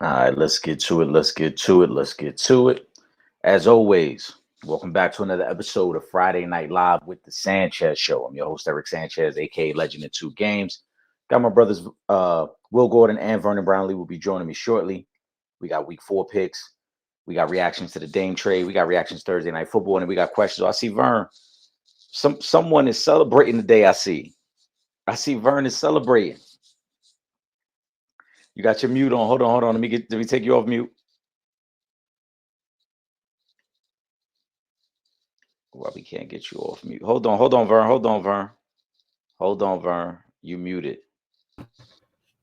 All right, let's get to it. Let's get to it. As always, welcome back to another episode of Friday Night Live with the Sanchez Show. I'm your host, Eric Sanchez, aka Legend in Two Games. Got my brothers Will Gordon and Vernon Brownlee will be joining me shortly. We got week 4 picks. We got reactions to the Dame trade. We got reactions Thursday night football, and we got questions. I see Vern. Someone is celebrating today. I see Vern is celebrating. You got your mute on. Hold on. Let me take you off mute. Well, we can't get you off mute. Hold on, Vern. You muted.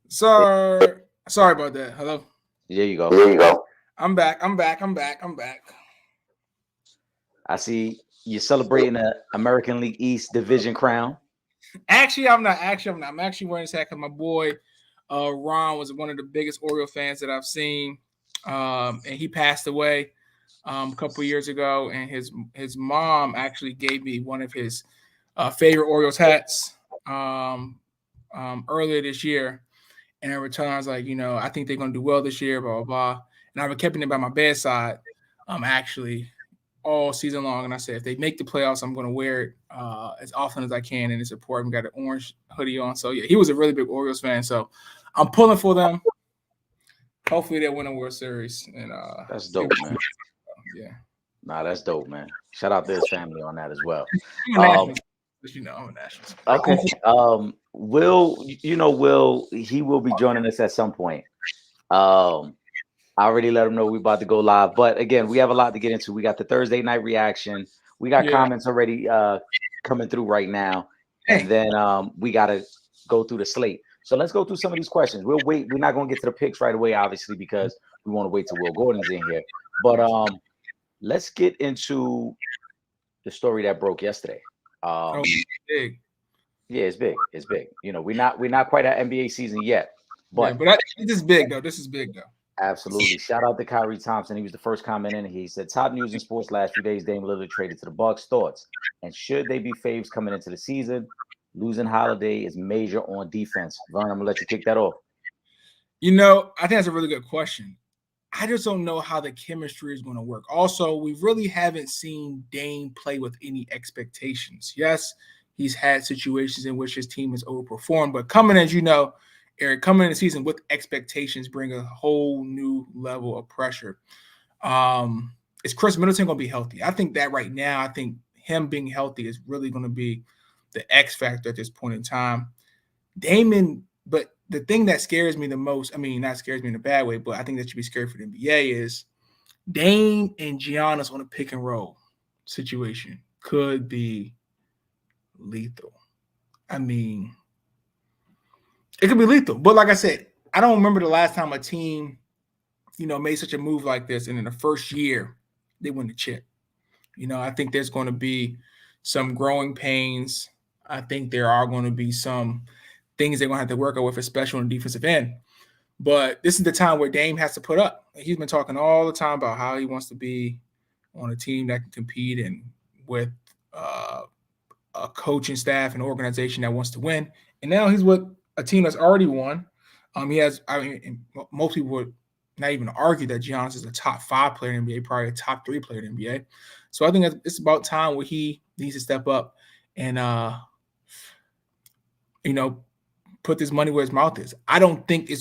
Sorry about that. Hello. There you go. I'm back. I see you're celebrating the American League East division crown. Actually, I'm not. I'm actually wearing this hat because my boy Ron was one of the biggest Oriole fans that I've seen, and he passed away a couple years ago. And his mom actually gave me one of his favorite Orioles hats earlier this year. And every time I was like, I think they're gonna do well this year, blah blah blah. And I've been keeping it by my bedside, actually, all season long. And I said, if they make the playoffs, I'm gonna wear it as often as I can. And it's important. Got an orange hoodie on. So yeah, he was a really big Orioles fan. So I'm pulling for them. Hopefully they win a World Series. And that's dope, man. Yeah. Nah, that's dope, man. Shout out to his family on that as well. I'm a national. Okay. Will, Will, he will be joining us at some point. I already let him know we're about to go live. But again, we have a lot to get into. We got the Thursday night reaction. We got comments already coming through right now. And then we got to go through the slate. So let's go through some of these questions. We'll wait. We're not going to get to the picks right away, obviously, because we want to wait till Will Gordon's in here. But let's get into the story that broke yesterday. Big. Yeah, it's big. It's big. We're not quite at NBA season yet. But this is big, though. This is big, though. Absolutely. Shout out to Kyrie Thompson. He was the first comment in. He said, top news in sports last few days, Dame Lillard traded to the Bucks. Thoughts? And should they be faves coming into the season? Losing Holiday is major on defense. Vern, I'm going to let you kick that off. I think that's a really good question. I just don't know how the chemistry is going to work. Also, we really haven't seen Dame play with any expectations. Yes, he's had situations in which his team has overperformed, but coming in the season with expectations bring a whole new level of pressure. Is Chris Middleton going to be healthy? I think that right now, I think him being healthy is really going to be the X factor at this point in time. But the thing that scares me the most, not scares me in a bad way, but I think that should be scary for the NBA is Dame and Giannis on a pick and roll situation could be lethal. It could be lethal. But like I said, I don't remember the last time a team, made such a move like this. And in the first year, they win the chip. I think there's going to be some growing pains. I think there are going to be some things they're going to have to work out with, especially on the defensive end. But this is the time where Dame has to put up. He's been talking all the time about how he wants to be on a team that can compete and with a coaching staff and organization that wants to win. And now he's with a team that's already won. Most people would not even argue that Giannis is a top 5 player in the NBA, probably a top 3 player in the NBA. So I think it's about time where he needs to step up and, put this money where his mouth is. I don't think it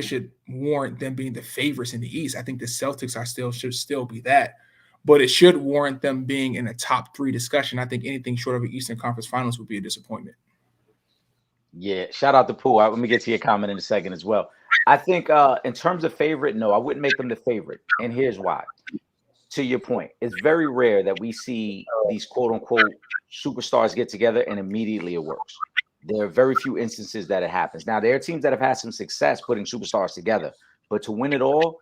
should warrant them being the favorites in the East. I think the Celtics should still be that, but it should warrant them being in a top 3 discussion. I think anything short of an Eastern Conference Finals would be a disappointment. Yeah, shout out to Pooh. Let me get to your comment in a second as well. I think in terms of favorite, no, I wouldn't make them the favorite. And here's why. To your point, it's very rare that we see these quote-unquote superstars get together and immediately it works. There are very few instances that it happens. Now, there are teams that have had some success putting superstars together, but to win it all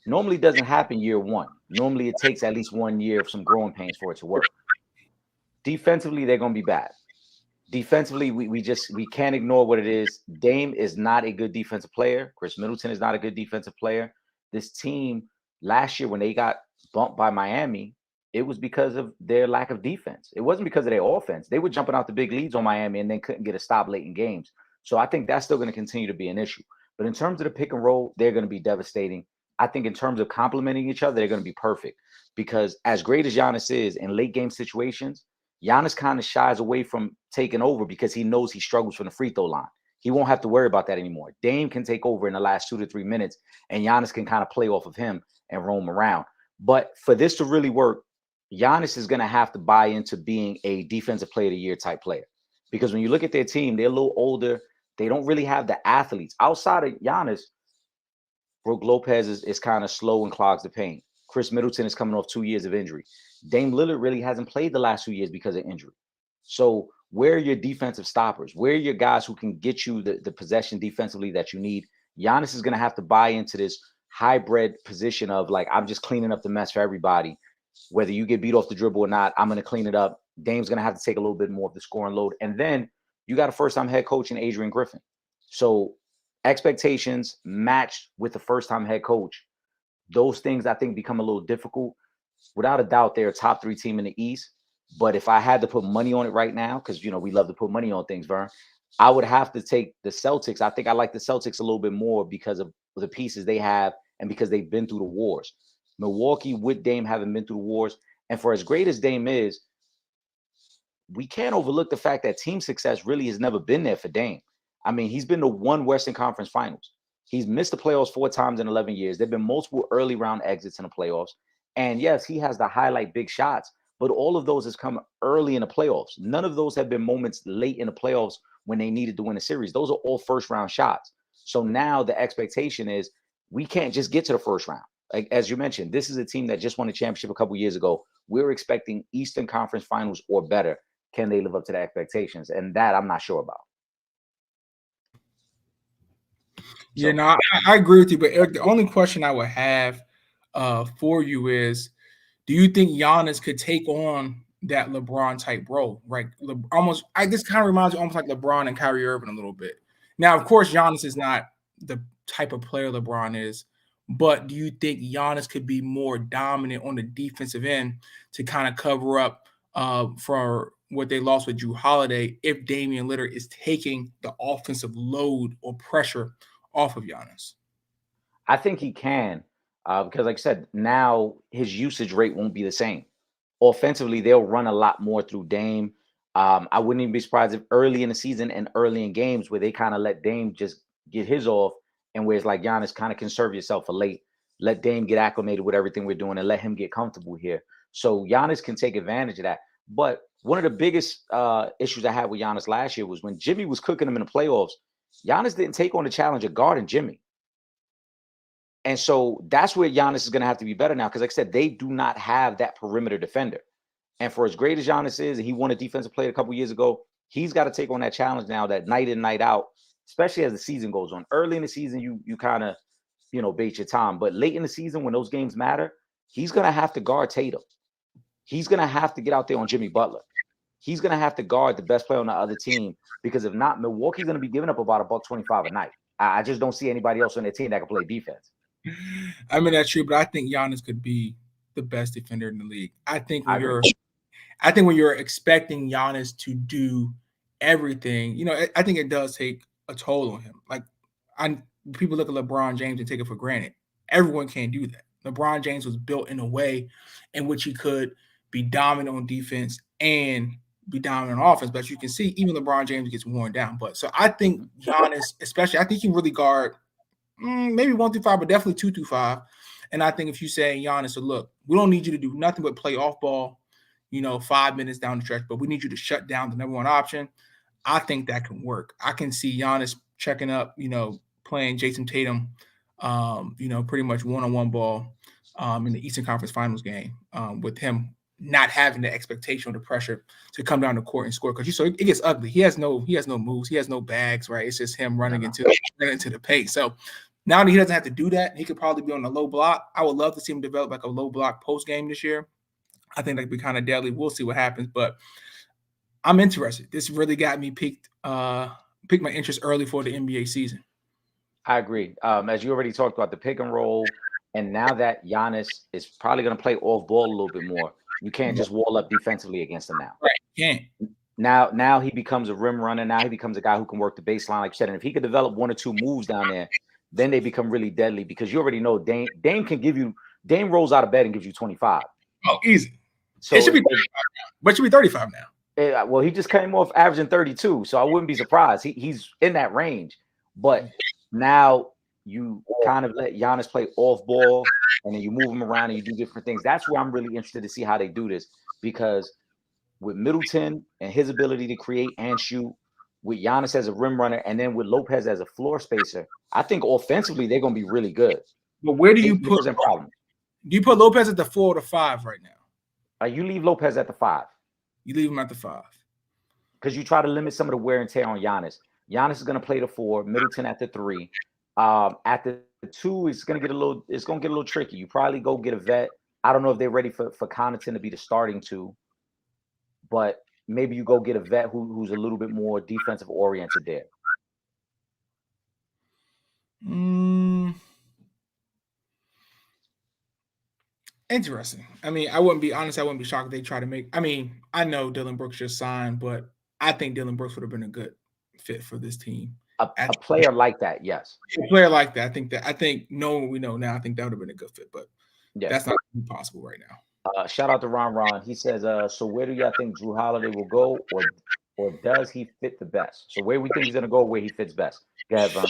normally doesn't happen year one. Normally, it takes at least 1 year of some growing pains for it to work. Defensively, they're going to be bad. Defensively, we can't ignore what it is. Dame is not a good defensive player. Chris Middleton is not a good defensive player. This team last year, when they got bumped by Miami, it was because of their lack of defense. It wasn't because of their offense. They were jumping out the big leads on Miami and then couldn't get a stop late in games. So I think that's still going to continue to be an issue. But in terms of the pick and roll, they're going to be devastating. I think in terms of complementing each other, they're going to be perfect because as great as Giannis is in late game situations, Giannis kind of shies away from taking over because he knows he struggles from the free throw line. He won't have to worry about that anymore. Dame can take over in the last 2 to 3 minutes, and Giannis can kind of play off of him and roam around. But for this to really work, Giannis is going to have to buy into being a defensive player of the year type player. Because when you look at their team, they're a little older. They don't really have the athletes. Outside of Giannis, Brook Lopez is kind of slow and clogs the paint. Chris Middleton is coming off 2 years of injury. Dame Lillard really hasn't played the last 2 years because of injury. So where are your defensive stoppers? Where are your guys who can get you the possession defensively that you need? Giannis is going to have to buy into this hybrid position of like, I'm just cleaning up the mess for everybody. Whether you get beat off the dribble or not, I'm going to clean it up. Dame's going to have to take a little bit more of the scoring load. And then you got a first-time head coach in Adrian Griffin. So expectations matched with the first-time head coach. Those things I think become a little difficult. Without a doubt, they're a top 3 team in the East. But if I had to put money on it right now, because, you know, we love to put money on things, Vern, I would have to take the Celtics. I think I like the Celtics a little bit more because of the pieces they have and because they've been through the wars. Milwaukee with Dame having been through the wars. And for as great as Dame is, we can't overlook the fact that team success really has never been there for Dame. I mean, he's been to 1 Western Conference Finals. He's missed the playoffs 4 times in 11 years. There have been multiple early round exits in the playoffs. And yes, he has the highlight big shots, but all of those has come early in the playoffs. None of those have been moments late in the playoffs when they needed to win a series. Those are all first round shots. So now the expectation is we can't just get to the first round. Like, as you mentioned, this is a team that just won a championship a couple years ago. We're expecting Eastern Conference Finals or better. Can they live up to the expectations? And that I'm not sure about. Yeah, no, I agree with you. But Eric, the only question I would have for you is, do you think Giannis could take on that LeBron type role? Right, almost. This kind of reminds me almost like LeBron and Kyrie Irving a little bit. Now, of course, Giannis is not the type of player LeBron is, but do you think Giannis could be more dominant on the defensive end to kind of cover up for what they lost with Drew Holiday if Damian Lillard is taking the offensive load or pressure off of Giannis? I think he can because, like I said, now his usage rate won't be the same. Offensively, they'll run a lot more through Dame. I wouldn't even be surprised if early in the season and early in games where they kind of let Dame just get his off, and where it's like Giannis kind of conserve yourself for late. Let Dame get acclimated with everything we're doing and let him get comfortable here. So Giannis can take advantage of that. But one of the biggest issues I had with Giannis last year was when Jimmy was cooking him in the playoffs, Giannis didn't take on the challenge of guarding Jimmy. And so that's where Giannis is going to have to be better now. Because like I said, they do not have that perimeter defender. And for as great as Giannis is, and he won a defensive player a couple years ago, he's got to take on that challenge now, that night in, night out, especially as the season goes on. Early in the season, you kind of, bait your time. But late in the season, when those games matter, he's going to have to guard Tatum. He's going to have to get out there on Jimmy Butler. He's going to have to guard the best player on the other team, because if not, Milwaukee's going to be giving up about $125 a night. I just don't see anybody else on their team that can play defense. I mean, that's true, but I think Giannis could be the best defender in the league. I think when you're expecting Giannis to do everything, I think it does take a toll on him. Like, people look at LeBron James and take it for granted. Everyone can't do that. LeBron James was built in a way in which he could be dominant on defense and be dominant on offense. But you can see even LeBron James gets worn down. But so I think Giannis, especially, I think he can really guard maybe 1 through 5, but definitely 2 through 5. And I think if you say, Giannis, so look, we don't need you to do nothing but play off ball, 5 minutes down the stretch, but we need you to shut down the number one option. I think that can work. I can see Giannis checking up, playing Jason Tatum, pretty much one-on-one ball in the Eastern Conference Finals game with him not having the expectation or the pressure to come down the court and score. Because it gets ugly. He has no moves. He has no bags, right? It's just him running into the paint. So now that he doesn't have to do that, he could probably be on the low block. I would love to see him develop like a low block post game this year. I think that could be kind of deadly. We'll see what happens, but I'm interested. This really got me piqued my interest early for the NBA season. I agree. As you already talked about the pick and roll, and now that Giannis is probably going to play off ball a little bit more, you can't just wall up defensively against him now. Right, you can't. Now he becomes a rim runner. Now he becomes a guy who can work the baseline, like you said. And if he could develop 1 or 2 moves down there, then they become really deadly because you already know Dame can give you. Dame rolls out of bed and gives you 25. Oh, easy. So it should be 35 now, but it should be 35 now. Well, he just came off averaging 32, so I wouldn't be surprised. He's in that range. But now you kind of let Giannis play off ball, and then you move him around and you do different things. That's where I'm really interested to see how they do this because with Middleton and his ability to create and shoot, with Giannis as a rim runner, and then with Lopez as a floor spacer, I think offensively they're going to be really good. But where do you put problem? Do you put Lopez at the 4 or the 5 right now? You leave Lopez at the 5. You leave him at the 5 because you try to limit some of the wear and tear on Giannis. Giannis is going to play the 4, Middleton at the 3. At the 2, it's going to get a little tricky. You probably go get a vet. I don't know if they're ready for Connaughton to be the starting 2, but maybe you go get a vet who's a little bit more defensive oriented there. Interesting. I mean, I wouldn't be shocked if they try to make. I mean, I know Dillon Brooks just signed, but I think Dillon Brooks would have been a good fit for this team. A player like that, yes. A player like that. I think knowing what we know now, I think that would have been a good fit, but that's not possible right now. Shout out to Ron. He says, so where do y'all think Jrue Holiday will go, or does he fit the best? So where we think he's gonna go, where he fits best. Go ahead, Ron.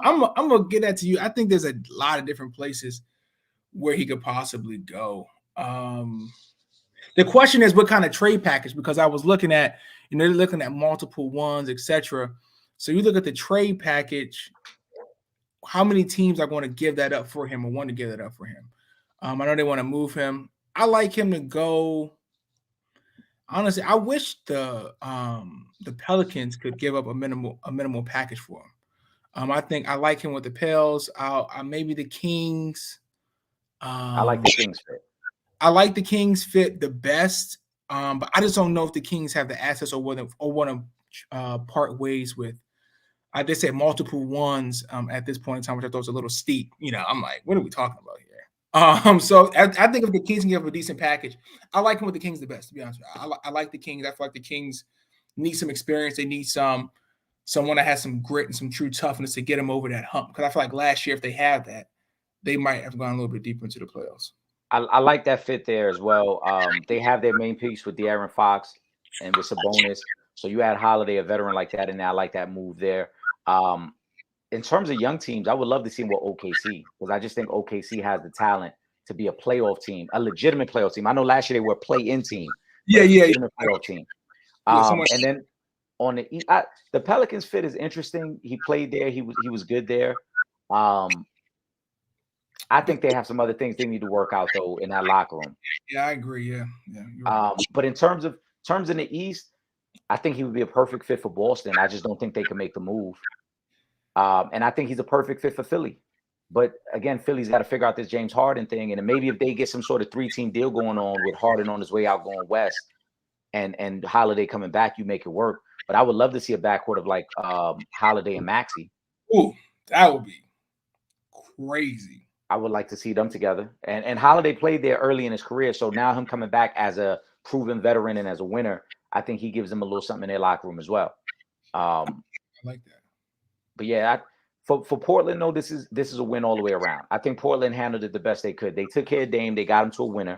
I'm gonna get that to you. I think there's a lot of different places where he could possibly go. The question is what kind of trade package, because I was looking at, they're looking at multiple ones, etc. So you look at the trade package, how many teams are going to give that up for him or want to give that up for him? I know they want to move him. I like him to go. Honestly, I wish the Pelicans could give up a minimal package for him. I think I like him with the Pels. Maybe the Kings. I like the Kings fit. I like the Kings fit the best, but I just don't know if the Kings have the assets or want to part ways with. I just said multiple ones at this point in time, which I thought was a little steep. I'm like, what are we talking about here? So I think if the Kings can give a decent package, I like him with the Kings the best. To be honest with you, I like the Kings. I feel like the Kings need some experience. They need someone that has some grit and some true toughness to get them over that hump. Because I feel like last year, if they had that, they might have gone a little bit deeper into the playoffs. I like that fit there as well. They have their main piece with De'Aaron Fox and with Sabonis. So you add Holiday, a veteran like that, and I like that move there. In terms of young teams, I would love to see what OKC, because I just think OKC has the talent to be a playoff team, a legitimate playoff team. I know last year they were a play-in team. Playoff team. And then on the Pelicans fit is interesting. He played there. He was good there. I think they have some other things they need to work out though in that locker room. Yeah, I agree. Yeah. Right. But in terms in the East, I think he would be a perfect fit for Boston. I just don't think they can make the move. And I think he's a perfect fit for Philly. But again, Philly's got to figure out this James Harden thing. And maybe if they get some sort of 3-team deal going on with Harden on his way out going west and Holiday coming back, you make it work. But I would love to see a backcourt of like Holiday and Maxey. Ooh, that would be crazy. I would like to see them together. And Holiday played there early in his career. So now him coming back as a proven veteran and as a winner, I think he gives them a little something in their locker room as well. I like that. But yeah, for Portland, though, this is a win all the way around. I think Portland handled it the best they could. They took care of Dame. They got him to a winner.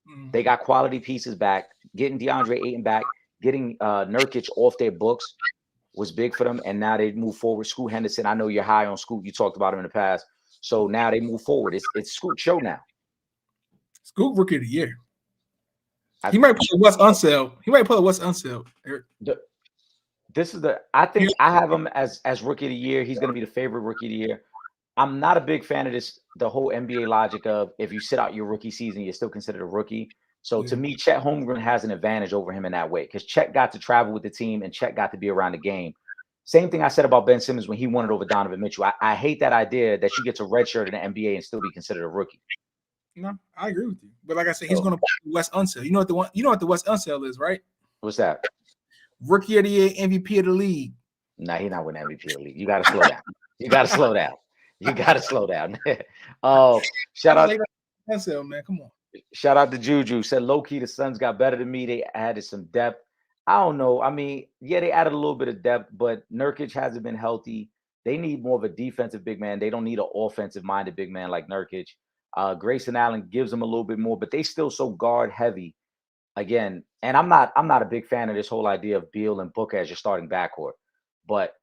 Mm-hmm. They got quality pieces back. Getting DeAndre Ayton back, getting Nurkic off their books was big for them. And now they move forward. Scoot Henderson, I know you're high on Scoot. You talked about him in the past. So now they move forward. It's Scoot's show now. Scoot Rookie of the Year. He might put Wes Unseld. I think I have him as Rookie of the Year. He's going to be the favorite Rookie of the Year. I'm not a big fan of the whole NBA logic of if you sit out your rookie season, you're still considered a rookie. So to me, Chet Holmgren has an advantage over him in that way because Chet got to travel with the team and Chet got to be around the game. Same thing I said about Ben Simmons when he won it over Donovan Mitchell. I hate that idea that you get to redshirt in the NBA and still be considered a rookie. No, I agree with you. But like I said, he's going to put Wes Unseld. You know what the Wes Unseld is, right? What's that? Rookie of the Year, MVP of the league. Nah, he's not winning MVP of the league. You got to slow down. Oh, shout out Unseld, man. Come on. Shout out to Juju. Said low key the Suns got better than me. They added some depth. I don't know. I mean, yeah, they added a little bit of depth, but Nurkic hasn't been healthy. They need more of a defensive big man. They don't need an offensive minded big man like Nurkic. Grayson Allen gives them a little bit more, but they still so guard heavy again. And I'm not a big fan of this whole idea of Beal and Booker as your starting backcourt. But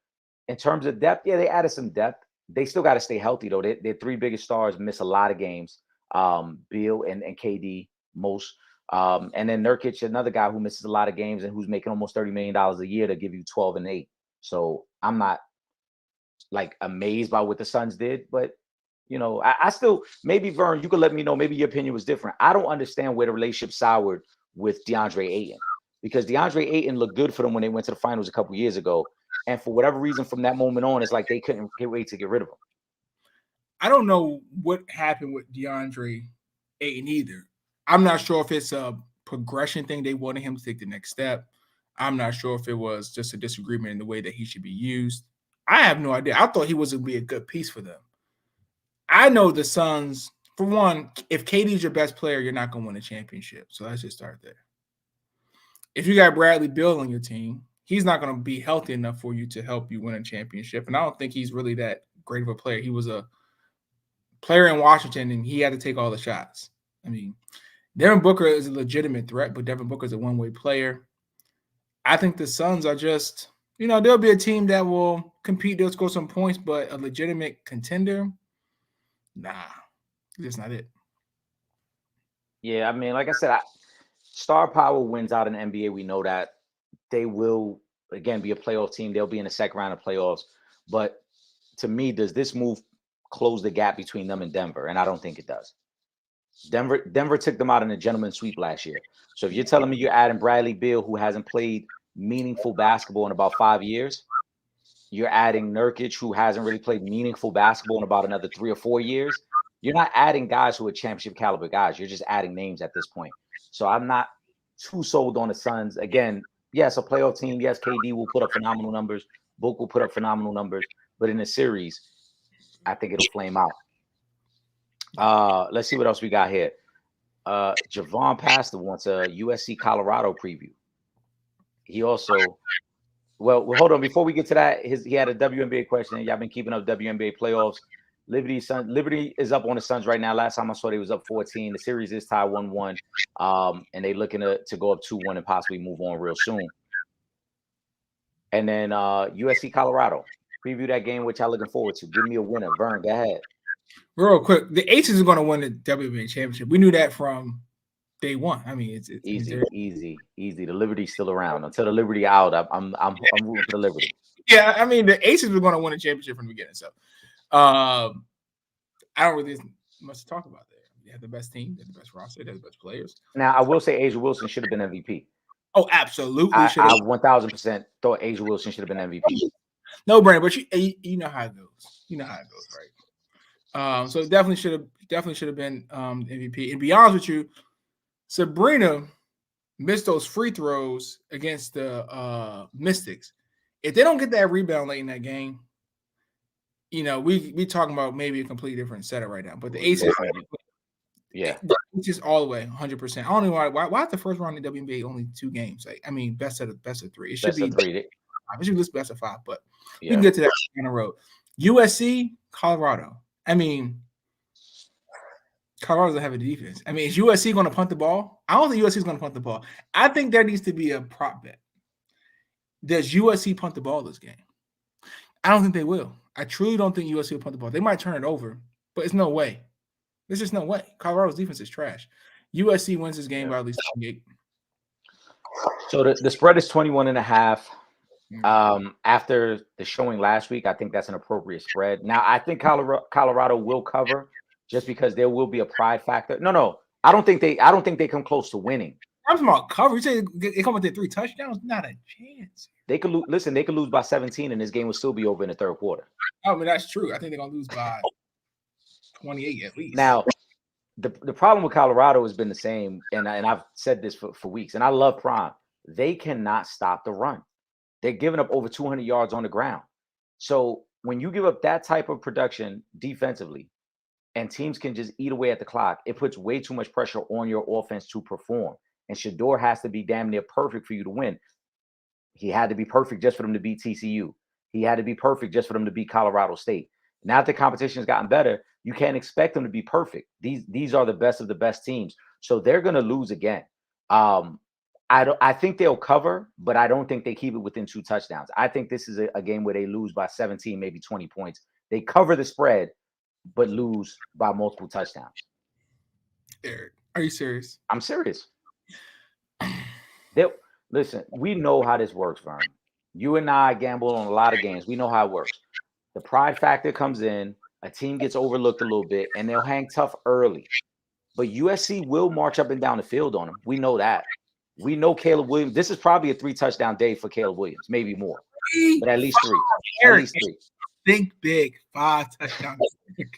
in terms of depth, yeah, they added some depth. They still got to stay healthy though. Their three biggest stars miss a lot of games. Beal and KD most. And then Nurkic, another guy who misses a lot of games and who's making almost $30 million a year to give you 12 and 8. So I'm not like amazed by what the Suns did, but I still, maybe Vern, you could let me know. Maybe your opinion was different. I don't understand where the relationship soured with DeAndre Ayton, because DeAndre Ayton looked good for them when they went to the finals a couple years ago. And for whatever reason, from that moment on, it's like they couldn't wait to get rid of him. I don't know what happened with DeAndre Ayton either. I'm not sure if it's a progression thing. They wanted him to take the next step. I'm not sure if it was just a disagreement in the way that he should be used. I have no idea. I thought he was going to be a good piece for them. I know the Suns, for one, if KD's your best player, you're not going to win a championship. So let's just start there. If you got Bradley Beal on your team, he's not going to be healthy enough for you to help you win a championship. And I don't think he's really that great of a player. He was a player in Washington, and he had to take all the shots. I mean, Devin Booker is a legitimate threat, but Devin Booker is a one-way player. I think the Suns are just, there'll be a team that will compete, they'll score some points, but a legitimate contender, nah, that's not it. Yeah, I mean, like I said, star power wins out in the NBA. We know that they will, again, be a playoff team. They'll be in the second round of playoffs. But to me, does this move close the gap between them and Denver? And I don't think it does. Denver took them out in a gentleman's sweep last year. So if you're telling me you're adding Bradley Beal, who hasn't played meaningful basketball in about 5 years, you're adding Nurkic, who hasn't really played meaningful basketball in about another 3 or 4 years, you're not adding guys who are championship caliber guys. You're just adding names at this point. So I'm not too sold on the Suns. Again, yes, a playoff team. Yes, KD will put up phenomenal numbers. Book will put up phenomenal numbers. But in a series, I think it'll flame out. Let's see what else we got here. Javon Pastor wants a USC Colorado preview. He also, well, hold on. Before we get to that, he had a WNBA question. Y'all been keeping up WNBA playoffs. Liberty is up on the Suns right now. Last time I saw they was up 14. The series is tied 1-1. And they looking to go up 2-1 and possibly move on real soon. And then USC Colorado. Preview that game, which I'm looking forward to. Give me a winner. Vern, go ahead. Real quick, the Aces are going to win the WNBA championship. We knew that from day one. I mean, it's easy. The Liberty's still around. Until the Liberty out, I'm rooting for the Liberty. Yeah, I mean, the Aces were going to win a championship from the beginning. So, I don't really much to talk about there. They have the best team, they have the best roster, they have the best players. Now, I will say Asia Wilson should have been MVP. Oh, absolutely. I 1000% thought Asia Wilson should have been MVP. No, Brandon, but you know how it goes. You know how it goes, right? So definitely should have been MVP. And be honest with you, Sabrina missed those free throws against the Mystics. If they don't get that rebound late in that game, we talking about maybe a completely different setup right now. But the Aces, just all the way 100%. I don't know why is the first round in the WNBA only 2 games? Like, I mean, best of 3. It should be 3. It should be best of 5, but we can get to that in a row. USC, Colorado. I mean, Colorado doesn't have a defense. I mean, is USC going to punt the ball? I don't think USC is going to punt the ball. I think there needs to be a prop bet. Does USC punt the ball this game? I don't think they will. I truly don't think USC will punt the ball. They might turn it over, but it's no way. There's just no way. Colorado's defense is trash. USC wins this game by at least 28. So the spread is 21.5. After the showing last week, I think that's an appropriate spread. Now, I think Colorado will cover just because there will be a pride factor. No, I don't think they come close to winning. I'm talking about cover. You say they come with their 3 touchdowns? Not a chance. They could lose. Listen, they could lose by 17, and this game will still be over in the third quarter. Oh, I mean, that's true. I think they're gonna lose by 28 at least. Now, the problem with Colorado has been the same, and I've said this for weeks, and I love Prime. They cannot stop the run. They're giving up over 200 yards on the ground. So when you give up that type of production defensively, and teams can just eat away at the clock, it puts way too much pressure on your offense to perform. And Shedeur has to be damn near perfect for you to win. He had to be perfect just for them to beat TCU. He had to be perfect just for them to beat Colorado State. Now that the competition has gotten better, you can't expect them to be perfect. These are the best of the best teams, so they're going to lose again. I think they'll cover, but I don't think they keep it within 2 touchdowns. I think this is a game where they lose by 17, maybe 20 points. They cover the spread, but lose by multiple touchdowns. Eric, are you serious? I'm serious. Listen, we know how this works, Vern. You and I gamble on a lot of games. We know how it works. The pride factor comes in, a team gets overlooked a little bit, and they'll hang tough early. But USC will march up and down the field on them. We know that. We know Caleb Williams. This is probably a 3-touchdown day for Caleb Williams, maybe more, but at least 3. Eric, at least 3. Think big. 5 touchdowns.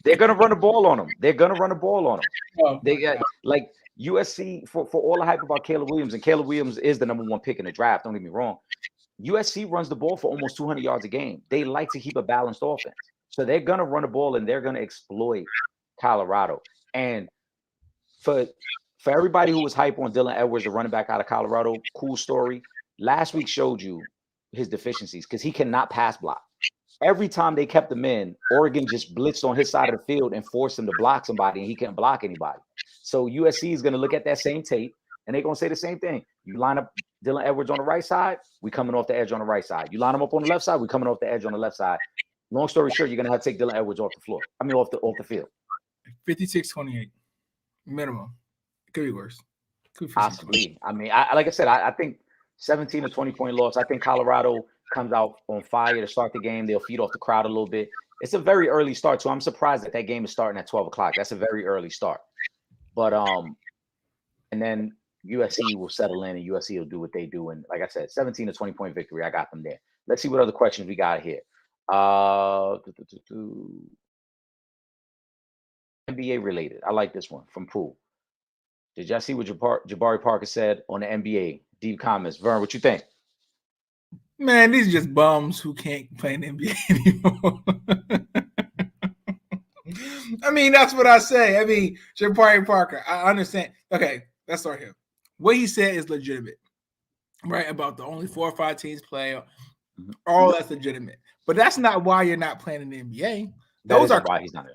They're gonna run the ball on them. They Oh, they got like USC for all the hype about Caleb Williams, and Caleb Williams is the number 1 pick in the draft. Don't get me wrong. USC runs the ball for almost 200 yards a game. They like to keep a balanced offense, so they're gonna run the ball and they're gonna exploit Colorado. And for everybody who was hype on Dylan Edwards, the running back out of Colorado, cool story. Last week showed you his deficiencies because he cannot pass block. Every time they kept him in, Oregon just blitzed on his side of the field and forced him to block somebody, and he couldn't block anybody. So USC is going to look at that same tape, and they're going to say the same thing. You line up Dylan Edwards on the right side, we coming off the edge on the right side. You line him up on the left side, we coming off the edge on the left side. Long story short, you're going to have to take Dylan Edwards off the floor. I mean, off the field. 56-28 minimum. It could be worse. Possibly. I mean, like I said, I think 17 to 20 point loss. I think Colorado comes out on fire to start the game. They'll feed off the crowd a little bit. It's a very early start, so I'm surprised that game is starting at 12 o'clock. That's a very early start. But and then USC will settle in, and USC will do what they do. And like I said, 17 to 20 point victory. I got them there. Let's see what other questions we got here. NBA related. I like this one from Poole. Did y'all see what Jabari Parker said on the NBA? Deep comments. Vern, what you think? Man, these are just bums who can't play in the NBA anymore. I mean, that's what I say. I mean, Jabari Parker, I understand. Okay, let's start here. What he said is legitimate, right? About the only 4 or 5 teams play. All that's legitimate. But that's not why you're not playing in the NBA. Those are why he's not.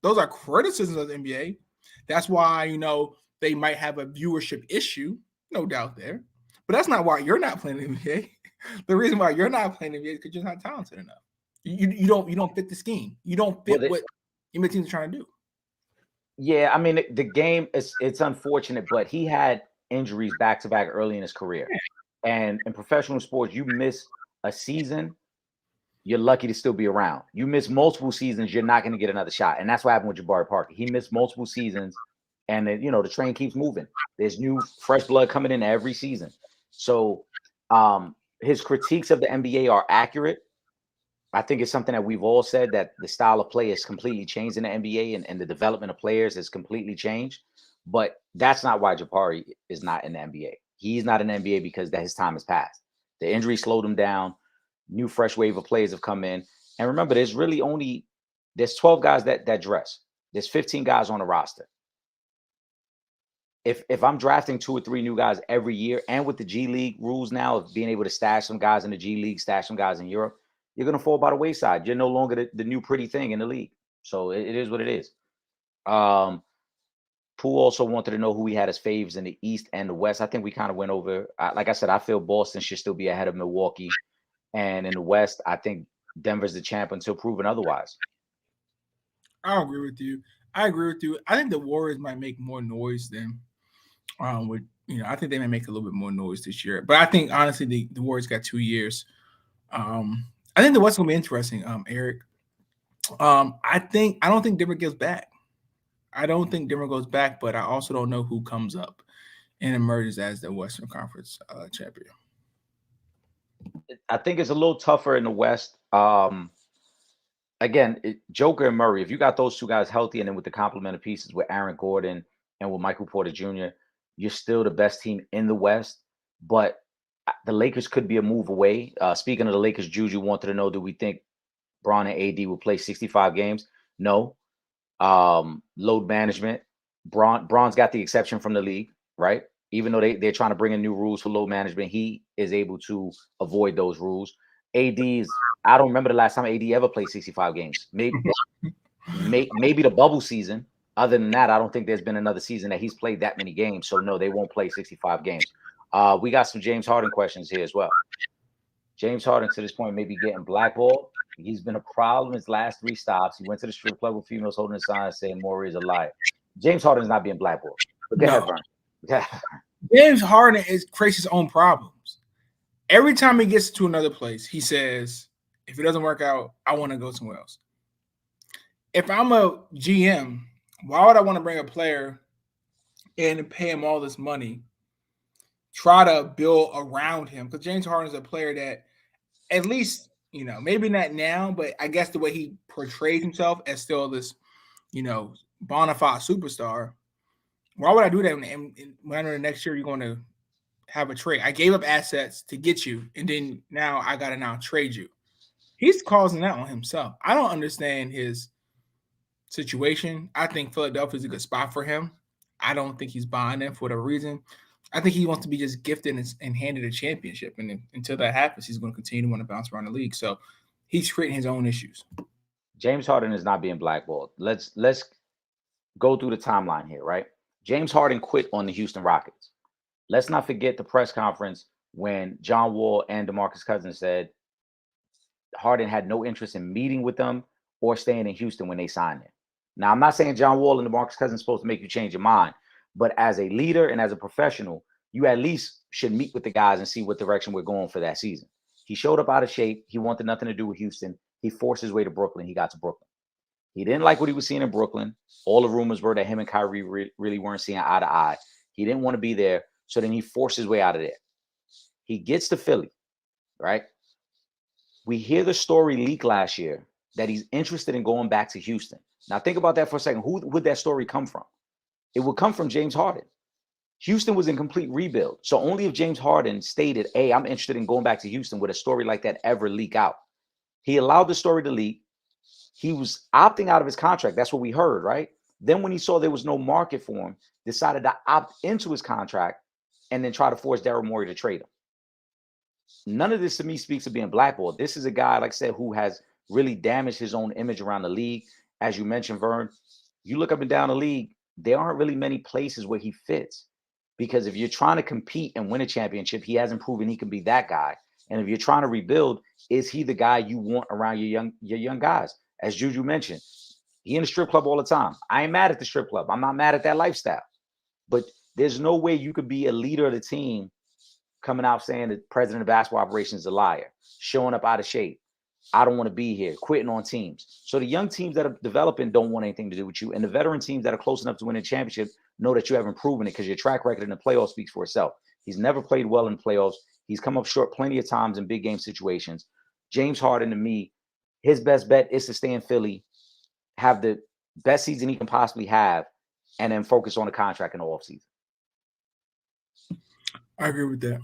Those are criticisms of the NBA. That's why, they might have a viewership issue, no doubt there. But that's not why you're not playing in the NBA. The reason why you're not playing in the NBA is because you're not talented enough. You don't fit the scheme. You don't fit what your team's trying to do. Yeah, I mean the game it's unfortunate, but he had injuries back to back early in his career. And in professional sports, you miss a season, you're lucky to still be around. You miss multiple seasons, you're not going to get another shot. And that's what happened with Jabari Parker. He missed multiple seasons, and the train keeps moving. There's new fresh blood coming in every season. So his critiques of the NBA are accurate. I think it's something that we've all said, that the style of play has completely changed in the NBA, and the development of players has completely changed. But that's not why Jabari is not in the NBA. He's not in the NBA because his time has passed. The injury slowed him down. New fresh wave of players have come in. And remember, there's 12 guys that dress. There's 15 guys on the roster. If I'm drafting 2 or 3 new guys every year, and with the G League rules now of being able to stash some guys in the G League, stash some guys in Europe, you're going to fall by the wayside. You're no longer the new pretty thing in the league. So it is what it is. Poole also wanted to know who he had as faves in the East and the West. I think we kind of went over. Like I said, I feel Boston should still be ahead of Milwaukee. And in the West, I think Denver's the champ until proven otherwise. I agree with you. I think the Warriors might make more noise than I think they may make a little bit more noise this year. But I think honestly the Warriors got 2 years. I think the West will be interesting, Eric. I don't think Denver goes back. I don't think Denver goes back, but I also don't know who comes up and emerges as the Western Conference champion. I think it's a little tougher in the West. Again, Joker and Murray, if you got those 2 guys healthy, and then with the complement of pieces with Aaron Gordon and with Michael Porter Jr., you're still the best team in the West. But the Lakers could be a move away. Speaking of the Lakers, Juju wanted to know, do we think Bron and AD will play 65 games? No. Load management. Bron's got the exception from the league, right? Even though they're trying to bring in new rules for load management, he is able to avoid those rules. AD's, I don't remember the last time AD ever played 65 games. Maybe the bubble season. Other than that, I don't think there's been another season that he's played that many games. So no, they won't play 65 games. We got some James Harden questions here as well. James Harden to this point may be getting blackballed. He's been a problem his last 3 stops. He went to the strip club with females holding a sign saying Maury is a liar. James Harden is not being blackballed. But go ahead, Vern. Yeah. James Harden creates his own problems. Every time he gets to another place, he says, if it doesn't work out, I want to go somewhere else. If I'm a GM, why would I want to bring a player in and pay him all this money, try to build around him? Because James Harden is a player that, at least, maybe not now, but I guess the way he portrays himself as still this, bona fide superstar. Why would I do that when I know the next year you're going to have a trade? I gave up assets to get you, and then now I got to now trade you. He's causing that on himself. I don't understand his situation. I think Philadelphia is a good spot for him. I don't think he's buying them for whatever reason. I think he wants to be just gifted and handed a championship. And until that happens, he's going to continue to want to bounce around the league. So he's creating his own issues. James Harden is not being blackballed. Let's go through the timeline here, right? James Harden quit on the Houston Rockets. Let's not forget the press conference when John Wall and DeMarcus Cousins said Harden had no interest in meeting with them or staying in Houston when they signed him. Now, I'm not saying John Wall and DeMarcus Cousins are supposed to make you change your mind, but as a leader and as a professional, you at least should meet with the guys and see what direction we're going for that season. He showed up out of shape. He wanted nothing to do with Houston. He forced his way to Brooklyn. He got to Brooklyn. He didn't like what he was seeing in Brooklyn. All the rumors were that him and Kyrie really weren't seeing eye to eye. He didn't want to be there, so then he forced his way out of there. He gets to Philly, right? We hear the story leak last year that he's interested in going back to Houston. Now, think about that for a second. Who would that story come from? It would come from James Harden. Houston was in complete rebuild. So only if James Harden stated, hey, I'm interested in going back to Houston, would a story like that ever leak out. He allowed the story to leak. He was opting out of his contract. That's what we heard, right? Then when he saw there was no market for him, decided to opt into his contract and then try to force Daryl Morey to trade him. None of this to me speaks of being blackballed. This is a guy, like I said, who has really damaged his own image around the league. As you mentioned, Vern, you look up and down the league, there aren't really many places where he fits. Because if you're trying to compete and win a championship, he hasn't proven he can be that guy. And if you're trying to rebuild, is he the guy you want around your young guys? As Juju mentioned, he in the strip club all the time. I ain't mad at the strip club. I'm not mad at that lifestyle. But there's no way you could be a leader of the team coming out saying the president of basketball operations is a liar, showing up out of shape. I don't want to be here, quitting on teams. So the young teams that are developing don't want anything to do with you. And the veteran teams that are close enough to win a championship know that you haven't proven it because your track record in the playoffs speaks for itself. He's never played well in the playoffs. He's come up short plenty of times in big game situations. James Harden, to me, his best bet is to stay in Philly, have the best season he can possibly have, and then focus on the contract in the offseason. I agree with that.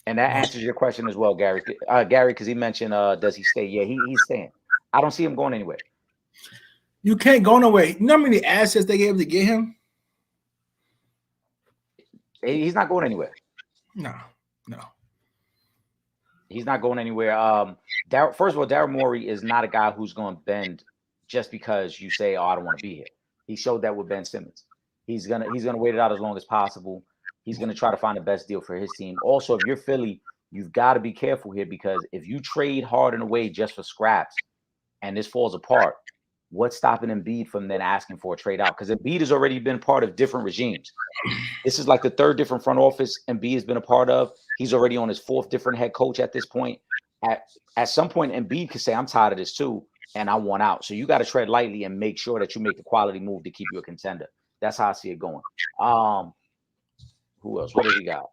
And that answers your question as well, Gary. Gary, because he mentioned, does he stay? Yeah, he's staying. I don't see him going anywhere. You can't go nowhere. You know how many assets they gave to get him? He's not going anywhere. No. He's not going anywhere. First of all, Daryl Morey is not a guy who's going to bend just because you say, "Oh, I don't want to be here." He showed that with Ben Simmons. He's gonna wait it out as long as possible. He's going to try to find the best deal for his team. Also, if you're Philly, you've got to be careful here because if you trade Harden away just for scraps and this falls apart, what's stopping Embiid from then asking for a trade out? Because Embiid has already been part of different regimes. This is like the third different front office Embiid has been a part of. He's already on his fourth different head coach at this point. At some point, Embiid could say, I'm tired of this too, and I want out. So you got to tread lightly and make sure that you make the quality move to keep you a contender. That's how I see it going. Who else? What does he got?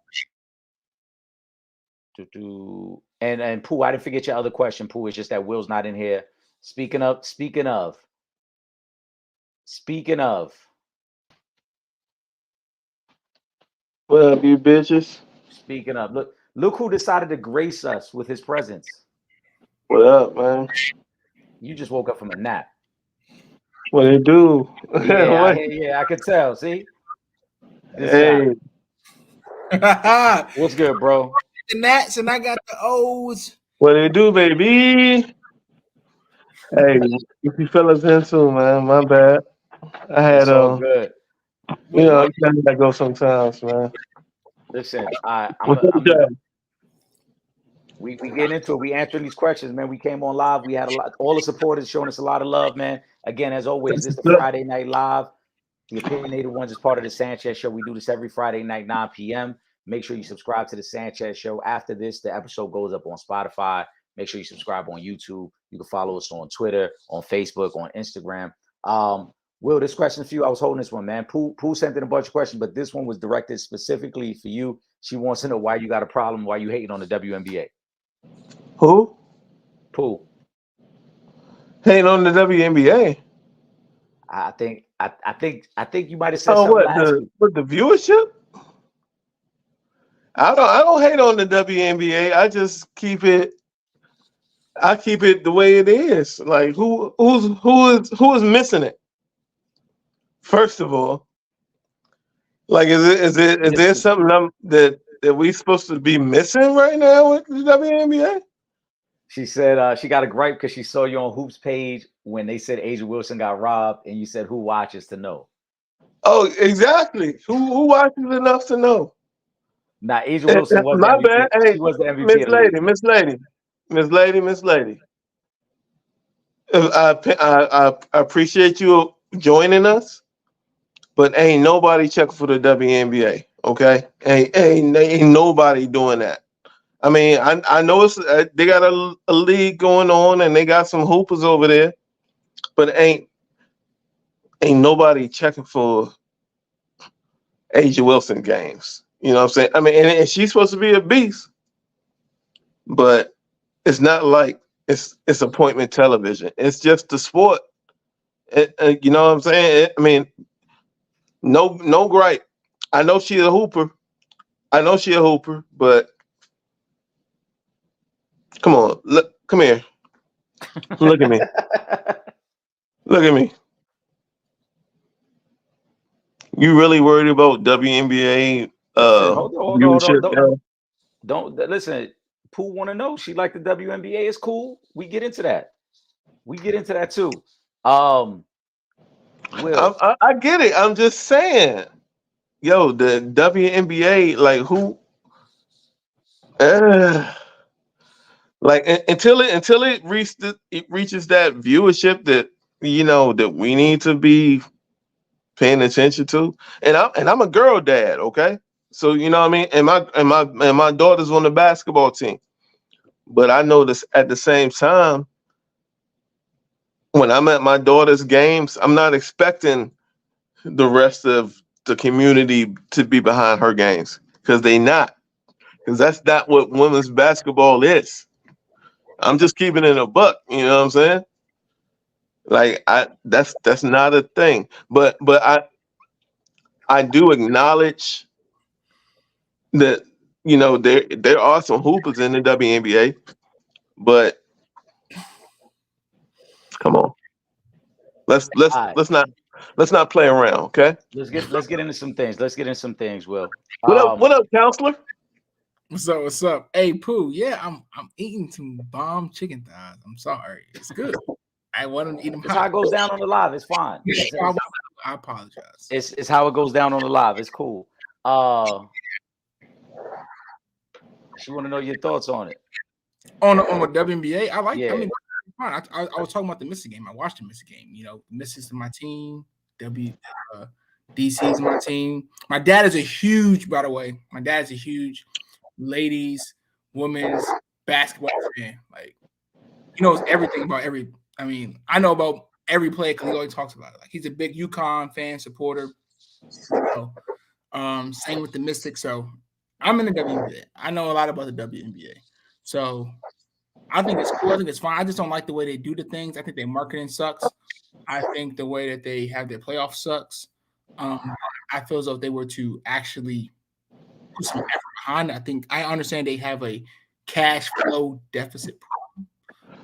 And Pooh, I didn't forget your other question, Pooh. It's just that Will's not in here. Speaking of. What up, you bitches? Speaking of, look who decided to grace us with his presence. What up, man? You just woke up from a nap. What it do? Yeah, I could tell. See? Hey, What's good, bro? The Nats and I got the O's. What it do, baby? Hey, if you fellas in too, man, my bad. I had It's all good. you Well, gotta let go sometimes, man. listen, What's up, Jack? we get into it. We answering these questions, man. We came on live. We had a lot. All the supporters showing us a lot of love, man. Again, as always, this is the Friday Night Live. The Opinionated Ones is part of the Sanchez Show. We do this every Friday night, 9 p.m. Make sure you subscribe to the Sanchez Show. After this, the episode goes up on Spotify. Make sure you subscribe on YouTube. You can follow us on Twitter, on Facebook, on Instagram. Will, this question for you. I was holding this one, man. Pooh sent in a bunch of questions, but this one was directed specifically for you. She wants to know why you got a problem, why you hating on the WNBA. Who? Pooh. Hating on the WNBA. I think you might have said something last week. With the viewership? I don't hate on the WNBA. I just keep it the way it is. Like who is missing it? First of all, like is there something that we supposed to be missing right now with the WNBA? She said she got a gripe because she saw you on Hoop's page when they said Asia Wilson got robbed, and you said who watches to know. Oh, exactly. Who watches enough to know? Now, Asia Wilson was my the MVP. bad. Hey, she was the MVP. Miss Lady. I appreciate you joining us, but ain't nobody checking for the WNBA. Okay, ain't nobody doing that. I mean, I know it's they got a league going on and they got some hoopers over there, but ain't nobody checking for Asia Wilson games. You know what I'm saying? I mean, and she's supposed to be a beast, but it's not like it's appointment television. It's just the sport. You know what I'm saying? I mean, no gripe. I know she's a hooper. But come on, come here. Look at me. Look at me. You really worried about WNBA Hold viewership? on. Don't listen. Pooh want to know. She like the WNBA. It's cool. We get into that. Too. Will. I get it. I'm just saying, yo, the WNBA, like who? Like until it reaches that viewership that that we need to be paying attention to. And I'm a girl dad, okay? So you know what I mean? And my daughter's on the basketball team. But I know this at the same time, when I'm at my daughter's games, I'm not expecting the rest of the community to be behind her games because they not. Because that's not what women's basketball is. I'm just keeping it a buck, you know what I'm saying? Like that's not a thing. But I do acknowledge that there are some hoopers in the WNBA, but come on, let's not play around, okay? Let's get into some things. Will. What up, counselor? What's up? Hey, Pooh. Yeah, I'm eating some bomb chicken thighs. I'm sorry. It's good. I want to eat them. It's how it goes down on the live. It's fine. I apologize. It's how it goes down on the live. It's cool. She want to know your thoughts on it. On the WNBA, I like. Yeah. I mean, I was talking about the Missy game. I watched the Missy game. You know, Missy's my team. DC's my team. My dad is a huge, by the way. My dad's a huge ladies, women's basketball fan. Like, he knows everything about every. I mean, I know about every player because he always talks about it. Like, he's a big UConn fan supporter. So, same with the Mystics. So, I'm in the WNBA. I know a lot about the WNBA. So, I think it's cool. I think it's fine. I just don't like the way they do the things. I think their marketing sucks. I think the way that they have their playoffs sucks. I feel as though if they were to actually put some effort behind it, I think I understand they have a cash flow deficit problem.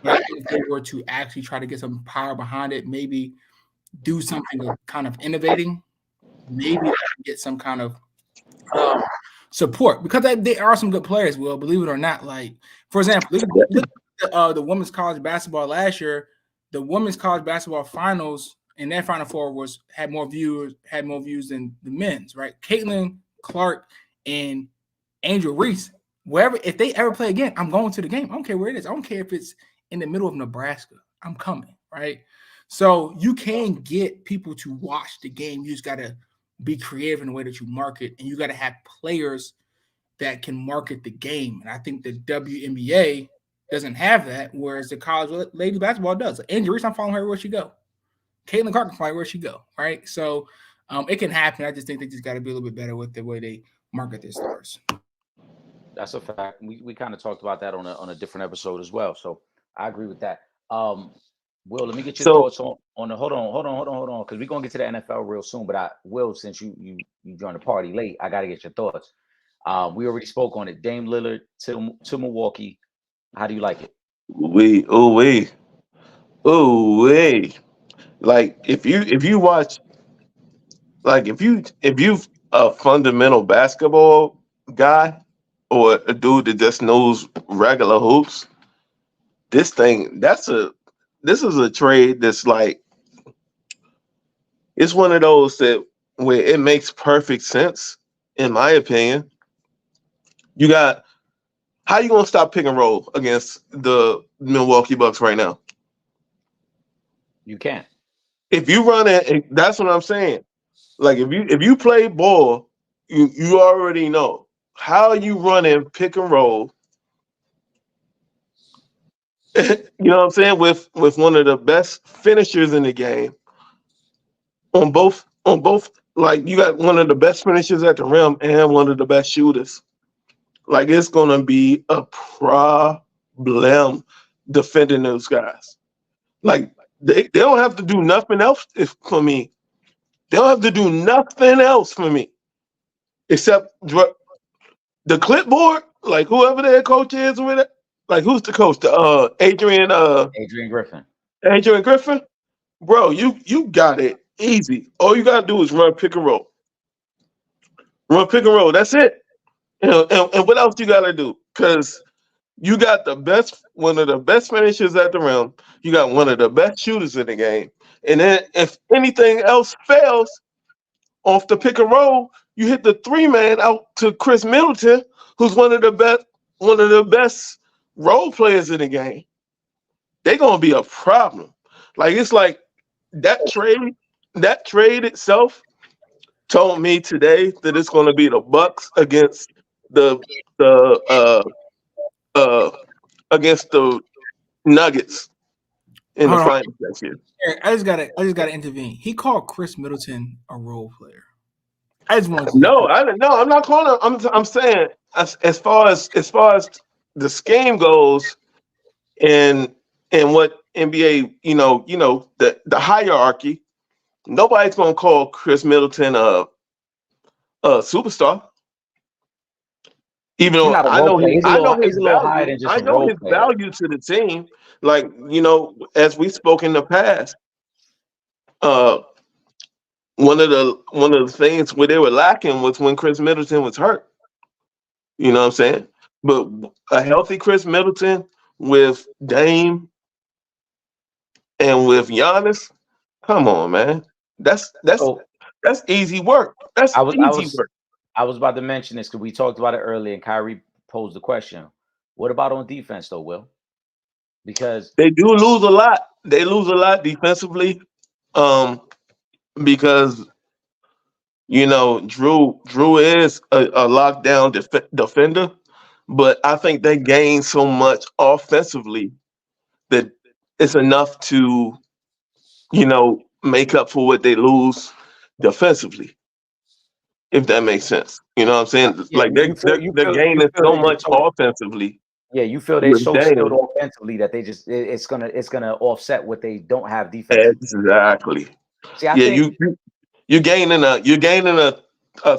But I think if they were to actually try to get some power behind it, maybe do something of kind of innovating, maybe get some kind of support because they are some good players. Will, believe it or not, like for example, look at the women's college basketball last year. The women's college basketball finals and their Final Four had more views than the men's. Right, Caitlin Clark and Angel Reese. Wherever, if they ever play again, I'm going to the game. I don't care where it is. I don't care if it's in the middle of Nebraska. I'm coming. Right. So you can get people to watch the game. You just got to be creative in the way that you market, and you got to have players that can market the game. And I think the WNBA doesn't have that, whereas the college lady basketball does. Angel Reese, I'm following her where she go. Caitlin Clark can follow where she go. Right. So it can happen. I just think they just got to be a little bit better with the way they market their stars. That's a fact. We kind of talked about that on a different episode as well. So I agree with that. Will, let me get your thoughts on the hold on, because we're gonna get to the NFL real soon. But Will, since you joined the party late, I gotta get your thoughts. We already spoke on it. Dame Lillard to Milwaukee. How do you like it? Like if you watch, like if you a fundamental basketball guy or a dude that just knows regular hoops, this is a trade that's like, it's one of those that where it makes perfect sense, in my opinion. You got, how you gonna stop pick and roll against the Milwaukee Bucks right now? You can't. If you run it, that's what I'm saying. Like if you play ball, you already know how you running pick and roll. You know what I'm saying? With one of the best finishers in the game on both, like you got one of the best finishers at the rim and one of the best shooters. Like it's gonna be a problem defending those guys. Like they don't have to do nothing else for me. They don't have to do nothing else for me except the clipboard. Like whoever their coach is with it. Like who's the coach? The Adrian Griffin. Adrian Griffin, bro, you got it easy. All you gotta do is run pick and roll. Run pick and roll. That's it. You know, and what else you gotta do? Because you got one of the best finishers at the rim. You got one of the best shooters in the game. And then if anything else fails off the pick and roll, you hit the 3-man out to Chris Middleton, who's one of the best role players in the game. They're gonna be a problem. Like it's like that trade itself told me today that it's gonna be the Bucks against the against the Nuggets in the finals next year. I just gotta intervene. He called Chris Middleton a role player. I just want to I'm not calling him. I'm saying as far as the scheme goes and what NBA, the hierarchy, nobody's gonna call Chris Middleton a superstar. Even though I know his value to the team. Like, as we spoke in the past, one of the things where they were lacking was when Chris Middleton was hurt. You know what I'm saying? But a healthy Chris Middleton with Dame and with Giannis, come on, man. That's easy work. That's easy work. I was about to mention this because we talked about it earlier, and Kyrie posed the question. What about on defense, though, Will? Because they do lose a lot. They lose a lot defensively, because Drew is a lockdown defender, but I think they gain so much offensively that it's enough to, make up for what they lose defensively. If that makes sense. You know what I'm saying? Yeah, like they're gaining so much offensively. Yeah, you feel they so skilled offensively that they just it's gonna offset what they don't have defensively. Exactly. See, you're gaining a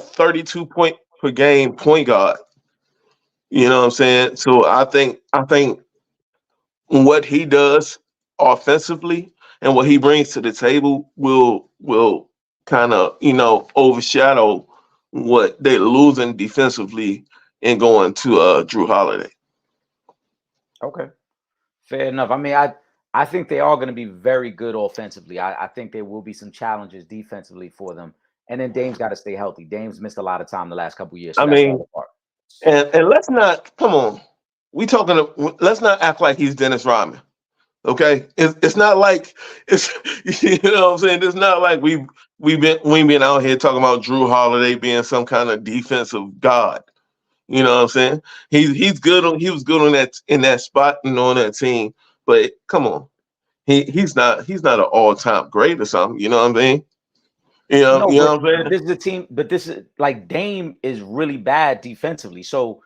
32 point per game point guard. You know what I'm saying? So I think what he does offensively and what he brings to the table will kind of overshadow what they're losing defensively and going to Drew Holiday. Okay, fair enough. I mean, I think they are going to be very good offensively. I think there will be some challenges defensively for them. And then Dame's got to stay healthy. Dame's missed a lot of time the last couple of years. So I that's the mean, other part. and let's not come on. Let's not act like he's Dennis Rodman. Okay, it's not like it's you know what I'm saying. It's not like we been out here talking about Drew Holiday being some kind of defensive god. You know what I'm saying? He was good on that in that spot and on that team. But come on, he's not an all-time great or something. You know what I mean? You know what I'm saying? This is a team, but this is like Dame is really bad defensively. So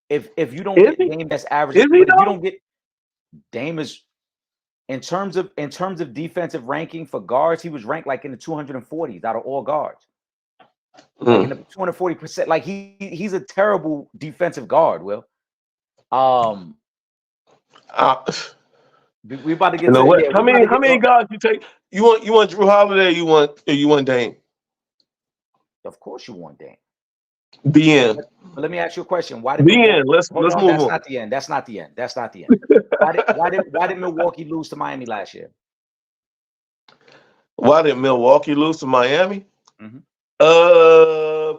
if you don't get Dame that's average, but if you don't get Dame is in terms of defensive ranking for guards, he was ranked like in the 240s out of all guards. Like in the 240%. Like he's a terrible defensive guard, Will. We about to get to what? How many guards you take? You want Drew Holiday? You want Dame? Of course you want Dame. BN. But let me ask you a question. Why did BN? Let's move on. That's not the end. That's not the end. That's not the end. Why did Milwaukee lose to Miami last year? Why did Milwaukee lose to Miami? Mm-hmm.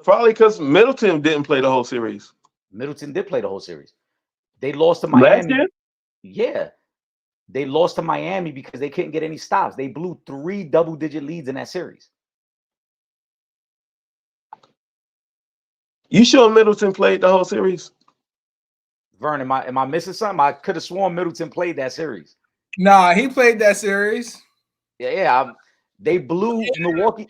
Probably because Middleton didn't play the whole series. Middleton did play the whole series. They lost to Miami. Last year? Yeah. They lost to Miami because they couldn't get any stops. They blew 3 double-digit leads in that series. You sure Middleton played the whole series? Vern, am I missing something? I could have sworn Middleton played that series. Nah, he played that series. Yeah. They blew Milwaukee.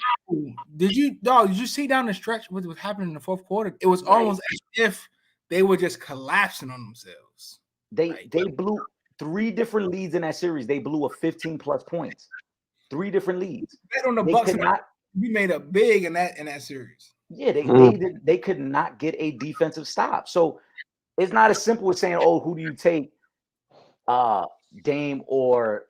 Did you see down the stretch what was happening in the fourth quarter? It was almost as if they were just collapsing on themselves. They blew 3 different leads in that series. They blew a 15+ points. 3 different leads. Bet on the Bucks. We made a big in that series. Yeah, they could not get a defensive stop. So it's not as simple as saying, "Oh, who do you take, Dame or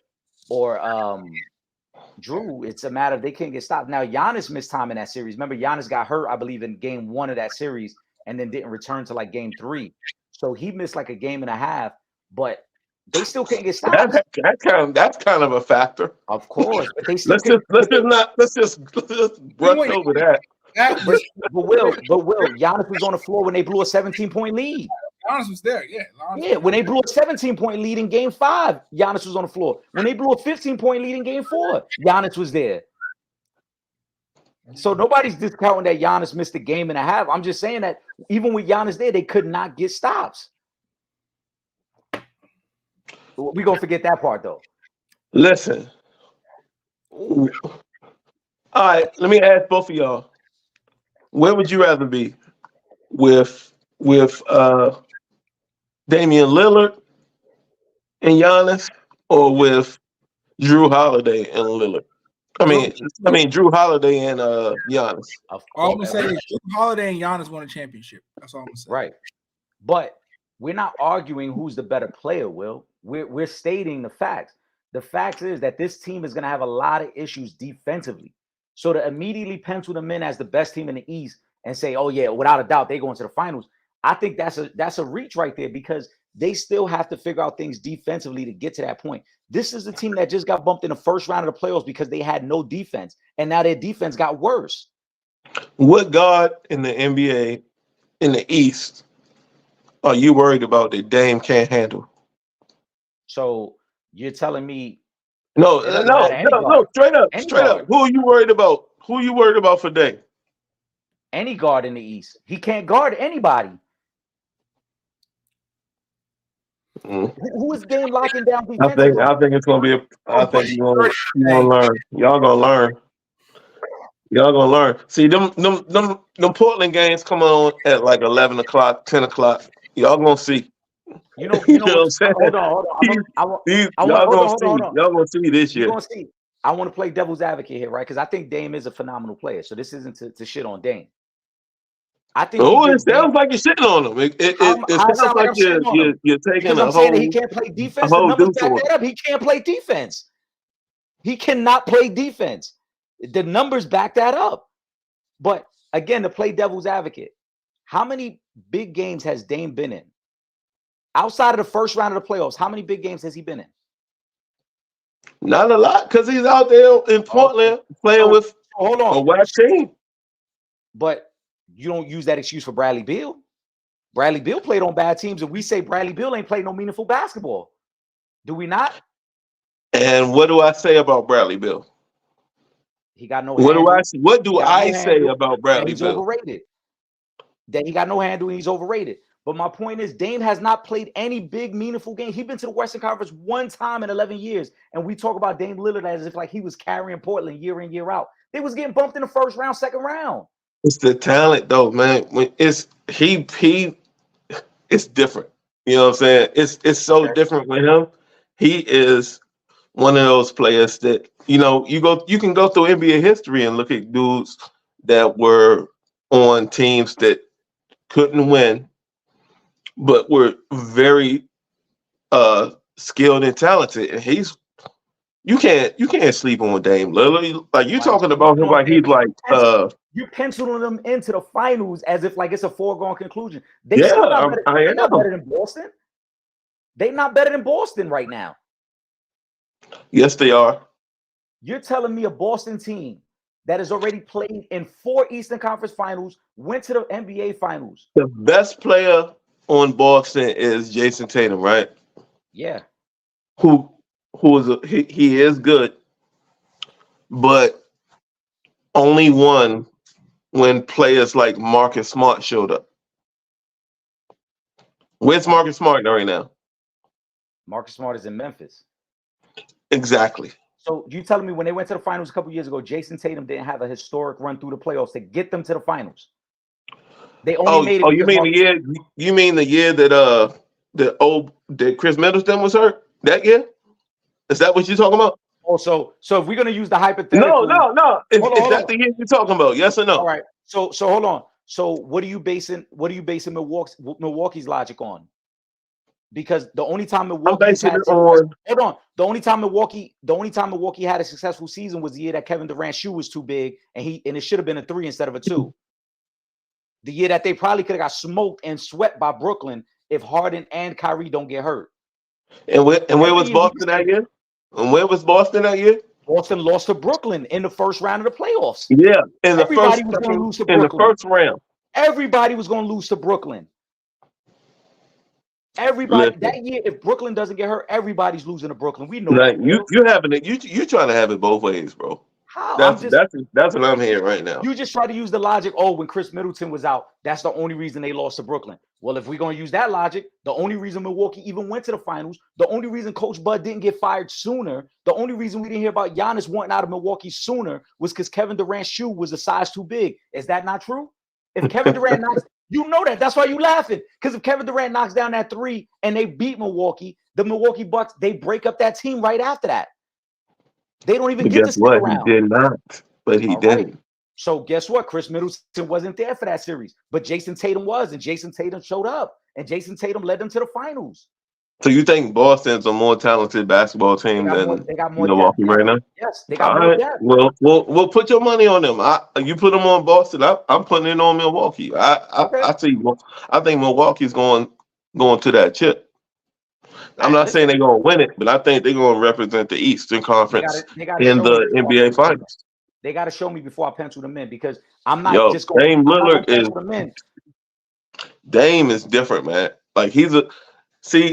Drew?" It's a matter of they can't get stopped. Now, Giannis missed time in that series. Remember, Giannis got hurt, I believe, in game 1 of that series, and then didn't return to like game 3. So he missed like a game and a half. But they still can't get stopped. That's kind of a factor. Of course, but they still let's just brush over that. But Will, Giannis was on the floor when they blew a 17-point lead. Giannis was there, when they blew a 17-point lead in game 5, Giannis was on the floor. When they blew a 15-point lead in game 4, Giannis was there. So nobody's discounting that Giannis missed a game and a half. I'm just saying that even with Giannis there, they could not get stops. We're going to forget that part, though. Listen. All right, let me ask both of y'all. Where would you rather be? With Damian Lillard and Giannis, or with Drew Holiday and Lillard? I mean Drew Holiday and Giannis. All I'm gonna say is Drew Holiday and Giannis won a championship. That's all I'm gonna say. Right. But we're not arguing who's the better player, Will. We're stating the facts. The fact is that this team is going to have a lot of issues defensively. So to immediately pencil them in as the best team in the East and say, "Oh yeah, without a doubt, they go into the finals," I think that's a reach right there, because they still have to figure out things defensively to get to that point. This is a team that just got bumped in the first round of the playoffs because they had no defense, and now their defense got worse. What guard in the NBA in the East are you worried about that Dame can't handle? So you're telling me? No, straight up. Who are you worried about? Who are you worried about for Dame? Any guard in the East. He can't guard anybody. Who is Dame locking down defensively? I think it's gonna be I think you're gonna learn. Y'all gonna learn. See, them Portland games come on at like 11 o'clock, 10 o'clock. Y'all gonna see. You know what I'm saying? Hold on. Y'all gonna see this year. You're gonna see. I want to play devil's advocate here, right? Because I think Dame is a phenomenal player. So this isn't to shit on Dame. I think. It sounds like you're shitting on him. It sounds like you're taking a whole. He can't play defense. The numbers back that up. He can't play defense. He cannot play defense. The numbers back that up. But again, to play devil's advocate, how many big games has Dame been in? Outside of the first round of the playoffs, how many big games has he been in? Not a lot, because he's out there in Portland playing with hold on. a whack team. But you don't use that excuse for Bradley Beal. Bradley Beal played on bad teams, and we say Bradley Beal ain't played no meaningful basketball. Do we not? And what do I say about Bradley Beal? He got no What handle. What do I say about Bradley He's Beal? overrated. That he got no handle and he's overrated. But my point is, Dame has not played any big, meaningful game. He's been to the Western Conference one time in 11 years. And we talk about Dame Lillard as if like he was carrying Portland year in, year out. They was getting bumped in the first round, second round. It's the talent, though, man. When it's different. You know what I'm saying? It's so different with him. He is one of those players that, you can go through NBA history and look at dudes that were on teams that couldn't win, but were very skilled and talented. And you can't sleep on Dame Lillard. Like you talking about him like he's like you penciling them into the finals as if like it's a foregone conclusion. They're not better than Boston. They're not better than Boston right now. Yes, they are. You're telling me a Boston team that has already played in 4 Eastern Conference Finals, went to the NBA Finals. The best player on Boston is Jason Tatum, right? Yeah. He is good, but only won when players like Marcus Smart showed up. Where's Marcus Smart right now? Marcus Smart is in Memphis. Exactly. So you telling me when they went to the finals a couple years ago, Jason Tatum didn't have a historic run through the playoffs to get them to the finals? They only made it. Oh, you mean the year that Chris Middleton was hurt? That year? Is that what you're talking about? Also, so if we're gonna use the hypothetical, no. Is that the year you're talking about? Yes or no? All right. So hold on. So what are you basing Milwaukee's logic on? Because the only time Milwaukee the only time Milwaukee had a successful season was the year that Kevin Durant's shoe was too big and it should have been a 3 instead of a 2. The year that they probably could have got smoked and swept by Brooklyn if Harden and Kyrie don't get hurt. And where was Boston that year? And where was Boston that year? Boston lost to Brooklyn in the first round of the playoffs. Yeah, in the first round. Everybody was going to lose to Brooklyn. Everybody that year, if Brooklyn doesn't get hurt, everybody's losing to Brooklyn. We know that. You're trying to have it both ways, bro. How? That's what I'm hearing right now. You just try to use the logic. Oh, when Chris Middleton was out, that's the only reason they lost to Brooklyn. Well, if we're going to use that logic, the only reason Milwaukee even went to the finals, the only reason Coach Bud didn't get fired sooner, the only reason we didn't hear about Giannis wanting out of Milwaukee sooner was because Kevin Durant's shoe was a size too big. Is that not true? If Kevin Durant knocks, you know that. That's why you laughing. Because if Kevin Durant knocks down that 3 and they beat Milwaukee, the Milwaukee Bucks, they break up that team right after that. They don't even get to stick around. He did not, but he didn't. Right. So guess what? Chris Middleton wasn't there for that series, but Jason Tatum was, and Jason Tatum showed up, and Jason Tatum led them to the finals. So you think Boston's a more talented basketball team than Milwaukee right now? Yes, they got more depth. Well, we'll put your money on them. You put them on Boston. I'm putting it on Milwaukee. I think Milwaukee's going to that chip. I'm not saying they're going to win it, but I think they're going to represent the Eastern Conference in the NBA Finals. They got to show me before I pencil them in because I'm not just going. Dame Lillard Dame is different, man. Like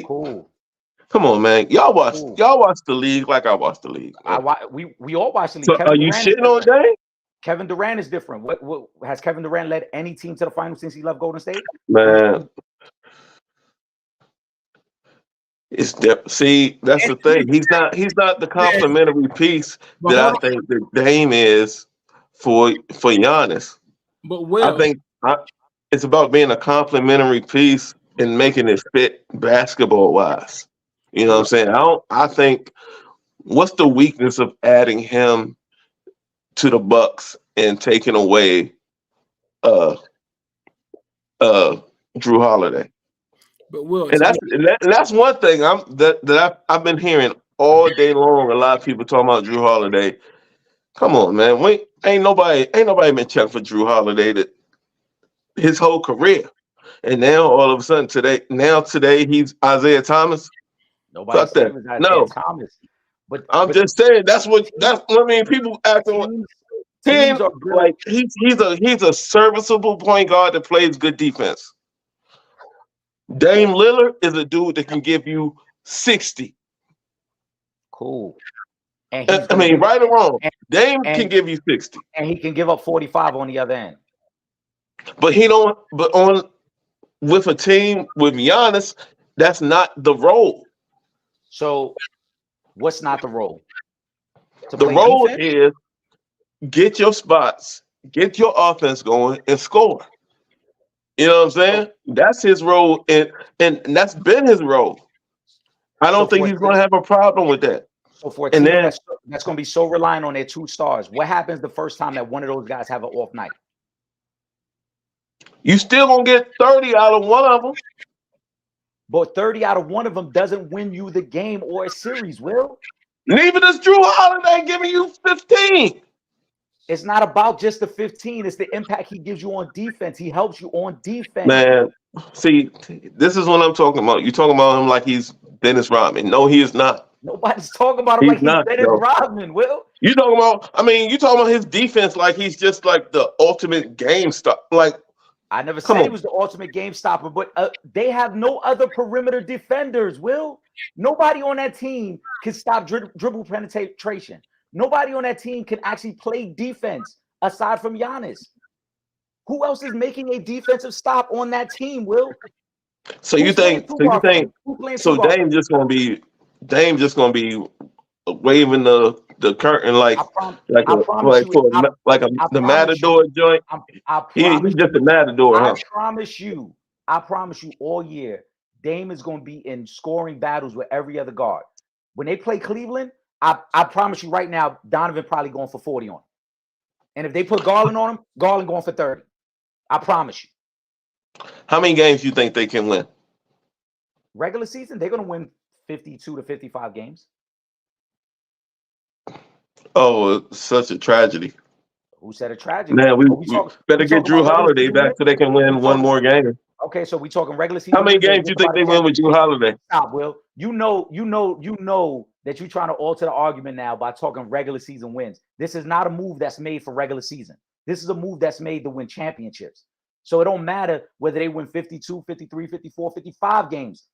cool. Come on, man. Y'all watch the league like I watch the league. We all watch the league. So are you shitting on Dame? Kevin Durant is different. What has Kevin Durant led any team to the finals since he left Golden State? Man. It's see, that's the thing. He's not the complementary piece that I think that Dame is for Giannis. But I think it's about being a complementary piece and making it fit basketball wise. You know what I'm saying? I think what's the weakness of adding him to the Bucks and taking away Drew Holiday? But Will, and that's one thing I've been hearing all day long. A lot of people talking about Drew Holiday. Come on, man. ain't nobody been checking for Drew Holiday his whole career. And now all of a sudden today he's Isaiah Thomas. Nobody Fuck said that. it was Isaiah No, Thomas. But I'm just saying that's I mean. People acting like teams, he teams ain't are good. like he's a serviceable point guard that plays good defense. Dame Lillard is a dude that can give you 60. Cool. And he's I mean, right or wrong, Dame and, can give you 60. And he can give up 45 on the other end. But he don't. But on with a team with Giannis, that's not the role. So, what's not the role? The role is get your spots, get your offense going, and score. You know what I'm saying? That's his role, and that's been his role. I don't think he's going to have a problem with that. So for a team that's going to be so reliant on their two stars, what happens the first time that one of those guys have an off night? You still going to get 30 out of one of them. But 30 out of one of them doesn't win you the game or a series, Will. Neither does Drew Holiday giving you 15. It's not about just the 15. It's the impact he gives you on defense. He helps you on defense. Man, see, this is what I'm talking about. You're talking about him like he's Dennis Rodman. No, he is not. Nobody's talking about him like he's Dennis Rodman, Will. You talking about? I mean, you talking about his defense like he's just like the ultimate game stop. Like, I never said he was the ultimate game stopper, but they have no other perimeter defenders, Will. Nobody on that team can stop dribble penetration. Nobody on that team can actually play defense aside from Giannis. Who else is making a defensive stop on that team, Will? So you think Dame just gonna be waving the curtain like the Matador joint? He's just a Matador, huh? I promise you all year, Dame is gonna be in scoring battles with every other guard. When they play Cleveland, I promise you right now, Donovan probably going for 40 on him. And if they put Garland on him, Garland going for 30. I promise you. How many games do you think they can win? Regular season, they're going to win 52 to 55 games. Oh, it's such a tragedy. Who said a tragedy? Man, we better get Drew Holiday back so they can win one more game. Okay, so we talking regular season. How many games do you think they win with Drew Holiday? Stop, Will. You know that you're trying to alter the argument now by talking regular season wins. This is not a move that's made for regular season. This is a move that's made to win championships. So it don't matter whether they win 52, 53, 54, 55 games.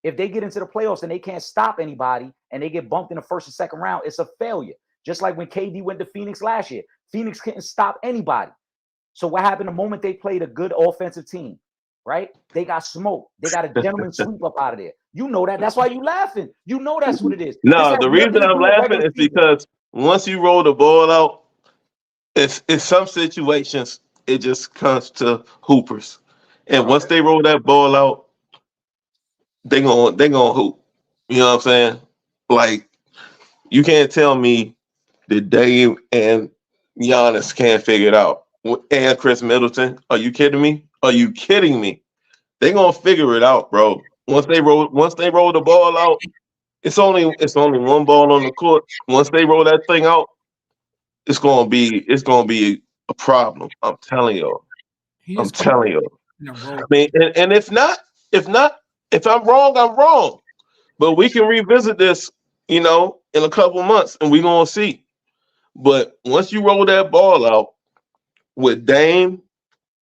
If they get into the playoffs and they can't stop anybody and they get bumped in the first and second round, it's a failure. Just like when KD went to Phoenix last year. Phoenix couldn't stop anybody. So what happened the moment they played a good offensive team, right? They got smoked. They got a gentleman sweep up out of there. You know that. That's why you laughing. You know that's what it is. No, the reason I'm laughing is because once you roll the ball out, it's in some situations it just comes to hoopers. And once they roll that ball out, they gonna hoop. You know what I'm saying? Like, you can't tell me that Dame and Giannis can't figure it out. And Chris Middleton. Are you kidding me? Are you kidding me? They gonna figure it out, bro. Once they roll the ball out, it's only one ball on the court. Once they roll that thing out, it's gonna be a problem. I'm telling y'all. I'm telling y'all. I mean, and if I'm wrong, I'm wrong. But we can revisit this, in a couple months, and we're gonna see. But once you roll that ball out with Dame,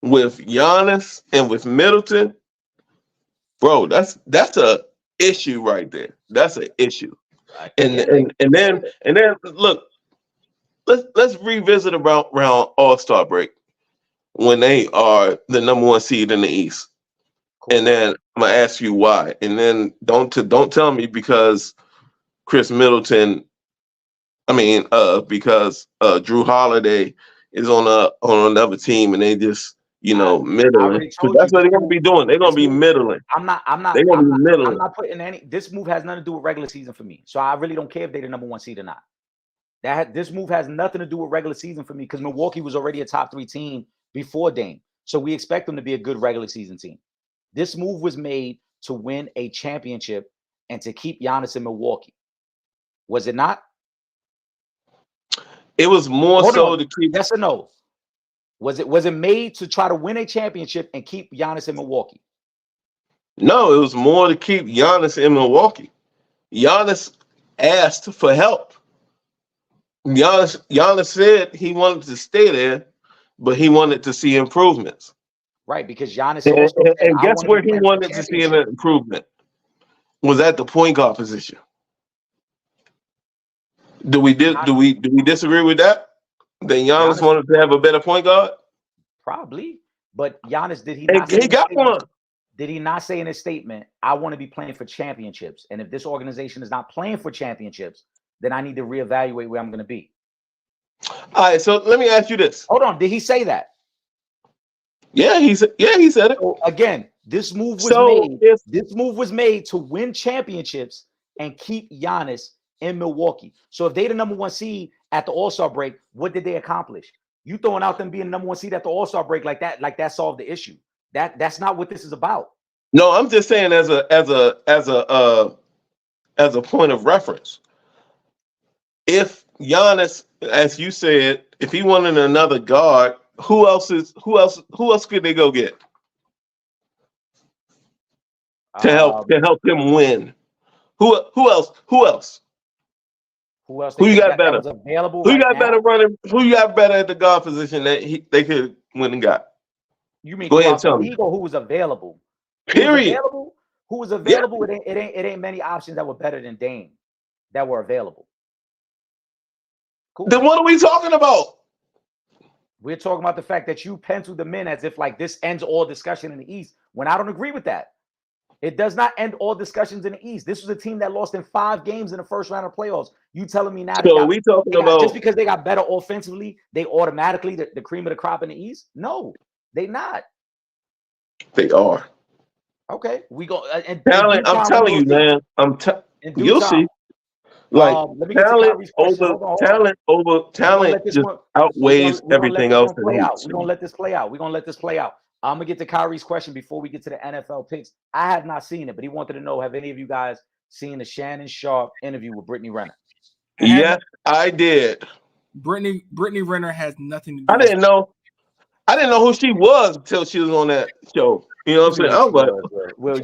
with Giannis, and with Middleton, bro, that's a issue right there. That's an issue. And then look, let's revisit around All-Star break when they are the number one seed in the East. Cool. And then I'm gonna ask you why. And then don't tell me because Chris Middleton. I mean, because Drew Holiday is on another team and they just middling. That's what they're gonna be doing. They're gonna be middling. I'm not putting any. This move has nothing to do with regular season for me. So I really don't care if they're the number one seed or not. This move has nothing to do with regular season for me because Milwaukee was already a top 3 team before Dame. So we expect them to be a good regular season team. This move was made to win a championship and to keep Giannis in Milwaukee. Was it not? It was more Hold so on. to keep. Yes or no? Was it made to try to win a championship and keep Giannis in Milwaukee? No, it was more to keep Giannis in Milwaukee. Giannis asked for help. Giannis said he wanted to stay there, but he wanted to see improvements. Right, because Giannis And, also and, said, and "I guess want to where be he playing for a wanted to see an championship." improvement? Was at the point guard position. Do we disagree with that? That Giannis Giannis wanted to have a better point guard? probably, but Giannis did he And not say he in his got statement? one. Did he not say in his statement, "I want to be playing for championships, and if this organization is not playing for championships, then I need to reevaluate where I'm going to be"? All right, so let me ask you this. Hold on, did he say that? Yeah, he said it. So again, this move was So made. if This move was made to win championships and keep Giannis in Milwaukee. So if they the number one seed at the All-Star break, what did they accomplish? You throwing out them being number one seed at the All-Star break like that solved the issue. That's not what this is about. no, I'm just saying as a point of reference. If Giannis, as you said, if he wanted another guard, who else could they go get to help him win? Who else? Who else? Who you got that better? was available Who you right got now? better running? Who you got better at the guard position that they could win and got? You mean Go ahead and throughout the tell me. league or who was available? Period. Who was Yeah. available? It ain't many options that were better than Dame that were available. Cool. Then what are we talking about? We're talking about the fact that you penciled them in as if like this ends all discussion in the East. When I don't agree with that. It does not end all discussions in the East. This was a team that lost in 5 games in the first round of playoffs. You telling me now So we talking about just because they got better offensively, they automatically the cream of the crop in the East? No, they not. they are Okay, we go and talent. I'm telling you, man. You'll see. Like let me get to Kyrie's question. Hold on. Talent just outweighs everything else in the East. We're gonna let this play out. I'm gonna get to Kyrie's question before we get to the NFL picks. I have not seen it, but he wanted to know: have any of you guys seen the Shannon Sharp interview with Brittany Renner? Yes, I did. Brittany Renner has nothing to do. I didn't know who she was until she was on that show. You know what I'm saying? I was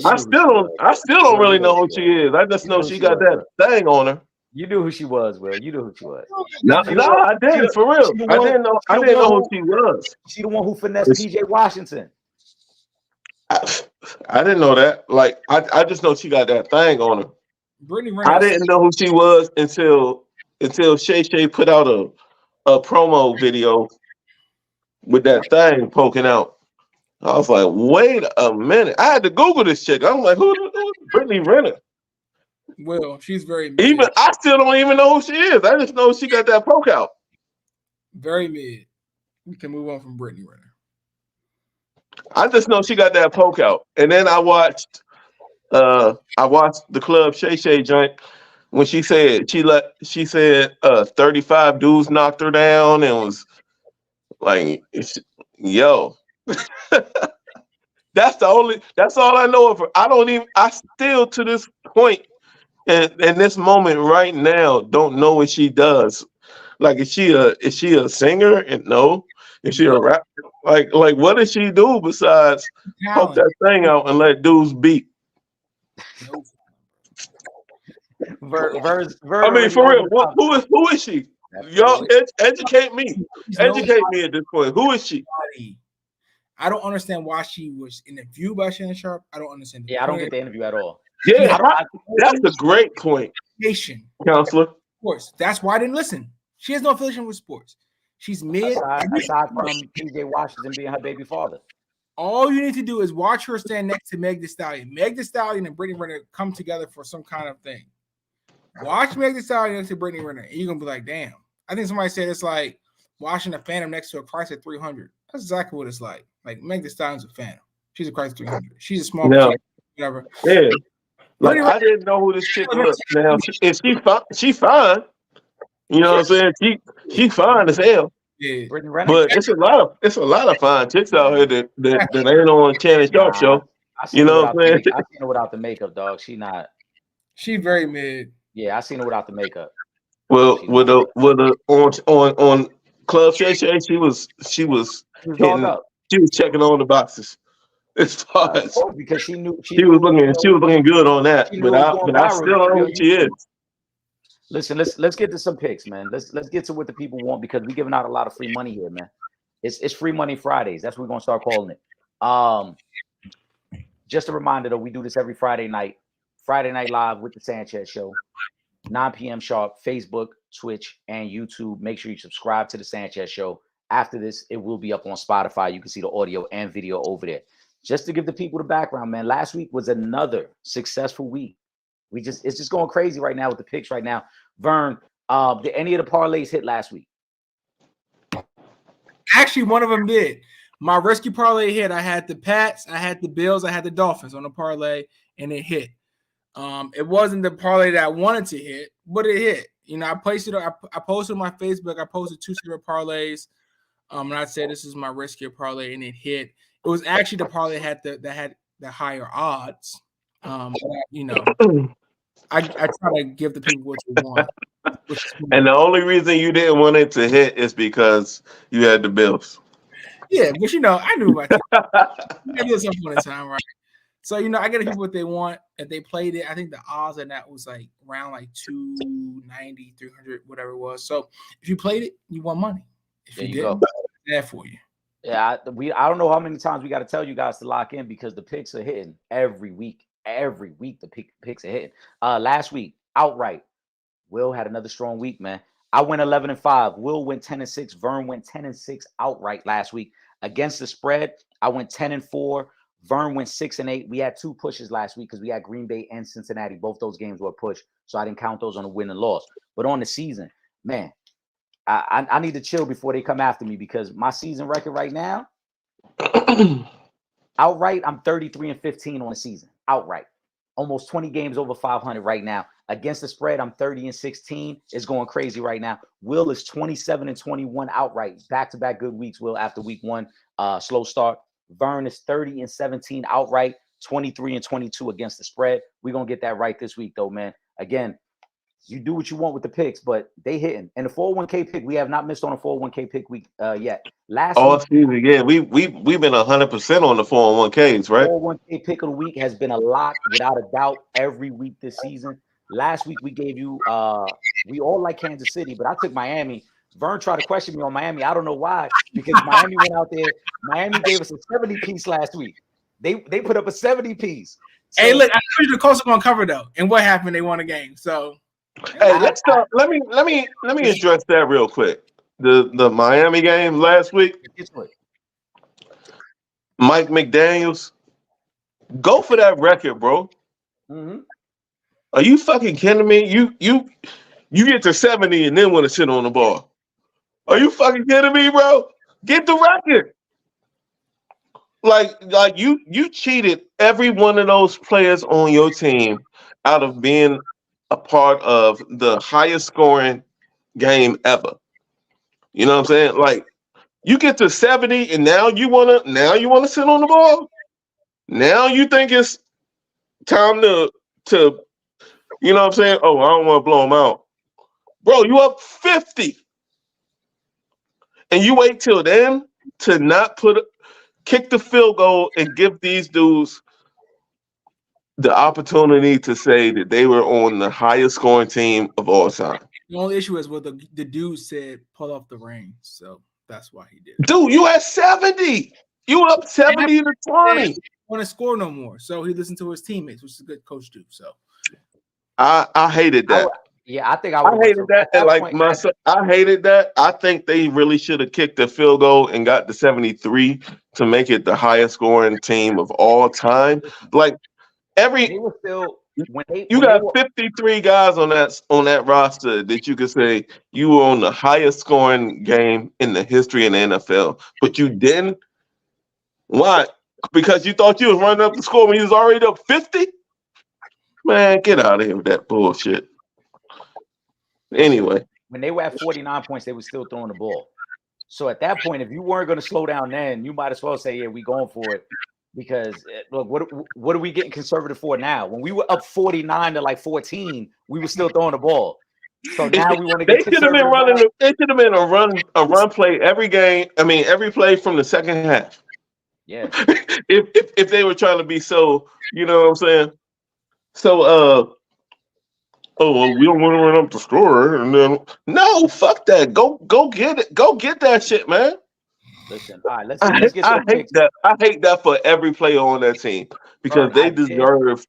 like, I still don't really know who she is. I just know she got that thing on her. You knew who she was, Will. You knew who she was. No, I didn't, for real. I didn't know who she was. She the one who finessed PJ Washington. I didn't know that. Like, I just know she got that thing on her. Brittany Renner. I didn't know who she was until Shay Shay put out a promo video with that thing poking out. I was like, wait a minute. I had to Google this chick. I'm like, who's Brittany Renner? Well, she's very mid. Even I still don't even know who she is. I just know she got that poke out. Very mid. We can move on from Brittany Renner. I just know she got that poke out. And then I watched the Club Shay Shay joint when she said 35 dudes knocked her down and was like, yo. That's all I know of her. I still to this point and in this moment right now don't know what she does. Like, is she a singer? And no. Is she a rapper? Like what does she do besides poke that thing out and let dudes beat? I mean, for real, who is she? Y'all educate me. Educate me at this point. Who is she? I don't understand why she was interviewed by Shannon Sharp. I don't understand. I don't get the interview at all. Yeah, that's a great point, Counselor. Of course, that's why I didn't listen. She has no affiliation with sports. She's mid. Aside from PJ Washington being her baby father. All you need to do is watch her stand next to Meg Thee Stallion. Meg Thee Stallion and Brittany Renner come together for some kind of thing. Watch Meg Thee Stallion next to Brittany Renner, and you're gonna be like, damn. I think somebody said it's like watching a Phantom next to a Chrysler 300. That's exactly what it's like. Like, Meg Thee Stallion's a Phantom. She's a Chrysler 300. She's a small kid, whatever. Yeah. Like, I didn't know who this chick was. Now, she fine. You know what I'm saying? She fine as hell. Yeah. But it's a lot of fine chicks out here that ain't on Shannon Sharp show. You know what I'm saying? I seen her without the makeup, dog. She very mid. Yeah, I seen her without the makeup. Well, with the on Club Shay Shay, she was dogged hitting, up. she was checking on the boxes. As far Of as course, because she knew she was looking good on that, she knew but it was going I viral. still don't know who she is. Listen, let's get to some picks, man. Let's get to what the people want because we're giving out a lot of free money here, man. It's free money Fridays. That's what we're gonna start calling it. Just a reminder though, we do this every Friday night live with the Sanchez Show, 9 p.m. sharp, Facebook, Twitch, and YouTube. Make sure you subscribe to the Sanchez Show. After this, it will be up on Spotify. You can see the audio and video over there. Just to give the people the background, man. Last week was another successful week. It's just going crazy right now with the picks right now. Vern, did any of the parlays hit last week? Actually, one of them did. My rescue parlay hit. I had the Pats, I had the Bills, I had the Dolphins on the parlay, and it hit. It wasn't the parlay that I wanted to hit, but it hit. You know, I posted on my Facebook. I posted 2 separate parlays, and I said this is my rescue parlay, and it hit. It was actually the parlay that had the higher odds. You know, I try to give the people what they want. And the only reason you didn't want it to hit is because you had the Bills. Yeah, but you know, I knew about that. Maybe at some point in time, right? So, you know, I get people what they want. If they played it, I think the odds on that was like around like 290, 300, whatever it was. So if you played it, you won money. If there you didn't, go. Bad for you. Yeah, I don't know how many times we got to tell you guys to lock in because the picks are hitting every week. Every week the picks are hitting. Last week, outright, Will had another strong week, man. I went 11-5. Will went 10-6. Vern went 10-6 outright last week. Against the spread, I went 10-4. Vern went 6-8. We had 2 pushes last week because we had Green Bay and Cincinnati. Both those games were a push, so I didn't count those on the win and loss. But on the season, man, I need to chill before they come after me because my season record right now, outright, I'm 33-15 on the season. Outright. Almost 20 games over 500 right now. Against the spread, I'm 30-16. It's going crazy right now. Will is 27-21 outright. Back-to-back good weeks, Will, after week 1. Slow start. Vern is 30-17 outright, 23-22 against the spread. We're going to get that right this week, though, man. Again, you do what you want with the picks, but they hitting. And the 401k pick, we have not missed on a 401k pick week yet. Last week, season, yeah, we've been 100% on the 401ks, right? 401k pick of the week has been a lock without a doubt every week this season. Last week we gave you we all like Kansas City, but I took Miami. Vern tried to question me on Miami. I don't know why, because Miami went out there. Miami gave us a 70 piece last week. They put up a 70 piece. So, hey, look, I told you the Colts are going to cover though, and what happened? They won a game. So, hey, let's start. Let me address that real quick. The Miami game last week. Mike McDaniels, go for that record, bro. Mm-hmm. Are you fucking kidding me? You get to 70 and then want to sit on the ball. Are you fucking kidding me, bro? Get the record. Like you cheated every one of those players on your team out of being a part of the highest scoring game ever. You know what I'm saying? Like you get to 70 and now you wanna sit on the ball. Now you think it's time to you know what I'm saying? Oh, I don't want to blow them out. Bro, you up 50. And you wait till then to not kick the field goal and give these dudes the opportunity to say that they were on the highest scoring team of all time. The only issue is what the dude said, pull off the reins. So that's why he did it. Dude, you at 70. You up 70-20. He want to score no more. So he listened to his teammates, which is a good coach do. So I hated that. I think I hated that. I hated that. I think they really should have kicked the field goal and got the 73 to make it the highest scoring team of all time. Like you got 53 guys on that roster that you could say you were on the highest scoring game in the history of the NFL, but you didn't. Why? Because you thought you was running up the score when you was already up 50? Man, get out of here with that bullshit. Anyway. When they were at 49 points, they were still throwing the ball. So at that point, if you weren't going to slow down then, you might as well say, yeah, we going for it. Because, look, what are we getting conservative for now? When we were up 49 to like 14, we were still throwing the ball. So now we want to They get should have been conservative. running. They should have been a run play every game. I mean, every play from the second half. Yeah. if they were trying to be so, you know what I'm saying? So oh well, we don't want to run up the score, and then no, fuck that. Go get it. Go get that shit, man. Listen. All right. Let's get to I the hate picks. that. I hate that for every player on that team because Vern, they I did. deserve.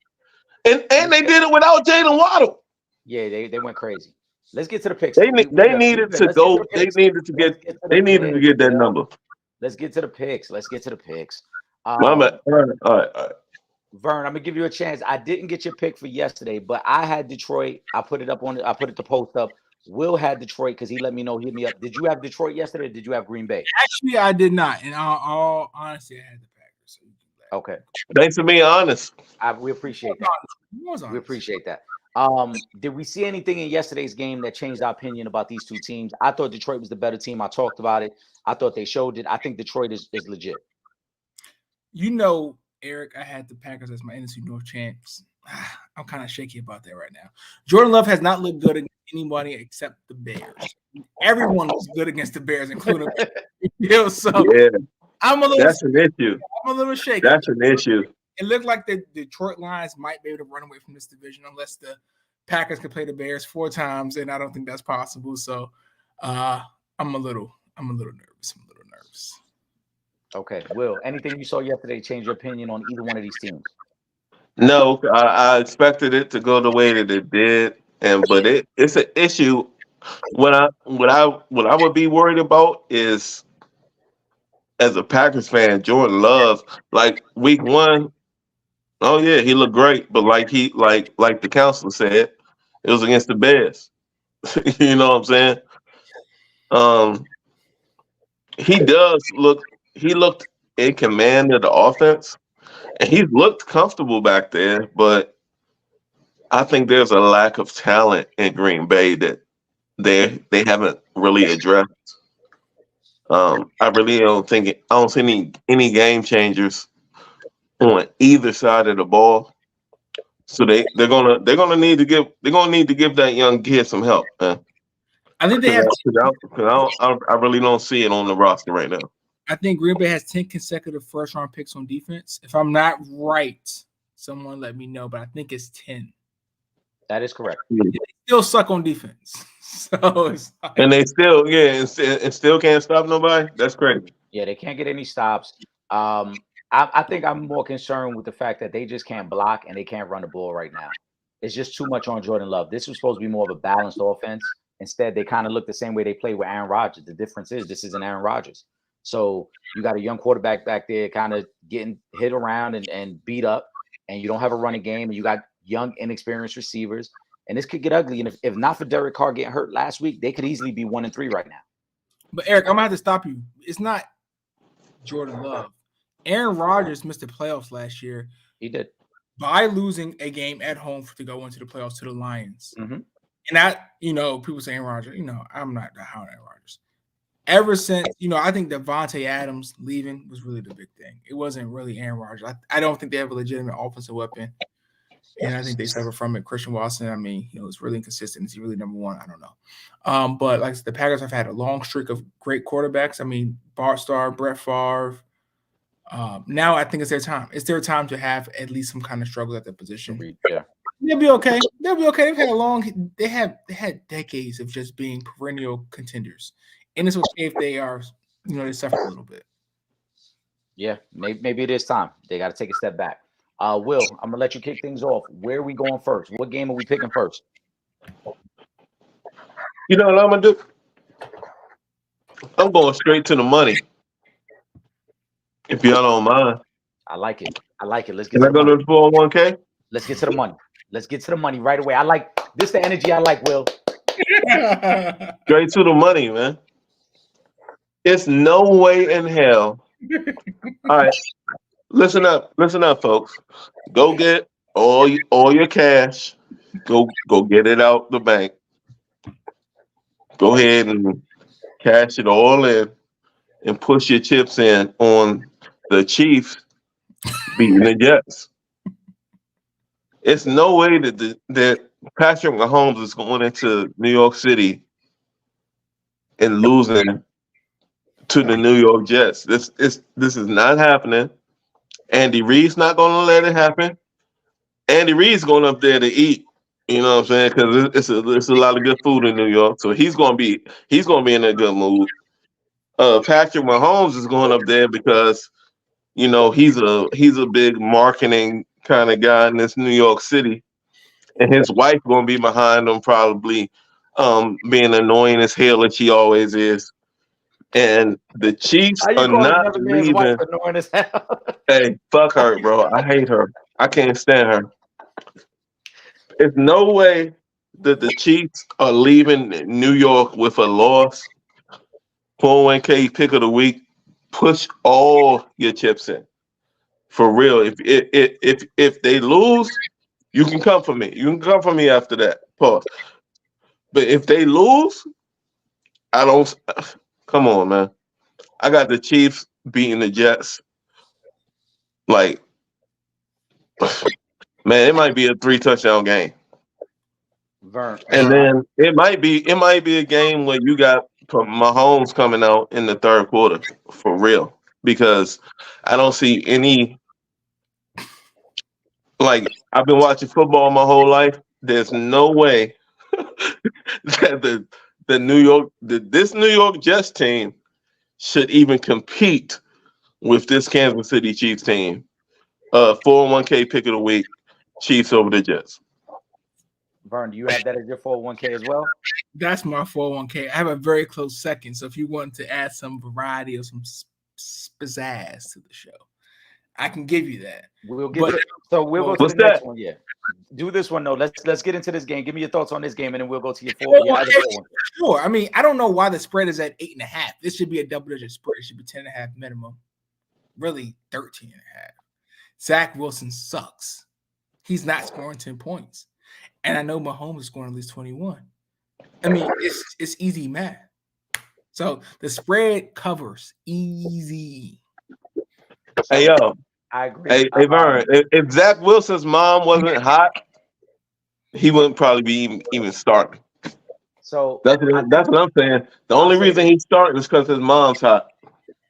And they did it without Jalen Waddle. Yeah, they went crazy. Let's get to the picks. They We they good. We needed good. to Let's get to go. the picks. Let's get to They the needed to picks. get that Will. number. Let's get to the picks. Let's get to the picks. My bad. All right. Vern, I'm gonna give you a chance. I didn't get your pick for yesterday, but I had Detroit. I put it the post up. Will had Detroit because he let me know, hit me up. Did you have Detroit yesterday or did you have Green Bay? Actually, I did not. And all honesty, I had the Packers. So Okay. Thanks for being honest. We appreciate that. We appreciate that. Did we see anything in yesterday's game that changed our opinion about these two teams? I thought Detroit was the better team. I talked about it. I thought they showed it. I think Detroit is legit. You know, Eric, I had the Packers as my NFC North champs. I'm kind of shaky about that right now. Jordan Love has not looked good against anybody except the Bears. Everyone was good against the Bears, including so Yeah, I'm a little. that's an issue. I'm a little shaky. That's an issue. It looked like the Detroit Lions might be able to run away from this division unless the Packers can play the Bears 4 times, and I don't think that's possible. So I'm a little nervous. Okay, Will, anything you saw yesterday change your opinion on either one of these teams? No, I expected it to go the way that it did, but it's an issue. What I would be worried about is, as a Packers fan, Jordan Love, like week 1, oh yeah, he looked great, but like the counselor said, it was against the Bears. You know what I'm saying? He looked in command of the offense, and he looked comfortable back there, but I think there's a lack of talent in Green Bay that they haven't really addressed. I really don't see any game changers on either side of the ball. So they're gonna need to give that young kid some help, man. I think they have. I really don't see it on the roster right now. I think Green Bay has 10 consecutive first-round picks on defense. If I'm not right, someone let me know, but I think it's 10. That is correct. They still suck on defense. So it's like, And they still can't stop nobody. That's crazy. Yeah, they can't get any stops. I think I'm more concerned with the fact that they just can't block and they can't run the ball right now. It's just too much on Jordan Love. This was supposed to be more of a balanced offense. Instead, they kind of look the same way they play with Aaron Rodgers. The difference is this isn't Aaron Rodgers. So you got a young quarterback back there kind of getting hit around and beat up, and you don't have a running game, and you got young, inexperienced receivers, and this could get ugly. And if not for Derek Carr getting hurt last week, they could easily be 1-3 right now. but Eric, I'm gonna have to stop you. It's not Jordan Love. Aaron Rodgers missed the playoffs last year. He did. By losing a game at home to go into the playoffs to the Lions. Mm-hmm. And that, people say Aaron Rodgers, I'm not high on Aaron Rodgers. Ever since, I think Devontae Adams leaving was really the big thing. It wasn't really Aaron Rodgers. I don't think they have a legitimate offensive weapon. And I think they suffer from it. Christian Watson, it's really inconsistent. Is he really number one? I don't know. But like the Packers have had a long streak of great quarterbacks. I mean, Bart Starr, Brett Favre. Now I think it's their time. It's their time to have at least some kind of struggle at the position. Yeah. They'll be okay. They've had they had decades of just being perennial contenders. And it's okay if they are, they suffer a little bit. Yeah, maybe it is time. They got to take a step back. Will, I'm gonna let you kick things off. Where are we going first? What game are we picking first? You know what I'm gonna do? I'm going straight to the money. If y'all don't mind. I like it. Let's get Can I go to the 401k? Let's get to the money. Let's get to the money right away. I like this, the energy I like, Will. Straight to the money, man. It's no way in hell. All right. Listen up, folks. Go get all your cash. Go get it out the bank. Go ahead and cash it all in and push your chips in on the Chiefs beating the Jets. It's no way that Patrick Mahomes is going into New York City and losing to the New York Jets. This is not happening. Andy Reid's not going to let it happen. Andy Reid's going up there to eat. You know what I'm saying? Because it's a lot of good food in New York, so he's going to be in a good mood. Patrick Mahomes is going up there because he's a big marketing kind of guy in this New York City, and his wife going to be behind him probably, being annoying as hell as she always is. And the Chiefs How you are call not another man's wife leaving. annoying as hell? Hey, fuck her, bro. I hate her. I can't stand her. There's no way that the Chiefs are leaving New York with a loss. 401k pick of the week. Push all your chips in. For real. If they lose, you can come for me. You can come for me after that. Pause. But if they lose, I don't. Come on, man. I got the Chiefs beating the Jets. Like, man, it might be a 3-touchdown game. And then it might be a game where you got Mahomes coming out in the third quarter for real, because I don't see any. Like, I've been watching football my whole life. There's no way that this New York Jets team should even compete with this Kansas City Chiefs team. 401k pick of the week, Chiefs over the Jets. Vern, do you have that as your 401k as well? That's my 401k. I have a very close second. So if you want to add some variety or some pizzazz to the show, I can give you that. We'll go to the next one. Yeah, do this one. No, let's get into this game. Give me your thoughts on this game, and then we'll go to your other 401k. Sure. I mean, I don't know why the spread is at 8.5. This should be a double-digit spread. It should be 10.5 minimum. Really, 13.5. Zach Wilson sucks. He's not scoring 10 points. And I know Mahomes is scoring at least 21. I mean, it's easy math. So the spread covers easy. Hey, yo. I agree. Hey, Vern, if Zach Wilson's mom wasn't hot, he wouldn't probably be even starting. So that's what I'm saying. The only reason he's starting is because his mom's hot.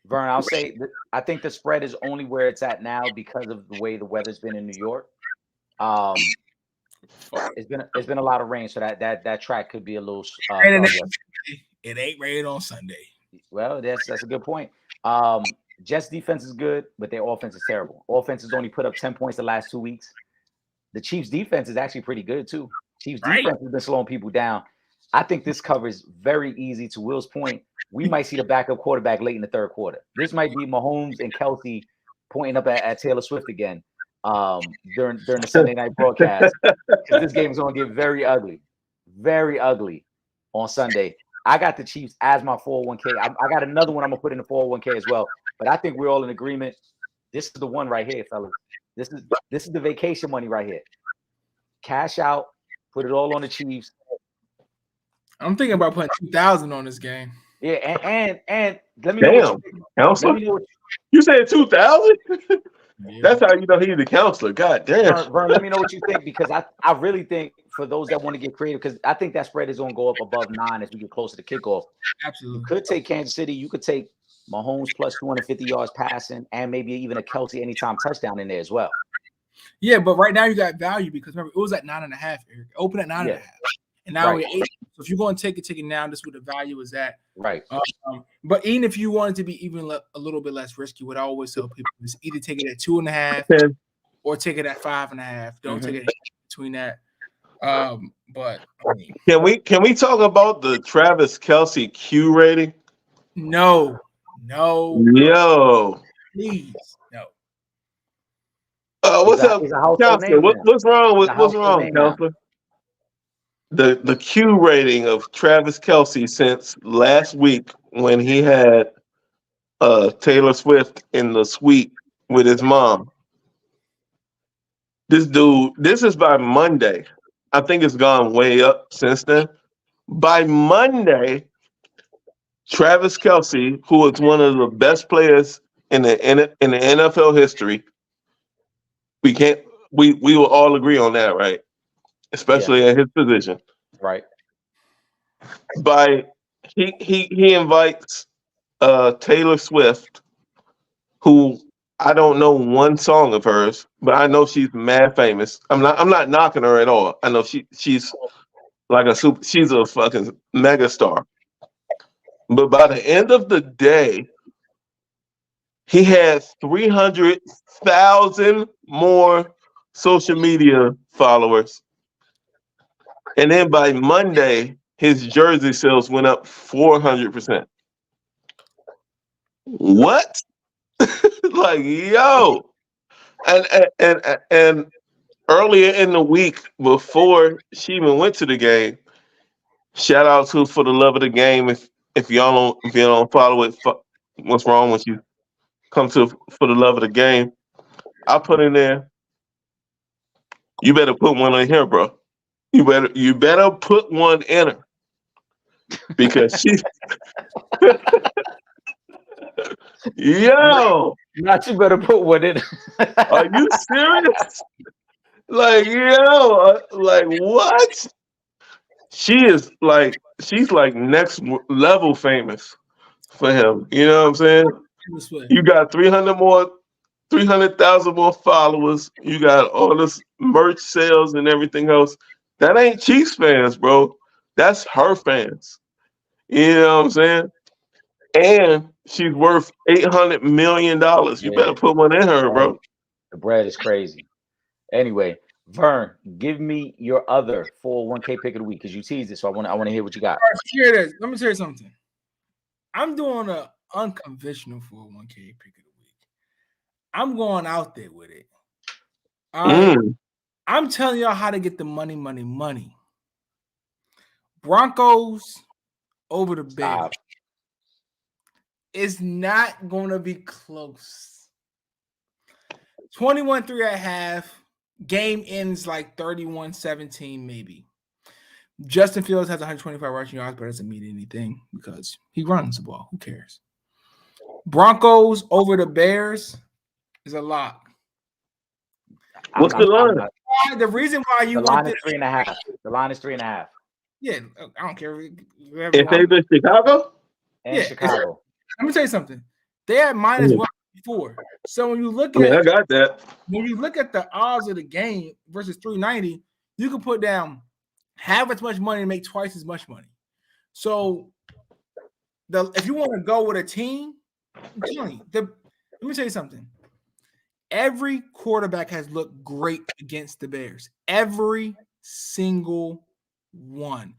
Vern, I'll say I think the spread is only where it's at now because of the way the weather's been in New York. It's been a lot of rain, so that track could be a little. It ain't rain on Sunday. Well, that's a good point. Jets defense is good, but their offense is terrible. Offense has only put up 10 points the last 2 weeks. The Chiefs defense is actually pretty good too. Chiefs defense has been slowing people down. I think this covers very easy. To Will's point, we might see the backup quarterback late in the third quarter. This might be Mahomes and Kelsey pointing up at Taylor Swift again during the Sunday night broadcast. This game is going to get very ugly on Sunday. I got the Chiefs as my 401k. I got another one I'm going to put in the 401k as well. But I think we're all in agreement. This is the one right here, fellas. This is the vacation money right here. Cash out, put it all on the Chiefs. I'm thinking about putting 2,000 on this game. Yeah, and let me know. Counselor? You said 2,000? Yeah. That's how you know he's the counselor. God damn. Vern, let me know what you think, because I really think for those that want to get creative, because I think that spread is going to go up above 9 as we get closer to kickoff. Absolutely. You could take Kansas City. You could take Mahomes plus 250 yards passing, and maybe even a Kelsey anytime touchdown in there as well. Yeah, but right now you got value because remember it was at 9.5. Eric, open at 9.5, and now we're 8. So if you're going to take it now. This is what the value is at. Right. But even if you wanted to be even a little bit less risky, what I always tell people is either take it at 2.5 or take it at 5.5. Don't take it between that. But I mean, can we talk about the Travis Kelce Q rating? No. Yo. Please, no. What's up, Counselor? What's wrong, Counselor? The Q rating of Travis Kelce since last week when he had Taylor Swift in the suite with his mom. This is by Monday. I think it's gone way up since then. By Monday, Travis Kelce, who is one of the best players in the NFL history, we will all agree on that, right? Especially at his position. Right. He invites Taylor Swift, who I don't know one song of hers, but I know she's mad famous. I'm not knocking her at all. I know she's like she's a fucking megastar. But by the end of the day, he had 300,000 more social media followers. And then by Monday, his jersey sales went up 400%. What? Like, yo. And earlier in the week, before she even went to the game, shout out to For the Love of the Game. If y'all don't follow it, what's wrong with you? Come to For the Love of the Game. I put in there. You better put one in here, bro. You better put one in her because she. Yo, Not you better put one in. are you serious? Like, yo, like what? She's like next level famous for him. You know what I'm saying? You got 300,000 more followers. You got all this merch sales and everything else. That ain't Chiefs fans, bro. That's her fans. You know what I'm saying? And she's worth $800 million. You better put one in her, bro. The bread is crazy. Anyway, Vern, give me your other 401k pick of the week because you teased it, so I want to hear what you got. Here it is. Let me tell you something. I'm doing an unconventional 401k pick of the week. I'm going out there with it. I'm telling y'all how to get the money. Broncos over the Bears. It's not going to be close. 21-3 at half. Game ends like 31-17 maybe. Justin Fields has 125 rushing yards, but doesn't mean anything because he runs the ball. Who cares? Broncos over the Bears is a lock. What's the line? The reason why you want this 3.5. The line is 3.5. Yeah, I don't care. If they in Chicago? And Chicago. Let me tell you something. They had minus 154. So when you look at I got that. When you look at the odds of the game versus 390, you can put down half as much money and make twice as much money. So if you want to go with a team, I'm telling you, let me tell you something. Every quarterback has looked great against the Bears. Every single one.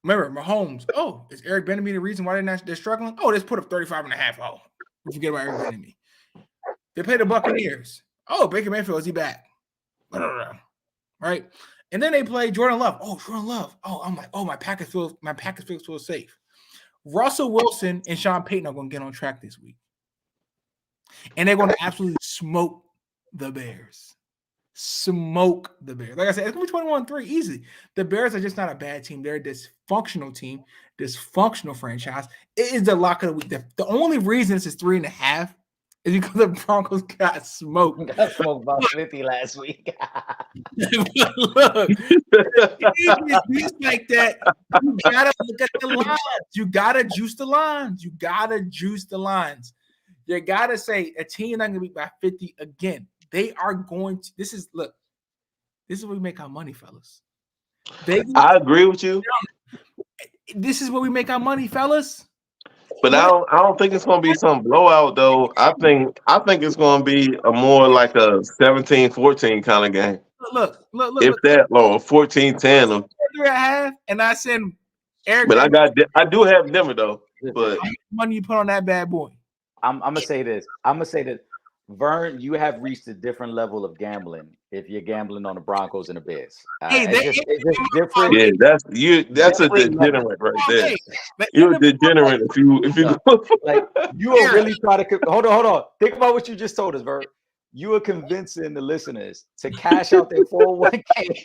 Remember, Mahomes. Oh, is Eric Bieniemy the reason why they're struggling? Oh, let's put up 35.5. Oh, we forget about Eric Bieniemy. They played the Buccaneers. Oh, Baker Mayfield, is he back? Right? And then they play Jordan Love. Oh, Jordan Love. Oh, I'm like, my Packers feel safe. Russell Wilson and Sean Payton are going to get on track this week. And they're going to absolutely smoke the Bears. Smoke the Bears. Like I said, it's going to be 21-3 easy. The Bears are just not a bad team. They're a dysfunctional team, dysfunctional franchise. It is the lock of the week. The only reason this is 3.5 is because the Broncos got smoked. Got smoked by 50 last week. Look, it's like that. You gotta look at the lines. You gotta juice the lines. You gotta say a team not gonna beat by 50 again. They are going to. This is where we make our money, fellas. I agree with you. This is where we make our money, fellas. But I don't think it's gonna be some blowout though. I think it's gonna be a more like a 17-14 kind of game. Look. If that low, 14-10. And I send Eric. But I do have Denver though. But how much money you put on that bad boy? I'm gonna say this. Vern, you have reached a different level of gambling if you're gambling on the Broncos and the Bears. It's just different. Yeah, that's a degenerate right there. You're a degenerate if you like you are really trying to hold on. Think about what you just told us, Vern. You are convincing the listeners to cash out their 401k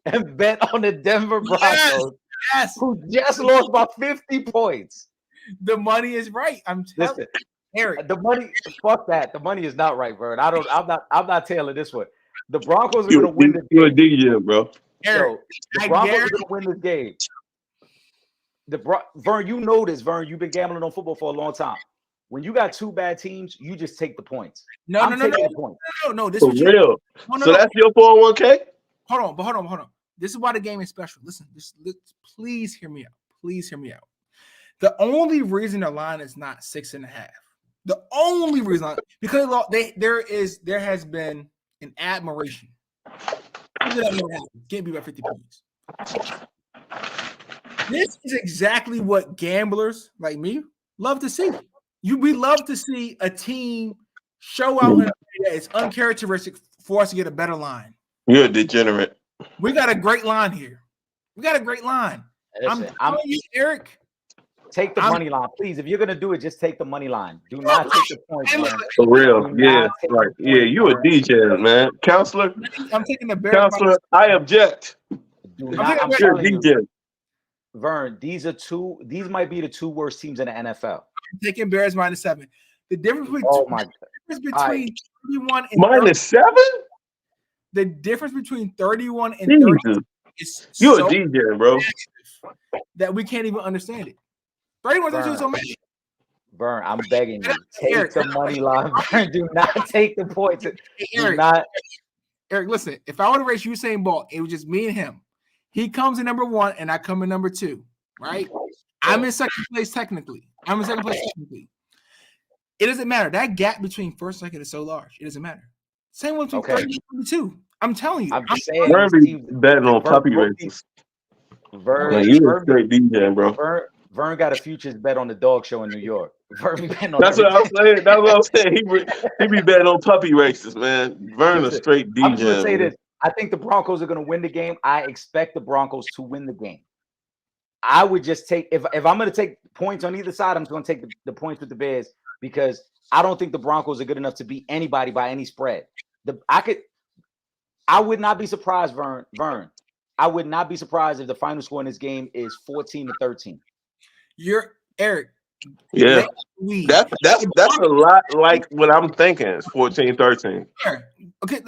and bet on the Denver Broncos, who just lost by 50 points. The money is right. I'm telling you. Eric. The money, fuck that. The money is not right, Vern. I'm not tailing this one. The Broncos are going to win this You're a game. DJ, bro. Eric, The Broncos are going to win this game. Vern, you know this, Vern. You've been gambling on football for a long time. When you got two bad teams, you just take the points. No. This For is real. So that's your 401k? Hold on. This is why the game is special. Listen, please hear me out. Please hear me out. The only reason the line is not 6.5, the only reason, because there has been an admiration. Can't be about 50 points. This is exactly what gamblers like me love to see. We love to see a team show out in a way that it's uncharacteristic for us to get a better line. You're a degenerate. We got a great line here. Listen, I'm telling you, Eric. Take the money line, please. If you're gonna do it, just take the money line. Do not take the points. For real, yeah, right. Yeah, you a DJ, man. Counselor, I'm taking the Bears. Counselor, I object. I'm You're a telling you, DJ. Vern, these might be the two worst teams in the NFL. I'm taking Bears -7. The difference between 31 and -7. The difference between 31 and Jesus. 30 is You're so a DJ, bro. that we can't even understand it. 31 is so much. Vern, I'm begging you, take the money line. Vern, do not take the points. Eric, listen, if I were to race Usain Bolt, it was just me and him. He comes in number 1 and I come in number 2, right? I'm in second place technically. It doesn't matter. That gap between first and second is so large. It doesn't matter. Same one between 30 and 22. I'm telling you. I'm just saying. Vern be betting on puppy races. Vern, you a straight DJ, bro. Vern got a futures bet on the dog show in New York. Vern betting on That's what I'm saying. That's what I'm saying. He be betting on puppy races, man. Vern a straight DJ. I'm just gonna say this. I think the Broncos are gonna win the game. I expect the Broncos to win the game. I would just take if I'm gonna take points on either side, I'm just gonna take the points with the Bears because I don't think the Broncos are good enough to beat anybody by any spread. I would not be surprised, Vern. I would not be surprised if the final score in this game is 14-13. You're Eric. Yeah. That's a lot like what I'm thinking. It's 14-13. Okay,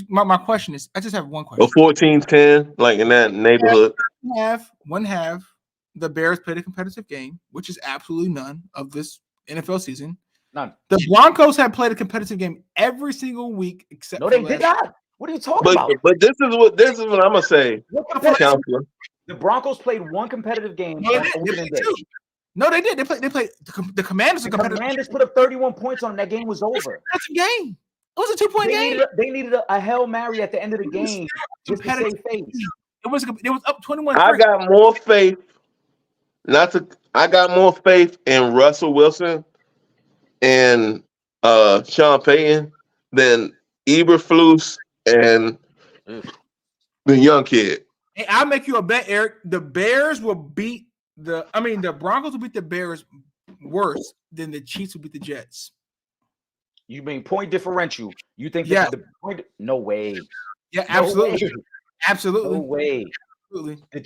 my question is, I just have one question. Or 14-10, like in that neighborhood. One half, the Bears played a competitive game, which is absolutely none of this NFL season. None. The Broncos have played a competitive game every single week except no, they did not. What are you talking about? But this is what I'm gonna say, Counselor. The Broncos played one competitive game on opening day. No, they did. They played the Commanders. The Commanders put up 31 points on them. That game was over. That's a game. It was a 2-point game. They needed a Hail Mary at the end of the game just to save face. It was up 21. I got more faith. I got more faith in Russell Wilson and Sean Payton than Eberflus and the young kid. Hey, I'll make you a bet, Eric. The Bears will beat the Broncos will beat the Bears worse than the Chiefs will beat the Jets. You mean point differential? You think the point? No way. Yeah, absolutely. No way. Absolutely. No way. Absolutely. The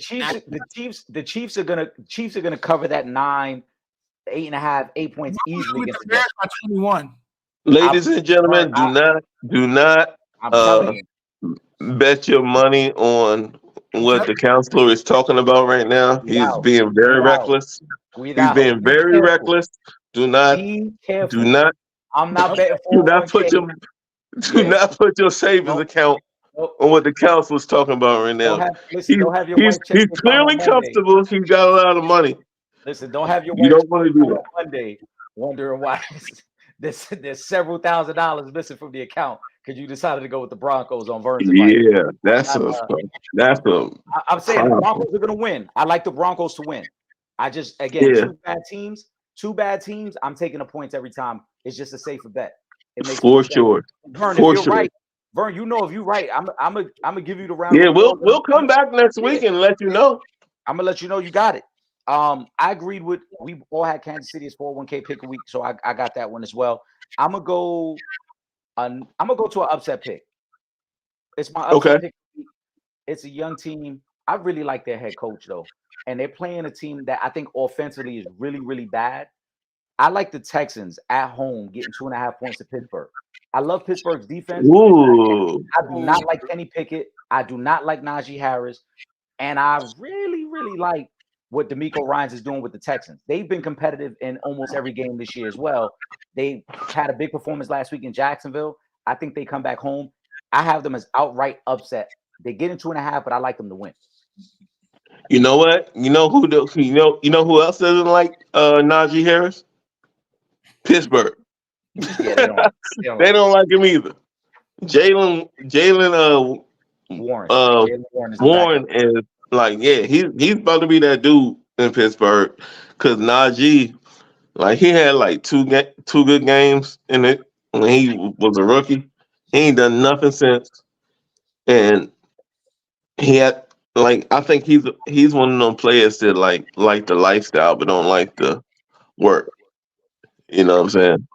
Chiefs are gonna cover that 9, 8.5, 8 points easily against the Bears by 21. Ladies and gentlemen, do not bet your money on what the counselor is talking about right now. He's being very reckless. He's being very reckless. Do not. I'm not betting. Do not put your savings account on what the counselor is talking about right now. He's clearly comfortable. He's got a lot of money. Listen, don't have your wife. You don't want to do that Monday, wondering why there's several $1,000s missing from the account because you decided to go with the Broncos on Vern's advice. Yeah, that's a. I'm saying the Broncos are going to win. I like the Broncos to win. I just two bad teams. I'm taking the points every time. It's just a safer bet. It makes for sure. Vern, if you're right, Vern, you know if you're right, I'm gonna give you the round. Yeah, we'll come back next week and let you know. I'm gonna let you know you got it. I agreed with. We all had Kansas City as 401k pick a week, so I got that one as well. I'm gonna go to an upset pick. It's my upset pick. It's a young team. I really like their head coach though, and they're playing a team that I think offensively is really, really bad. I like the Texans at home getting 2.5 points to Pittsburgh. I love Pittsburgh's defense. Ooh. I do not like Kenny Pickett. I do not like Najee Harris. And I really, really like what DeMeco Ryans is doing with the Texans. They've been competitive in almost every game this year as well. They had a big performance last week in Jacksonville. I think they come back home. I have them as outright upset. They get in 2.5, but I like them to win. You know what? You know who else doesn't like Najee Harris? Pittsburgh. Yeah, they don't like him either. Jalen Warren is like, yeah, he's about to be that dude in Pittsburgh because Najee, like, he had like two good games in it when he was a rookie. He ain't done nothing since, and he had, like, I think he's one of them players that like the lifestyle but don't like the work. You know what I'm saying?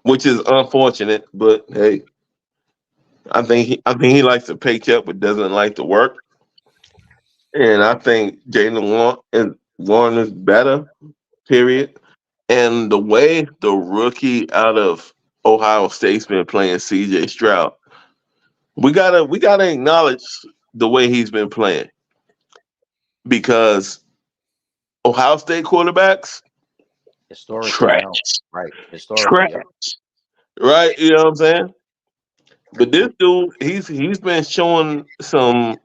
Which is unfortunate, but hey, I think he likes the paycheck but doesn't like the work. And I think Jalen Warren is better, period. And the way the rookie out of Ohio State's been playing CJ Stroud, we gotta acknowledge the way he's been playing. Because Ohio State quarterbacks, historically, trash. Right. Historically. Trash. Right, you know what I'm saying? But this dude, he's been showing some,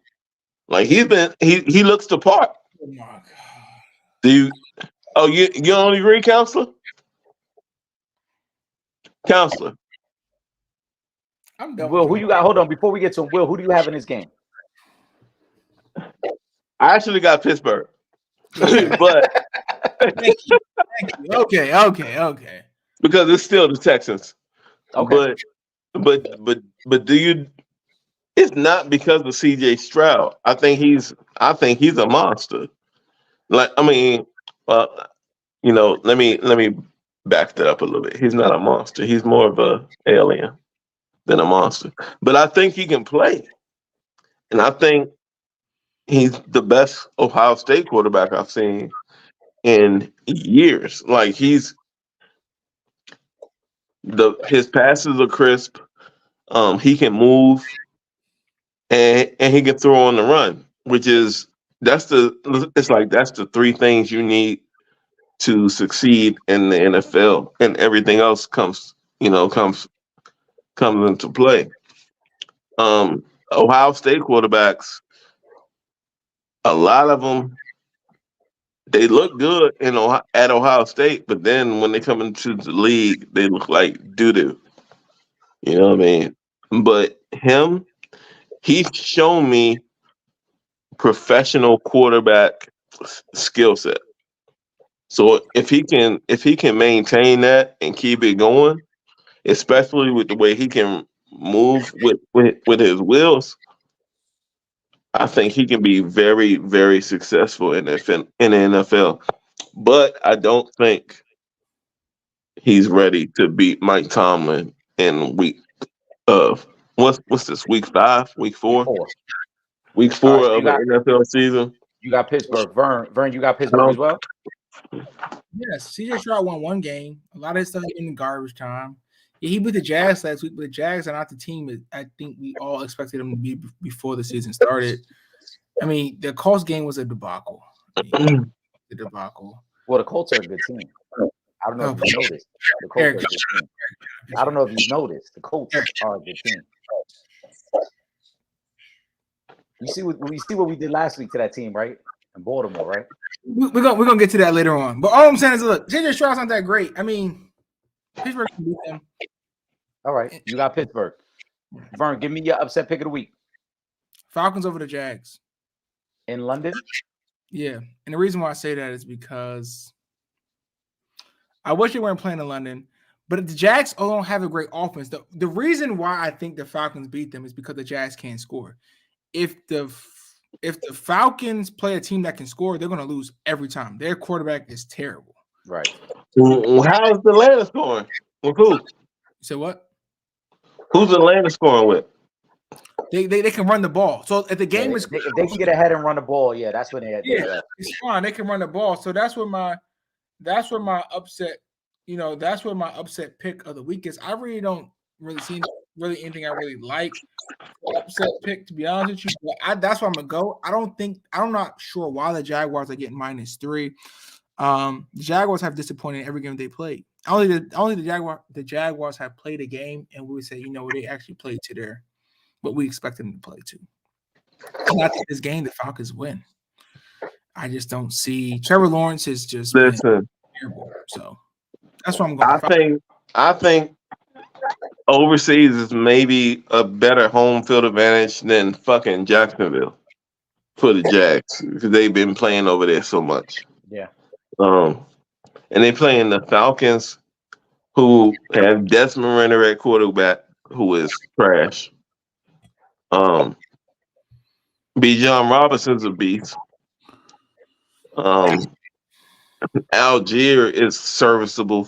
like, he looks the part. Oh my God. You don't agree, counselor? Counselor. I'm done. Will, who you got? Hold on, before we get to Will, who do you have in this game? I actually got Pittsburgh. But thank you. Okay. Because it's still the Texans. Okay. But do you? It's not because of CJ Stroud. I think he's a monster. Like, I mean, let me back that up a little bit. He's not a monster. He's more of a alien than a monster. But I think he can play, and I think he's the best Ohio State quarterback I've seen in years. Like, his passes are crisp. He can move, and he can throw on the run, which is that's the three things you need to succeed in the NFL, and everything else comes into play. Ohio State quarterbacks, a lot of them, they look good at Ohio State, but then when they come into the league, they look like doo-doo. You know what I mean? But he's shown me professional quarterback skill set. So if he can maintain that and keep it going, especially with the way he can move with his wheels, I think he can be very, very successful in the NFL. But I don't think he's ready to beat Mike Tomlin in week of what's this, week 5, week 4? Week 4 of the NFL season. You got Pittsburgh. Vern, you got Pittsburgh as well? Yes, CJ Stroud won one game. A lot of his stuff in garbage time. Yeah, he beat the Jags last week, but the Jags are not the team that I think we all expected them to be before the season started. I mean, the Colts game was a debacle. Well, the Colts are a good team. I don't know if you noticed. The Colts are a good team. I don't know if you noticed. The Colts are a good team. You see what we did last week to that team, right? In Baltimore, right? We're gonna get to that later on. But all I'm saying is, look, JJ Stroud's not that great. I mean, Pittsburgh can beat them. All right, you got Pittsburgh. Vern, give me your upset pick of the week. Falcons over the Jags. In London? Yeah. And the reason why I say that is because I wish they weren't playing in London, but the Jags don't have a great offense. The reason why I think the Falcons beat them is because the Jags can't score. If the Falcons play a team that can score, they're going to lose every time. Their quarterback is terrible. Right. How's Atlanta scoring? With who? You said what? Who's Atlanta scoring with? They can run the ball. So if the game is, if they can get ahead and run the ball, yeah, that's when they had. Yeah, it's fine. They can run the ball. So that's where my upset that's where my upset pick of the week is. I really don't see anything I really like. Upset pick, to be honest with you. But that's where I'm gonna go. I'm not sure why the Jaguars are getting -3. The Jaguars have disappointed every game they played. Only the Jaguars have played a game, and we would say, they actually played to what we expect them to play to. And I think this game, the Falcons win. I just don't see Trevor Lawrence has just been terrible. So that's what I'm going. I think overseas is maybe a better home field advantage than fucking Jacksonville for the Jags because they've been playing over there so much. Yeah. And they playing the Falcons, who have Desmond Renner at quarterback, who is trash. Bijan Robinson's a beast. Algier is serviceable,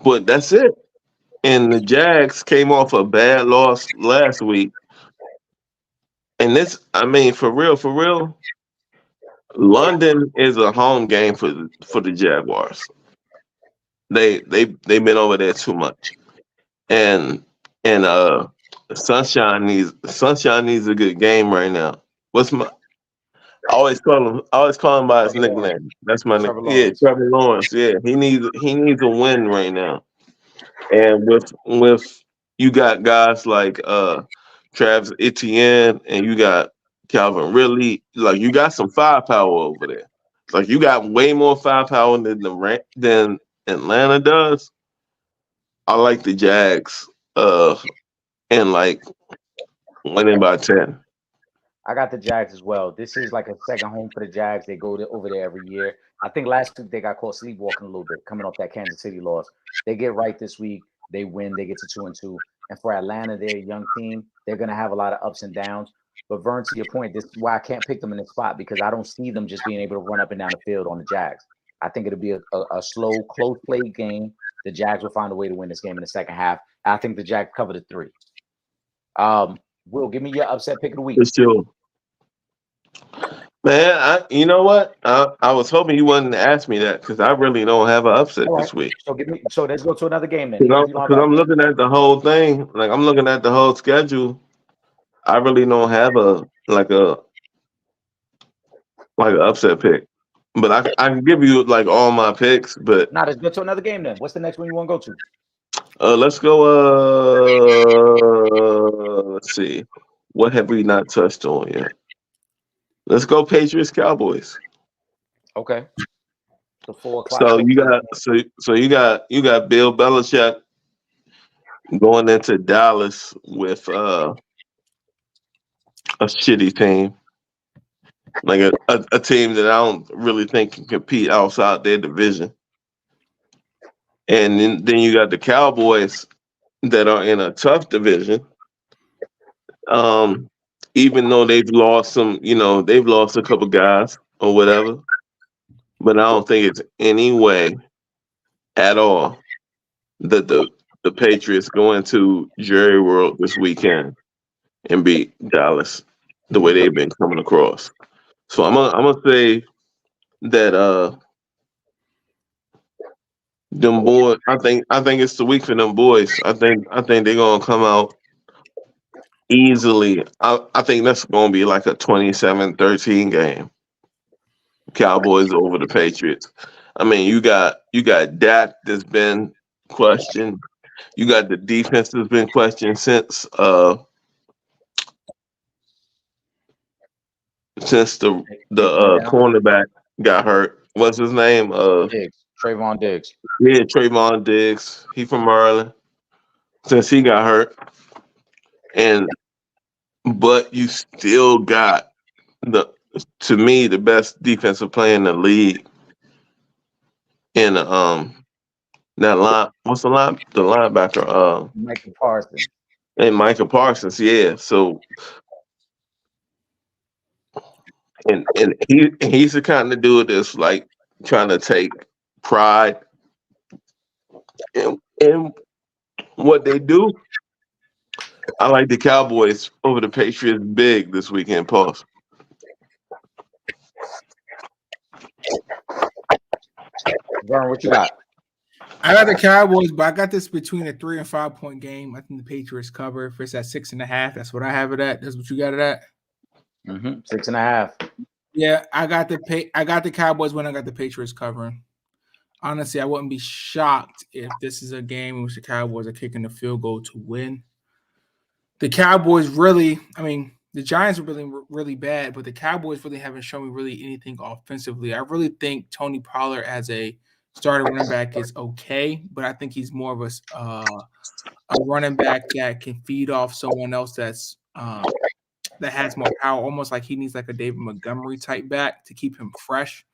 but that's it. And the Jags came off a bad loss last week. And for real, London is a home game for the Jaguars. They've been over there too much. And Sunshine needs a good game right now. I always call him by his nickname. That's my nickname. Yeah, Trevor Lawrence. Yeah, he needs a win right now. And with you got guys like Travis Etienne and you got Calvin Ridley, like you got some firepower over there. Like you got way more firepower than Atlanta does. I like the Jags and like winning by 10. I got the Jags as well. This is like a second home for the Jags. They go over there every year. I think last week they got caught sleepwalking a little bit, coming off that Kansas City loss. They get right this week. They win. They get to 2-2. And for Atlanta, they're a young team. They're going to have a lot of ups and downs. But Vern, to your point, this is why I can't pick them in this spot because I don't see them just being able to run up and down the field on the Jags. I think it'll be a slow, close play game. The Jags will find a way to win this game in the second half. I think the Jags cover the 3. Will, give me your upset pick of the week. For sure. Man, you know what? I was hoping you wouldn't ask me that because I really don't have an upset this week. So let's go to another game then. Because I'm looking at the whole thing. Like I'm looking at the whole schedule. I really don't have an upset pick. But I can give you like all my picks. But let's go to another game then. What's the next one you want to go to? Let's go. Let's see. What have we not touched on yet? Let's go Patriots Cowboys. Okay. So 4 o'clock. So you got Bill Belichick going into Dallas with a shitty team, like a team that I don't really think can compete outside their division. And then you got the Cowboys that are in a tough division. Even though they've lost they've lost a couple guys or whatever, but I don't think it's any way at all that the Patriots go into Jerry World this weekend and beat Dallas the way they've been coming across. So I'm gonna say that them boys. I think it's the week for them boys. I think they're gonna come out easily. I think that's going to be like a 27-13 game. Cowboys over the Patriots. I mean, you got Dak that's been questioned. You got the defense that's been questioned since the cornerback got hurt. What's his name? Trayvon Diggs. Yeah, Trayvon Diggs. He from Maryland. Since he got hurt. But you still got to me the best defensive player in the league in that line. What's the line? The linebacker. Michael Parsons. And Michael Parsons, yeah. So and he's the kind of dude that's like trying to take pride in what they do. I like the Cowboys over the Patriots big this weekend. Pause. Vern, what you got? I got the Cowboys, but I got this between a 3 and 5 point game. I think the Patriots cover. If it's at 6.5, that's what I have it at. That's what you got it at. 6.5. Yeah, I got the Cowboys when I got the Patriots covering. Honestly, I wouldn't be shocked if this is a game in which the Cowboys are kicking the field goal to win. The Cowboys really, I mean, the Giants are really bad, but the Cowboys really haven't shown me really anything offensively. I really think Tony Pollard as a starting running back is okay, but I think he's more of a running back that can feed off someone else that has more power, almost like he needs like a David Montgomery type back to keep him fresh.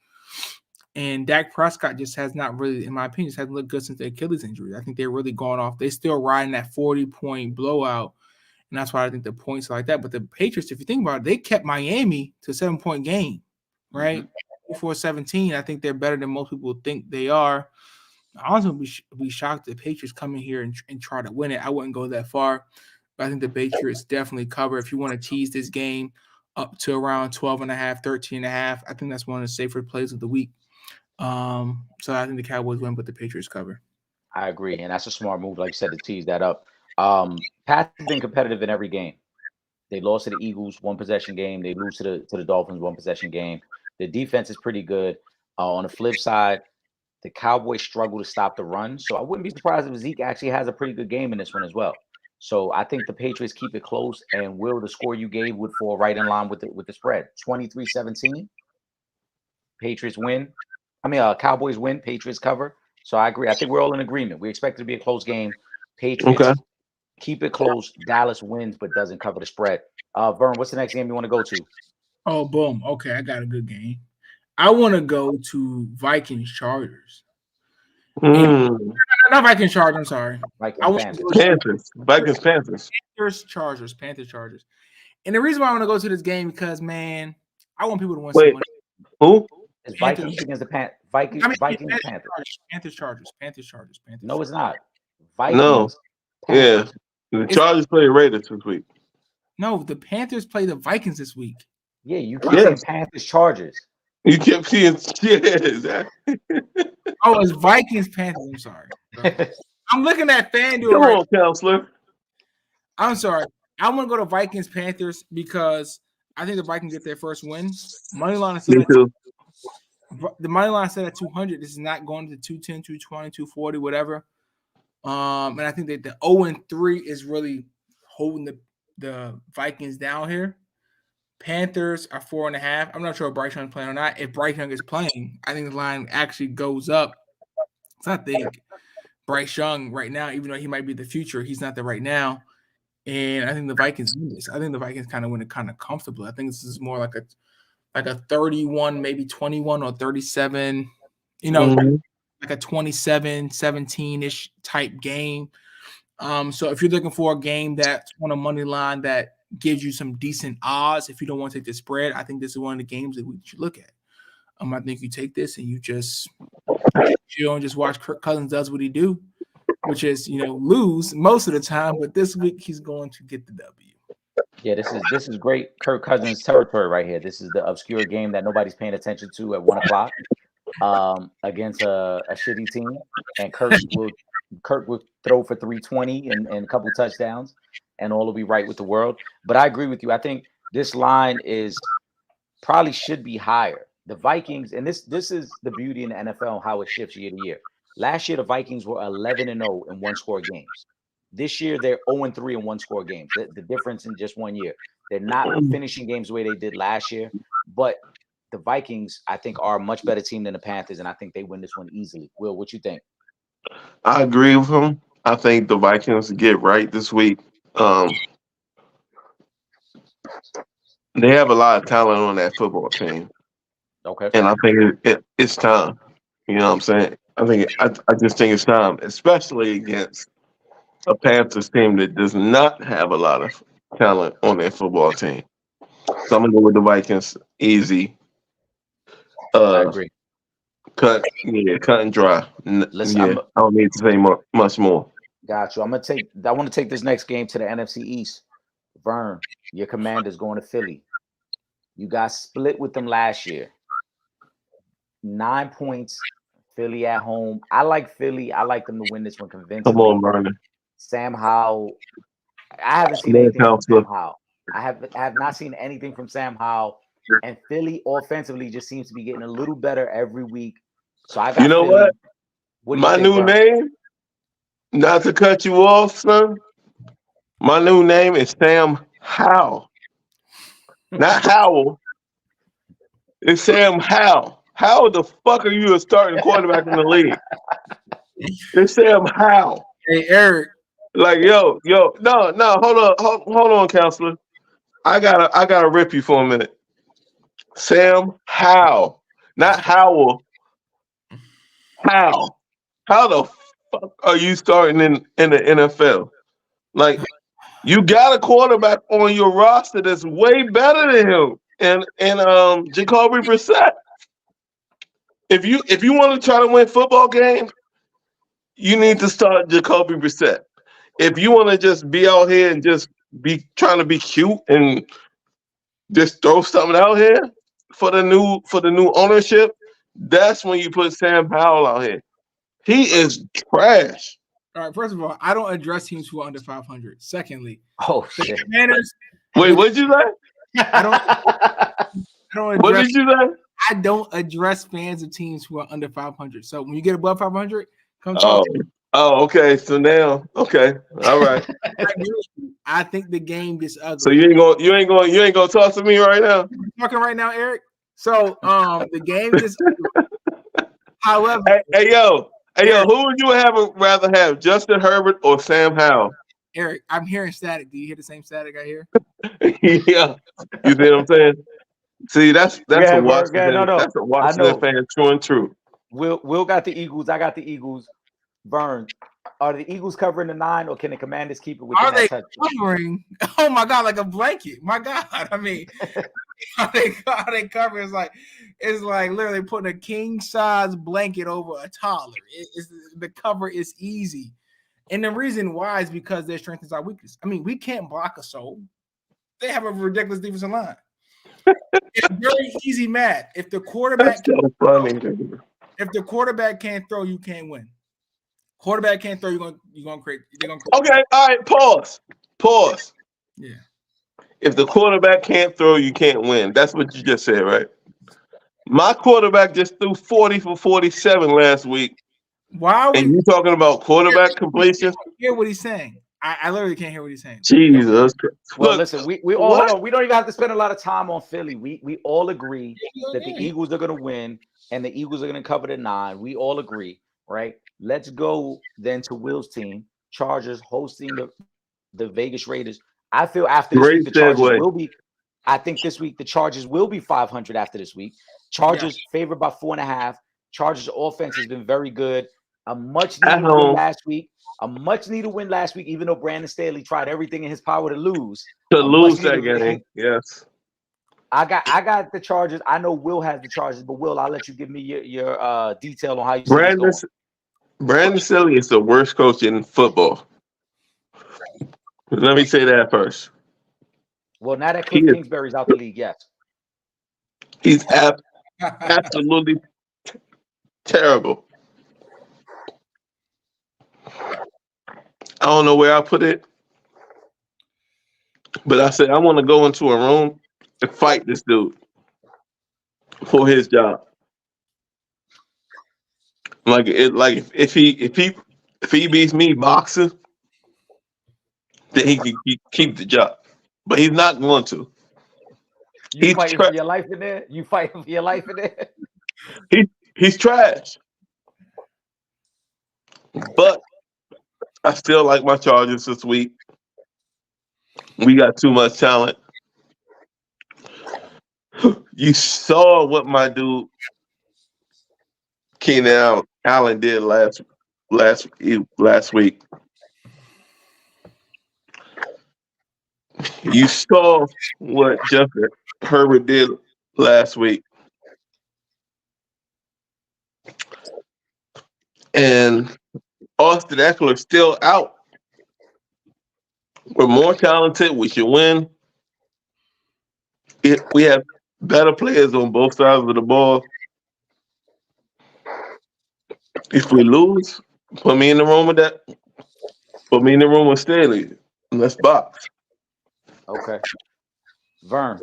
And Dak Prescott just has not really, in my opinion, just hasn't looked good since the Achilles injury. I think they're really going off. They're still riding that 40-point blowout. And that's why I think the points are like that. But the Patriots, if you think about it, they kept Miami to a 7-point game, right? 24-17. I think they're better than most people think they are. I also would be shocked if the Patriots come in here and try to win it. I wouldn't go that far. But I think the Patriots definitely cover. If you want to tease this game up to around 12.5, 13.5, I think that's one of the safer plays of the week. So I think the Cowboys win, but the Patriots cover. I agree, and that's a smart move, like you said, to tease that up. Pats have been competitive in every game. They lost to the Eagles, 1-possession game. They lose to the Dolphins, 1-possession game. The defense is pretty good. On the flip side, the Cowboys struggle to stop the run. So I wouldn't be surprised if Zeke actually has a pretty good game in this one as well. So I think the Patriots keep it close, and Will, the score you gave would fall right in line with the spread. 23-17. Patriots win. Cowboys win, Patriots cover. So I agree. I think we're all in agreement. We expect it to be a close game. Patriots keep it close. Dallas wins, but doesn't cover the spread. Vern, what's the next game you want to go to? Oh, boom. Okay, I got a good game. I want to go to Vikings Chargers. Not Vikings Chargers. I'm sorry. Panthers Chargers. Panthers Chargers. And the reason why I want to go to this game because, man, I want people to win some money. Who? It's Vikings against the Vikings. Vikings Panthers. Panthers Chargers. No, it's not. Vikings. No. Panthers. Yeah. The Chargers play Raiders this week. No, the Panthers play the Vikings this week. Yeah, you keep saying Panthers Chargers. You kept seeing exactly. Oh, it's Vikings Panthers. I'm sorry. I'm looking at FanDuel. Come on, counselor. I'm sorry. I want to go to Vikings Panthers because I think the Vikings get their first win. Moneyline is still the money line set at 200. This is not going to 210, 220, 240, whatever. And I think that the 0-3 is really holding the Vikings down here. Panthers are 4.5. I'm not sure if Bryce Young's playing or not. If Bryce Young is playing, I think the line actually goes up. So I think Bryce Young right now, even though he might be the future, he's not there right now. And I think the Vikings win this. I think the Vikings kind of win it kind of comfortably. I think this is more like a 31, maybe 21 or 37, like a 27-17-ish type game. So if you're looking for a game that's on a money line that gives you some decent odds, if you don't want to take the spread, I think this is one of the games that we should look at. I think you take this and you don't just watch Kirk Cousins does what he do, which is, lose most of the time, but this week he's going to get the W. Yeah, this is great Kirk Cousins territory right here. This is the obscure game that nobody's paying attention to at 1:00 against a shitty team, and Kirk will throw for 320 and a couple of touchdowns, and all will be right with the world. But I agree with you. I think this line probably should be higher. The Vikings, and this is the beauty in the NFL, how it shifts year to year. Last year, the Vikings were 11-0 in one-score games. This year, they're 0-3 in one-score games. The difference in just 1 year. They're not finishing games the way they did last year. But the Vikings, I think, are a much better team than the Panthers, and I think they win this one easily. Will, what you think? I agree with him. I think the Vikings get right this week. They have a lot of talent on that football team. Okay. And I think it's time. You know what I'm saying? I just think it's time, especially against a Panthers team that does not have a lot of talent on their football team. So I'm gonna go with the Vikings easy. I agree. Cut and dry. Listen, I don't need to say much more. Got you. I want to take this next game to the NFC East. Vern, your Commanders going to Philly. You guys split with them last year. 9 points, Philly at home. I like Philly. I like them to win this one convincingly. Come on, Vernon. Sam Howell. I haven't seen Come on, anything from counselor. Sam Howell. I have not seen anything from Sam Howell. And Philly offensively just seems to be getting a little better every week. So I got You know Philly. what? Do you My think, new Vern? name, not to cut you off, son. My new name is Sam Howell. Not Howell. It's Sam Howell. How the fuck are you a starting quarterback in the league? It's Sam Howell. Hey, Eric. Like, no, hold on, counselor. I gotta rip you for a minute. Sam Howell, not Howell. How? How the fuck are you starting in the NFL? Like, you got a quarterback on your roster that's way better than him, and Jacoby Brissett. If you want to try to win football games, you need to start Jacoby Brissett. If you want to just be out here and just be trying to be cute and just throw something out here for the new ownership, that's when you put Sam Howell out here. He is trash. All right, first of all, I don't address teams who are under 500. Secondly, Oh the shit. Commanders. Wait, what did you say? I don't What address. did you say? I don't address fans of teams who are under 500. So when you get above 500, come talk to me. Oh, okay. So now, okay, all right. I think the game gets ugly. So you ain't gonna talk to me right now. I'm talking right now, Eric. So the game gets ugly. However, Hey, yo, who would you rather have, Justin Herbert or Sam Howell? Eric, I'm hearing static. Do you hear the same static I hear? Yeah, you see what I'm saying? See, that's a Washington. No. That's a Washington fan, true and true. Will got the Eagles. I got the Eagles. Vern, are the Eagles covering the 9, or can the Commanders keep it within Are they that covering? Oh my God, like a blanket. My God, I mean, how they cover? It's like literally putting a king size blanket over a toddler. The cover is easy, and the reason why is because their strength is our weakness. I mean, we can't block a soul. They have a ridiculous defensive line. It's very easy math. If the quarterback if the quarterback can't throw, you can't win. Quarterback can't throw, you're gonna create. Okay, all right. Pause. Yeah. If the quarterback can't throw, you can't win. That's what you just said, right? My quarterback just threw 40 for 47 last week. Why? And you talking about quarterback completion? Hear what he's saying? I literally can't hear what he's saying. Jesus. Well, Look, listen, we all hold on. We don't even have to spend a lot of time on Philly. We all agree that the Eagles are going to win and the Eagles are going to cover the 9. We all agree, right? Let's go then to Will's team, Chargers hosting the Vegas Raiders. I feel after this week the Chargers will be. I think this week the Chargers will be 500 after this week. Chargers favored by 4.5. Chargers offense has been very good. A much needed win last week. A much needed win last week, even though Brandon Staley tried everything in his power to lose. That game, yes. I got the Chargers. I know Will has the Chargers, but Will, I'll let you give me your detail on how you see this going. Brandon Staley is the worst coach in football. Let me say that first. Well, now that Cliff Kingsbury's out the league, yes. He's absolutely terrible. I don't know where I put it, but I said I want to go into a room and fight this dude for his job. If he beats me boxing, then he can keep the job, but he's not going to. You fighting for your life in there? You fighting for your life in there? He's trash, but I still like my Chargers this week. We got too much talent. You saw what my dude Keenan Allen did last week. You saw what Justin Herbert did last week. And Austin Eckler still out. We're more talented. We should win. We have better players on both sides of the ball. If we lose, put me in the room with that. Put me in the room with Staley. And let's box. Okay. Vern,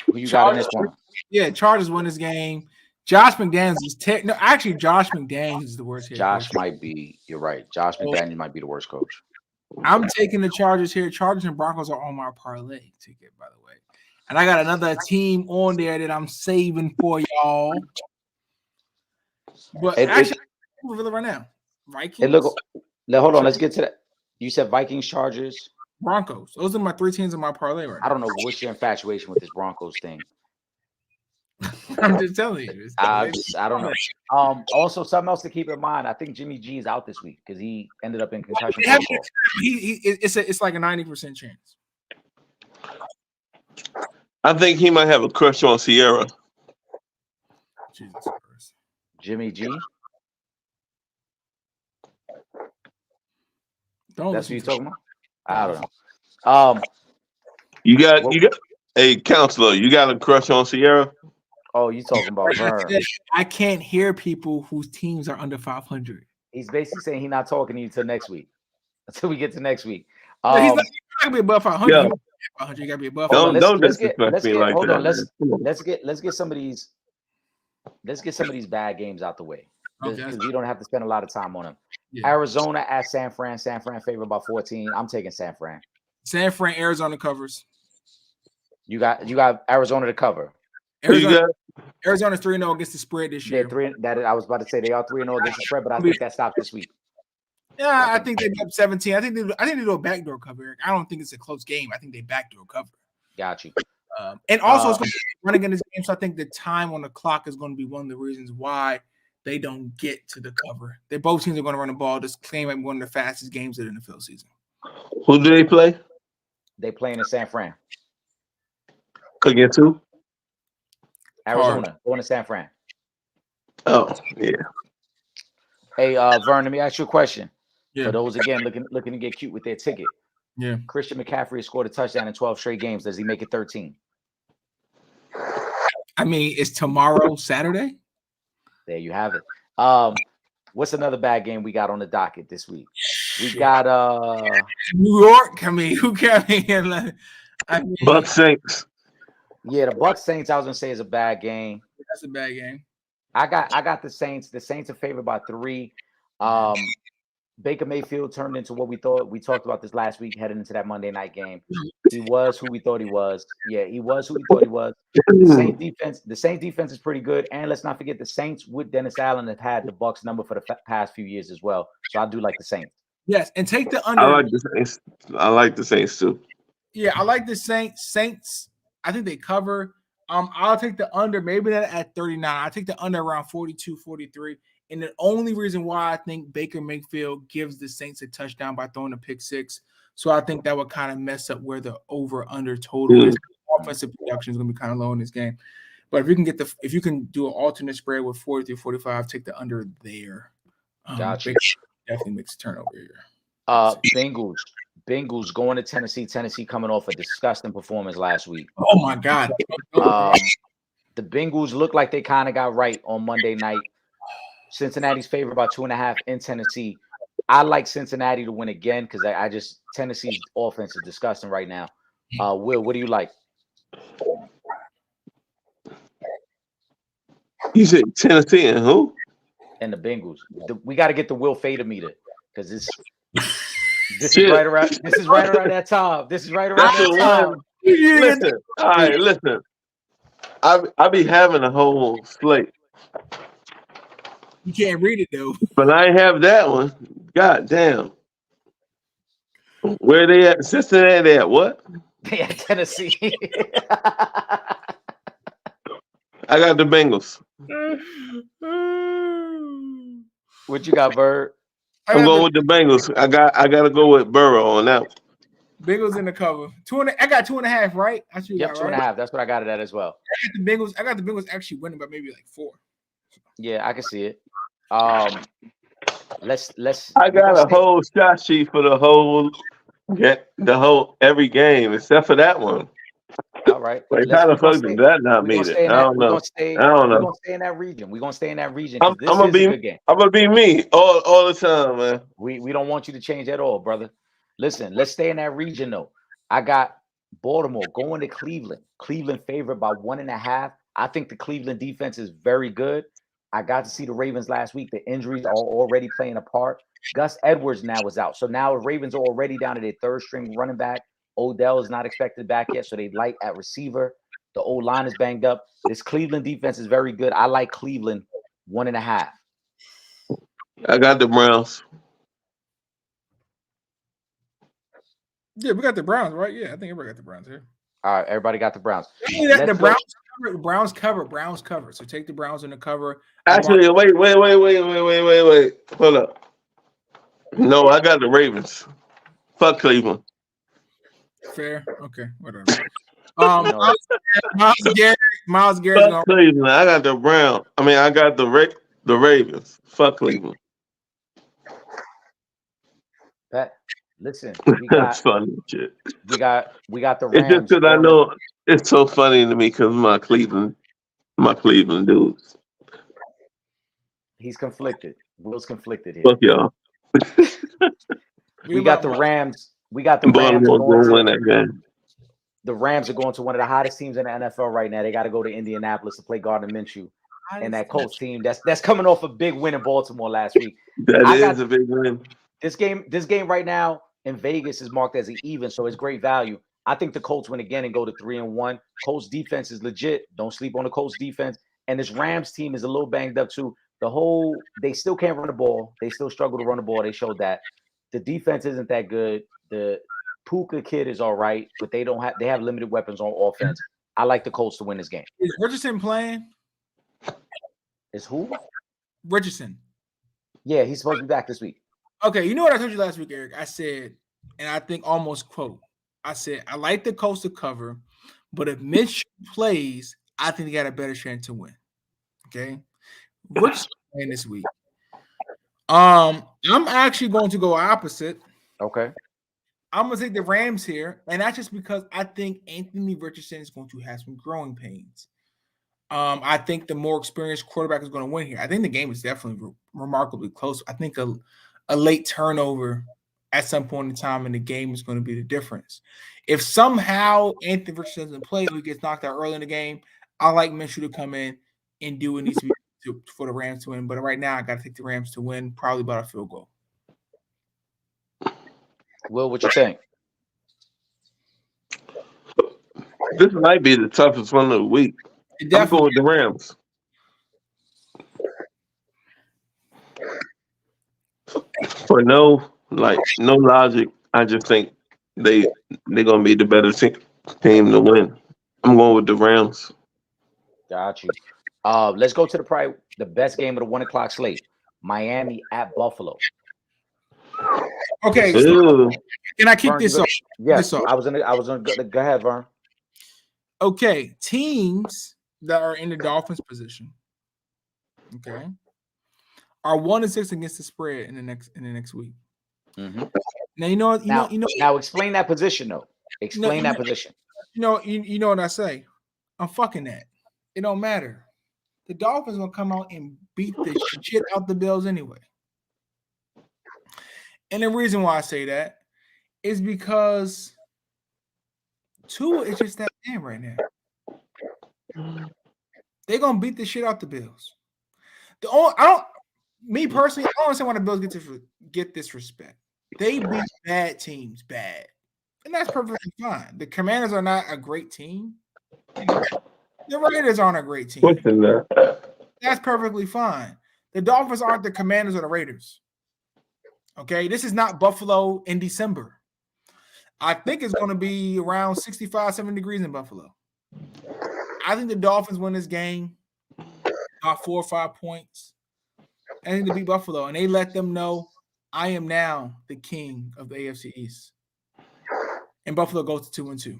who you got in this one? Yeah, Chargers win this game. Josh McDaniels is no, actually Josh McDaniels is the worst head Josh coach. might be. You're right. Josh McDaniels might be the worst coach. I'm taking the Chargers here. Chargers and Broncos are on my parlay ticket, by the way. And I got another team on there that I'm saving for y'all. But actually, I'm reveal it right now. Vikings. Hold on. Let's get to that. You said Vikings, Chargers, Broncos. Those are my 3 teams in my parlay right now. I don't know what's your infatuation with this Broncos thing. I'm just telling you. I don't know. Also, something else to keep in mind. I think Jimmy G is out this week because he ended up in concussion protocol. It's like a 90% chance. I think he might have a crush on Sierra. Jesus Christ. Jimmy G. That's what you're talking about. I don't know. You got a counselor. You got a crush on Sierra? Oh, you talking about Vern? I can't hear people whose teams are under 500. He's basically saying he's not talking to you until next week. Until we get to next week. He's not gonna be above 500. Yeah. You gotta be above. Don't disrespect me like that. Let's get some of these. Let's get some of these bad games out the way because we don't have to spend a lot of time on them. Yeah. Arizona at San Fran. San Fran favored by 14. I'm taking San Fran. San Fran, Arizona covers. You got Arizona to cover. Arizona's 3-0 against the spread this year. I was about to say they are 3-0 against the spread, but I think that stopped this week. Yeah, I think they up 17. I think they do a backdoor cover, Eric. I don't think it's a close game. I think they backdoor cover. Got you. And also, it's going to be running in this game, so I think the time on the clock is going to be one of the reasons why they don't get to the cover. Both teams are going to run the ball. This claim like one of the fastest games of the NFL season. Who do they play? They playing in San Fran. Against who? Arizona. Going to San Fran. Oh, yeah. Hey, Vern, let me ask you a question. Yeah. For those, again, looking to get cute with their ticket. Yeah. Christian McCaffrey has scored a touchdown in 12 straight games. Does he make it 13? I mean, it's tomorrow, Saturday? There you have it. What's another bad game we got on the docket this week? We got New York. I mean, who can Bucks Saints. Yeah, the Bucks Saints, I was gonna say, is a bad game. That's a bad game. I got the Saints. The Saints are favored by 3. Baker Mayfield turned into what we thought. We talked about this last week heading into that Monday night game. He was who we thought he was. Yeah, he was who we thought he was. The Saints defense is pretty good. And let's not forget the Saints with Dennis Allen have had the Bucks number for the past few years as well. So I do like the Saints. Yes, and take the under. I like the Saints too. Yeah, I like the Saints. Saints, I think they cover. I'll take the under, maybe not at 39. I'll take the under around 42, 43. And the only reason why I think Baker Mayfield gives the Saints a touchdown by throwing a pick 6. So I think that would kind of mess up where the over-under total is. Offensive production is going to be kind of low in this game. But if you can do an alternate spread with 40 through 45, take the under there. Gotcha. Definitely makes a turnover here. Bengals going to Tennessee. Tennessee coming off a disgusting performance last week. Oh my God. The Bengals look like they kind of got right on Monday night. Cincinnati's favored by 2.5 in Tennessee. I like Cincinnati to win again because I just Tennessee's offense is disgusting right now. Will, what do you like? You said Tennessee and who? And the Bengals. We got to get the Will Fader meter because this is right around. This is right around that time. This is right around that time. Listen, all right, listen. I be having a whole slate. You can't read it though. But I ain't have that one. God damn. Where they at? Cincinnati at what? They at Tennessee. I got the Bengals. What you got, Bird? I'm going with the Bengals. I gotta go with Burrow on that one. Bengals in the cover. I got 2.5, right? That's yep, 2.5. Right? That's what I got it at as well. I got the Bengals actually winning by maybe like 4. Yeah, I can see it. Let's. I got a whole shot sheet for the whole every game except for that one. Yep. all right. Like, how the fuck did that not meet it? I don't know. I don't We're know. gonna stay in that region. We're gonna stay in that region I'm because this gonna is a be. good game. I'm gonna be me all the time, man. We don't want you to change at all, brother. Listen, let's stay in that region though. I got Baltimore going to Cleveland. Cleveland favored by 1.5. I think the Cleveland defense is very good. I got to see the Ravens last week. The injuries are already playing a part. Gus Edwards now is out. So now the Ravens are already down to their third string running back. Odell is not expected back yet, so they light at receiver. The old line is banged up. This Cleveland defense is very good. I like Cleveland 1.5. I got the Browns. Yeah, we got the Browns, right? Yeah, I think everybody got the Browns here. All right, everybody got the Browns. The Browns cover. So take the Browns in the cover. Actually, wait. Hold up. No, I got the Ravens. Fuck Cleveland. Fair. Okay, whatever. Miles Garrett. Fuck Cleveland. I got the Browns. I mean, I got the Ravens. Fuck Cleveland. Pat, listen, we got funny shit. We got the Rams. It's just because I know it's so funny to me because my Cleveland dudes. He's conflicted. Will's conflicted here. Fuck y'all. We got the Rams. We got the Rams going to win that game. The Rams are going to one of the hottest teams in the NFL right now. They got to go to Indianapolis to play Gardner Minshew and that Colts team. That's coming off a big win in Baltimore last week. That is a big win. This game right now in Vegas is marked as an even, so it's great value. I think the Colts win again and go to 3-1. Colts defense is legit. Don't sleep on the Colts defense. And this Rams team is a little banged up too. They still can't run the ball. They still struggle to run the ball. They showed that. The defense isn't that good. The Puka kid is all right, but they have limited weapons on offense. I like the Colts to win this game. Is Richardson playing? Is who? Richardson. Yeah, he's supposed to be back this week. Okay, you know what I told you last week, Eric? I said, and I think almost quote, I said, I like the Colts to cover, but if Mitch plays, I think they got a better chance to win. Okay? Richardson playing this week. I'm actually going to go opposite. Okay. I'm going to take the Rams here, and that's just because I think Anthony Richardson is going to have some growing pains. I think the more experienced quarterback is going to win here. I think the game is definitely remarkably close. I think a late turnover at some point in time in the game is going to be the difference. If somehow Anthony Richardson doesn't play or he gets knocked out early in the game, I like Minshew to come in and do what needs to be for the Rams to win. But right now, I got to take the Rams to win, probably by a field goal. Will, what you think? This might be the toughest one of the week. I'm going with the Rams. For no logic, I just think they're gonna be the better team to win. I'm going with the Rams. Got you. Let's go to probably the best game of the 1:00 slate. Miami at Buffalo. Okay. So can I kick Vern, this off? Yes, I was gonna go ahead, Vern. Okay, teams that are in the Dolphins position, okay, are 1-6 against the spread in the next week. Mm-hmm. Now Now explain that position though. Explain that position. You know what I say. I'm fucking that. It don't matter. The Dolphins gonna come out and beat the shit out the Bills anyway. And the reason why I say that is because Tua is just that man right now. They're gonna beat the shit out the Bills. Me personally, I don't understand why the Bills get this respect. They beat bad teams bad, and that's perfectly fine. The Commanders are not a great team. The Raiders aren't a great team. That's perfectly fine. The Dolphins aren't the Commanders or the Raiders. Okay, this is not Buffalo in December. I think it's going to be around 65, 70 degrees in Buffalo. I think the Dolphins win this game by 4 or 5 points. I think they beat Buffalo, and they let them know I am now the king of the AFC East. And Buffalo goes to 2-2.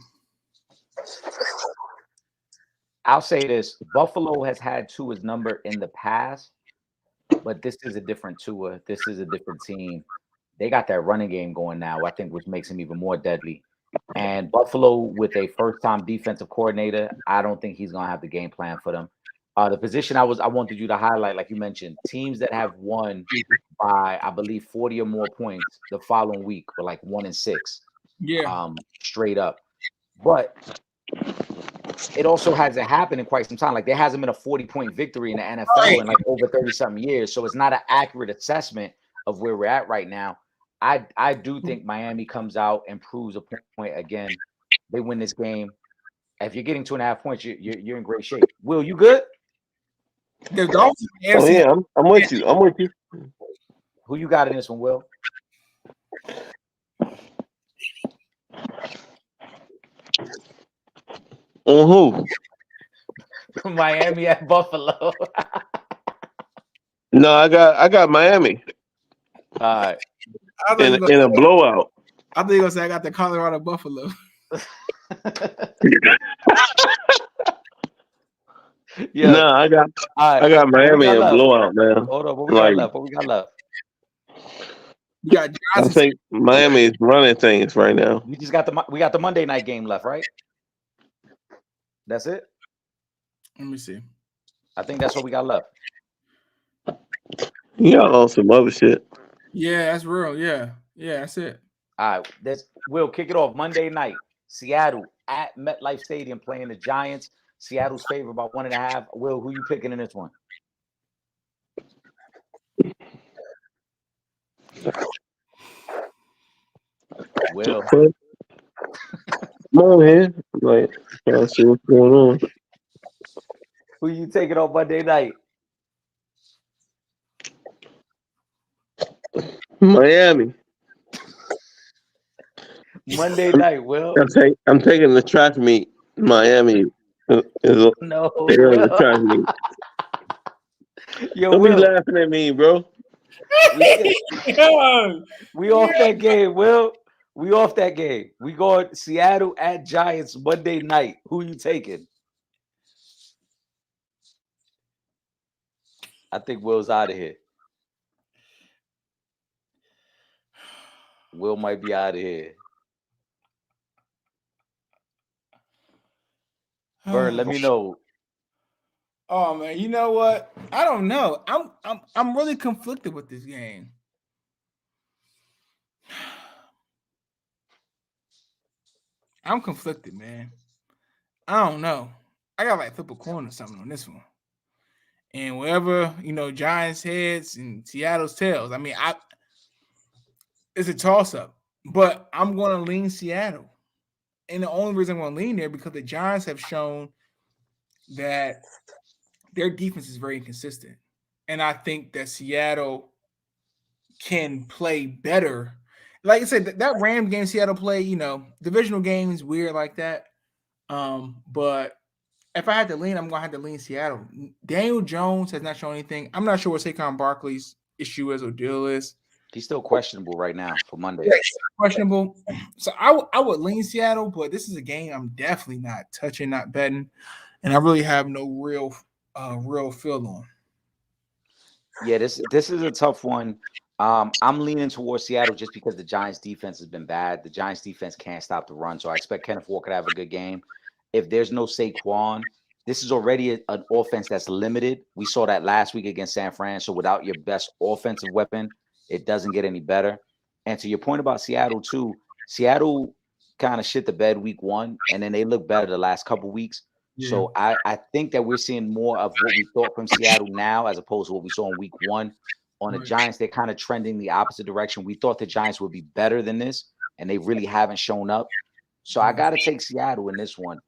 I'll say this. Buffalo has had Tua's number in the past, but this is a different Tua. This is a different team. They got that running game going now, I think, which makes him even more deadly. And Buffalo, with a first-time defensive coordinator, I don't think he's gonna have the game plan for them. The position I wanted you to highlight, like you mentioned, teams that have won by, I believe, 40 or more points the following week were like 1-6, Yeah. straight up. But it also hasn't happened in quite some time. Like there hasn't been a 40-point victory in the NFL in like over 30-something years. So it's not an accurate assessment of where we're at right now. I do think Miami comes out and proves a point again. They win this game. If you're getting 2.5 points, you're in great shape. Will, you good? The Dolphins. Oh yeah, I'm with you. I'm with you. Who you got in this one, Will? On who? Miami at Buffalo. No, I got Miami All right. in a blowout. I think I say I got the Colorado Buffalo. Yeah. No, I got Miami in a blowout, man. Hold on, what we got left? What we got left? You got I think Miami is running things right now. We got the Monday night game left, right? That's it. Let me see. I think that's what we got left. You got on some other shit. Yeah, that's real. Yeah, that's it. All right, we'll kick it off Monday night. Seattle at MetLife Stadium playing the Giants. Seattle's favored by 1.5. Will, who you picking in this one? Will. Come on here. Like, trying to see what's going on. Who you taking on Monday night? Miami. Monday night, Will. I'm taking the track meet. Miami. No. The track meet. Yo, Don't Will. be laughing at me, bro. We off that game, Will. We off that game. We going Seattle at Giants Monday night. Who you taking? I think Will's out of here. Will might be out of here. Vern, let me know. Oh man, you know what? I don't know. I'm really conflicted with this game. I'm conflicted, man. I don't know. I got like flip a coin or something on this one. And wherever, Giants heads and Seattle's tails. I mean, it's a toss-up. But I'm gonna lean Seattle. And the only reason I'm gonna lean there because the Giants have shown that their defense is very inconsistent. And I think that Seattle can play better. Like I said, that Rams game Seattle played, divisional games, weird like that. But if I had to lean, I'm going to have to lean Seattle. Daniel Jones has not shown anything. I'm not sure what Saquon Barkley's issue is or deal is. He's still questionable right now for Monday. Yeah, questionable. So I would lean Seattle, but this is a game I'm definitely not touching, not betting. And I really have no real feel on. Yeah, this is a tough one. I'm leaning towards Seattle just because the Giants defense has been bad. The Giants defense can't stop the run, so I expect Kenneth Walker to have a good game. If there's no Saquon, this is already an offense that's limited. We saw that last week against San Fran. So without your best offensive weapon, it doesn't get any better. And to your point about Seattle too, Seattle kind of shit the bed week 1, and then they look better the last couple weeks. Yeah. So I think that we're seeing more of what we thought from Seattle now as opposed to what we saw in week 1. On the Giants, they're kind of trending the opposite direction. We thought the Giants would be better than this, and they really haven't shown up. So I got to take Seattle in this one.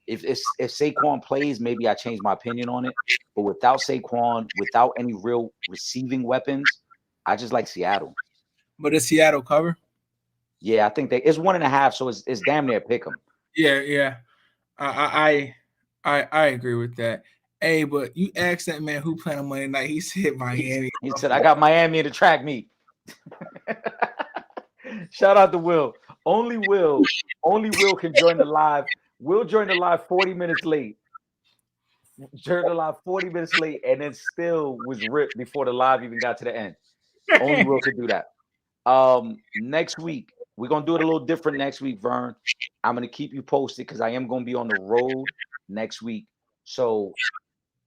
If Saquon plays, maybe I change my opinion on it. But without Saquon, without any real receiving weapons, I just like Seattle. But does Seattle cover? Yeah, I think it's 1.5, so it's damn near pick 'em. Yeah. I agree with that. Hey, but you asked that man who playing on Monday night. He said Miami. He said, I got Miami in the track meet. Shout out to Will. Only Will can join the live. Will joined the live 40 minutes late. Joined the live 40 minutes late, and then still was ripped before the live even got to the end. Only Will could do that. Next week, We're gonna do it a little different next week, Vern. I'm gonna keep you posted because I am gonna be on the road next week. So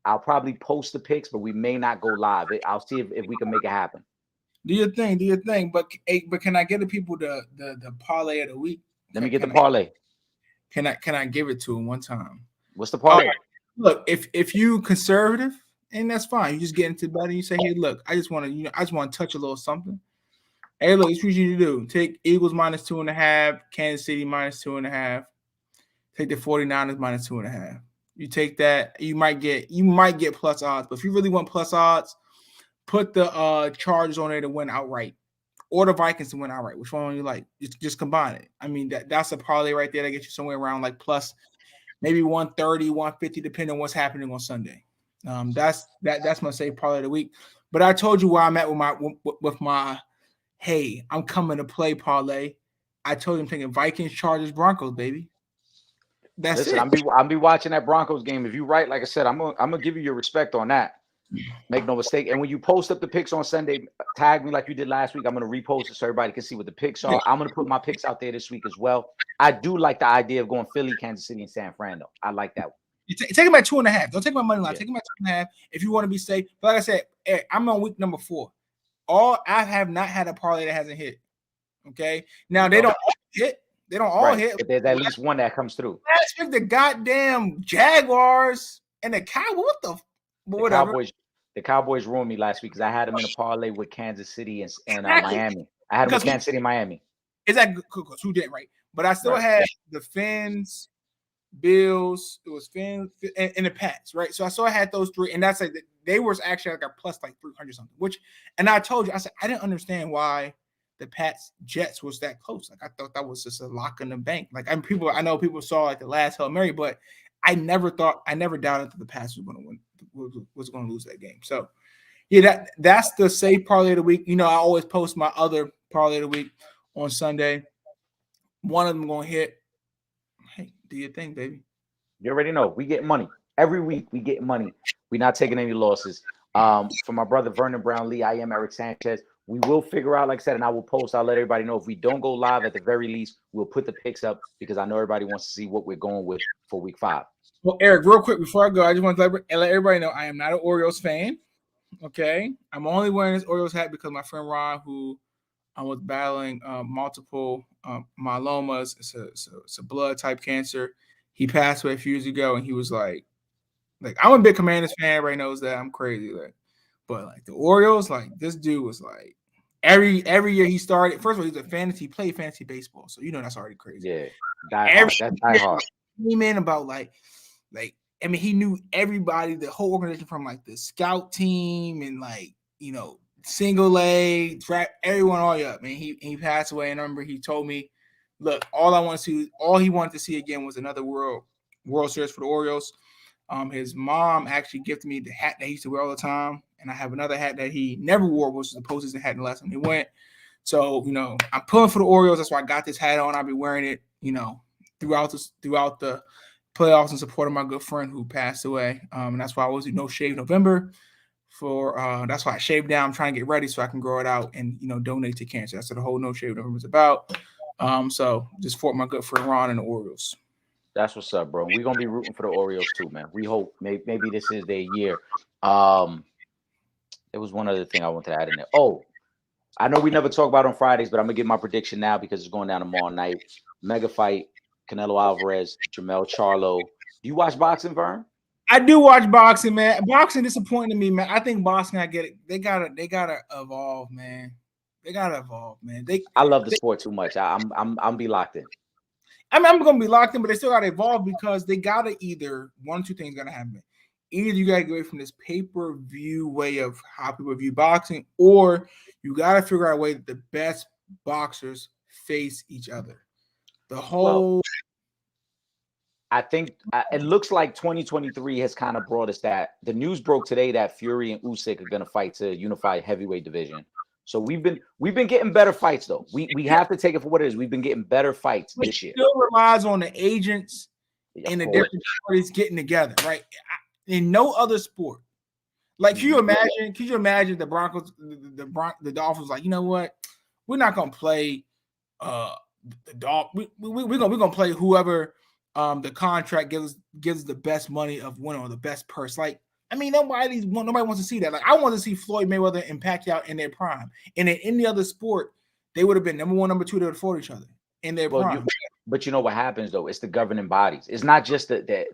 I'll probably post the picks, but we may not go live. I'll see if we can make it happen. Do your thing. But can I get the people the parlay of the week? Let me get the parlay. Can I give it to them one time? What's the parlay? Look, if you conservative, and that's fine. You just get into bed and you say, hey, look, I just want to touch a little something. Hey, look, it's what you do. Take Eagles -2.5, Kansas City -2.5. Take the 49ers -2.5. You take that, you might get plus odds. But if you really want plus odds, put the Chargers on there to win outright, or the Vikings to win outright. Which one you like? Just combine it. I mean, that's a parlay right there that gets you somewhere around like plus maybe 130, 150, depending on what's happening on Sunday. That's my safe parlay of the week. But I told you where I'm at with my hey, I'm coming to play parlay. I told you I'm taking Vikings, Chargers, Broncos, baby. That's it. I'll be watching that Broncos game. If you're right, like I said, I'm gonna give you your respect on that. Make no mistake. And when you post up the picks on Sunday, tag me like you did last week. I'm gonna repost it so everybody can see what the picks are. I'm gonna put my picks out there this week as well. I do like the idea of going Philly, Kansas City, and San Fran though. I like that one. You take him at 2.5. Don't take my money line. Yeah. Take him at 2.5 if you want to be safe. But like I said, Eric, I'm on week number 4. I have not had a parlay that hasn't hit. Okay. Now they don't all hit. They don't all hit. But there's at least one that comes through. Last week, the goddamn Jaguars and the Cowboys. Whatever. The Cowboys ruined me last week because I had them in a parlay with Kansas City and Miami. I had them with Kansas City and Miami. Is that good? Who didn't, right? But I still had the Fins, Bills, it was Fins, and the Pats, right? So I still had those 3, and that's like they were actually like a plus like 300 something. And I told you, I said I didn't understand why the Pats Jets was that close. Like I thought that was just a lock in the bank. Like I know people saw like the last Hail Mary, but I never doubted that the Pats was going to win, was going to lose that game. So yeah, that's the safe parlay of the week. You know, I always post my other parlay of the week on Sunday. One of them going to hit. Hey, do your thing, baby. You already know we get money every week. We get money. We're not taking any losses. For my brother Vernon Brown Lee, I am Eric Sanchez. We will figure out, like I said, and I will post. I'll let everybody know if we don't go live. At the very least, we'll put the picks up because I know everybody wants to see what we're going with for week 5. Well, Eric, real quick before I go, I just want to let everybody know I am not an Orioles fan. Okay, I'm only wearing this Orioles hat because my friend Ron, who I was battling multiple myelomas, it's a blood type cancer. He passed away a few years ago, and he was like I'm a big Commanders fan. Everybody knows that I'm crazy, but like the Orioles, like this dude was like every year he started. First of all, he played fantasy baseball, so you know that's already crazy. Yeah, that's die hard. He came about like I mean, he knew everybody, the whole organization from like the scout team and like single A, track everyone all up. Man, he passed away, and I remember he told me, "Look, all he wanted to see again was another World Series for the Orioles." His mom actually gifted me the hat that he used to wear all the time, and I have another hat that he never wore, which was the postseason hat the last time he went. So, I'm pulling for the Orioles. That's why I got this hat on. I'll be wearing it, throughout the playoffs in support of my good friend who passed away. And that's why I always do No Shave November. That's why I shaved down. I'm trying to get ready so I can grow it out and donate to cancer. That's what the whole No Shave November is about. So just for my good friend Ron and the Orioles. That's what's up, bro. We're gonna be rooting for the Orioles too, man. We hope maybe this is their year. There was one other thing I wanted to add in there. Oh, I know we never talk about on Fridays, but I'm gonna give my prediction now because it's going down tomorrow night. Mega fight, Canelo Alvarez, Jermell Charlo. Do you watch boxing, Vern? I do watch boxing, man. Boxing disappointed me, man. I think boxing, I get it. They gotta evolve, man. They gotta evolve, man. I love the sport too much. I'm be locked in. I mean, I'm gonna be locked in, but they still gotta evolve because they gotta either one or two things gotta happen. Either you gotta get away from this pay-per-view way of how people view boxing, or you gotta figure out a way that the best boxers face each other. I think it looks like 2023 has kind of brought us that. The news broke today that Fury and Usyk are going to fight to unify heavyweight division. So we've been getting better fights though. We have to take it for what it is. We've been getting better fights this year. It still relies on the agents and the different parties getting together, right? In no other sport. Like, could you imagine the Broncos, the Dolphins, like, you know what? We're not going to play the dog. We're gonna play whoever the contract gives the best money of winning or the best purse. Like, I mean, nobody wants to see that. Like, I want to see Floyd Mayweather and Pacquiao in their prime. And in any other sport, they would have been number one, number two. They would have fought each other in their prime. But you know what happens though? It's the governing bodies. It's not just the.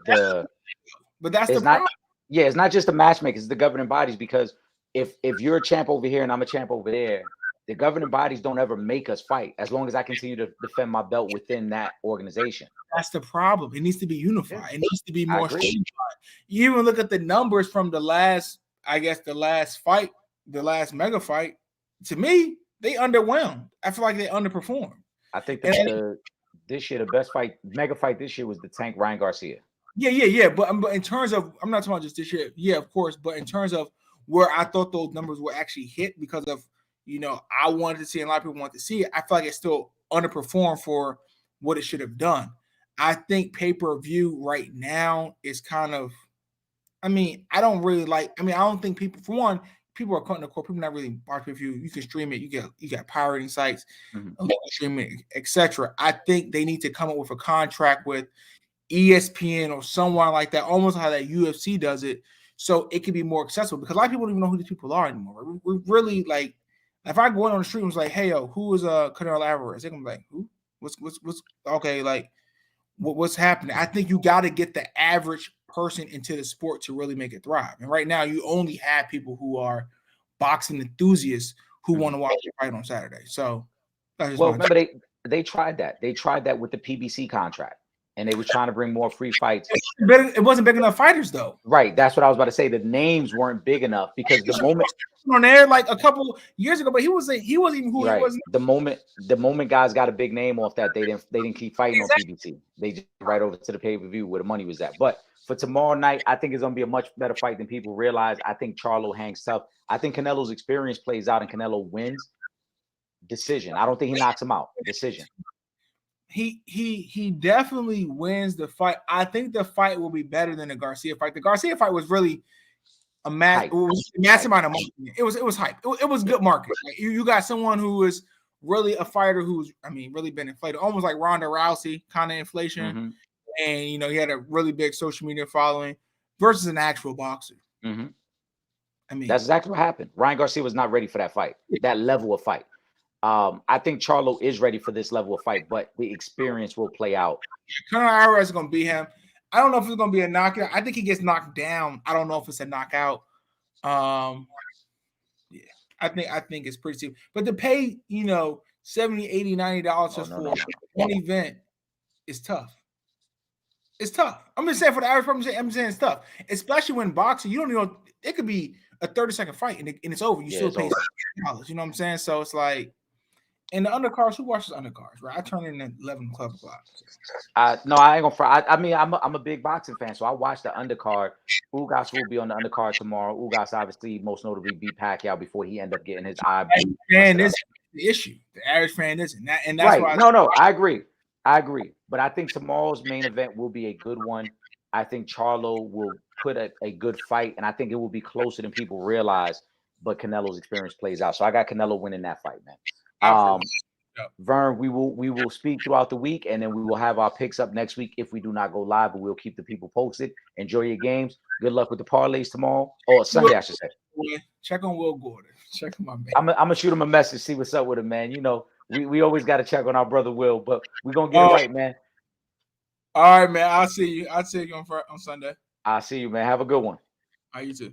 But that's it's the not. problem. Yeah, it's not just the matchmakers. It's the governing bodies, because if you're a champ over here and I'm a champ over there, the governing bodies don't ever make us fight as long as I continue to defend my belt within that organization. That's the problem. It needs to be unified. Yeah. It needs to be more streamlined. You even look at the numbers from the last fight, the last mega fight. To me, they underwhelmed. I feel like they underperformed. I think this year, the best mega fight this year was the Tank Ryan Garcia. Yeah. But in terms of, I'm not talking about just this year. Yeah, of course. But in terms of where I thought those numbers were actually hit, because of, I wanted to see it, and a lot of people wanted to see it, I feel like it still underperformed for what it should have done. I think pay-per-view right now is kind of, I don't think people, for one, people are cutting the cord. People not really watch pay-per-view. You can stream it. You got pirating sites, streaming, etc. I think they need to come up with a contract with ESPN or someone like that, almost how that UFC does it, so it can be more accessible, because a lot of people don't even know who these people are anymore. We're really like, if I go in on the street and was like, hey, yo, who is Canelo Alvarez? They're gonna be like, who? What's okay, like, what's happening? I think you got to get the average person into the sport to really make it thrive. And right now, you only have people who are boxing enthusiasts who want to watch the fight on Saturday. So, remember they tried that. They tried that with the PBC contract, and they were trying to bring more free fights. It wasn't big enough fighters, though. Right. That's what I was about to say. The names weren't big enough, because the moment on there like a couple years ago, but he wasn't even who he was. The moment guys got a big name off that, they didn't keep fighting on PBC. They just right over to the pay-per-view where the money was at. But for tomorrow night, I think it's gonna be a much better fight than people realize. I think Charlo hangs tough. I think Canelo's experience plays out and Canelo wins. Decision. I don't think he knocks him out. Decision. He definitely wins the fight. I think the fight will be better than the Garcia fight. The Garcia fight was really a massive amount of money. It was hype. It was good marketing. Like, you got someone who is really a fighter who's, really been inflated, almost like Ronda Rousey kind of inflation. And he had a really big social media following versus an actual boxer. That's exactly what happened. Ryan Garcia was not ready for that fight, that level of fight. I think Charlo is ready for this level of fight, but the experience will play out. Conor Alvarez is going to beat him. I don't know if it's going to be a knockout. I think he gets knocked down. I don't know if it's a knockout. I think it's pretty cheap. But to pay, $70, $80, $90 for one event is tough. It's tough. I'm just saying for the average person, I'm saying it's tough. Especially when boxing, you don't know, it could be a 30-second fight and it's over. You still pay $60. You know what I'm saying? So it's like, and the undercards, who watches undercards, right? I turn in at 11 o'clock. No, I ain't gonna fry. I'm a big boxing fan, so I watch the undercard. Ugas will be on the undercard tomorrow. Ugas obviously most notably beat Pacquiao before he ended up getting his eye. And this is the issue. The average fan isn't. And that's right. Why No, I agree. But I think tomorrow's main event will be a good one. I think Charlo will put a good fight, and I think it will be closer than people realize. But Canelo's experience plays out, so I got Canelo winning that fight, man. Vern, we will speak throughout the week, and then we will have our picks up next week if we do not go live, but we'll keep the people posted. Enjoy your games. Good luck with the parlays tomorrow, or Sunday, I should say. Check on Will Gordon. Check on my man. I'm gonna shoot him a message, see what's up with him, man. We always got to check on our brother Will, but we're gonna get it right, man. All right, man. I'll see you on Sunday. I'll see you, man. Have a good one. All right, you too.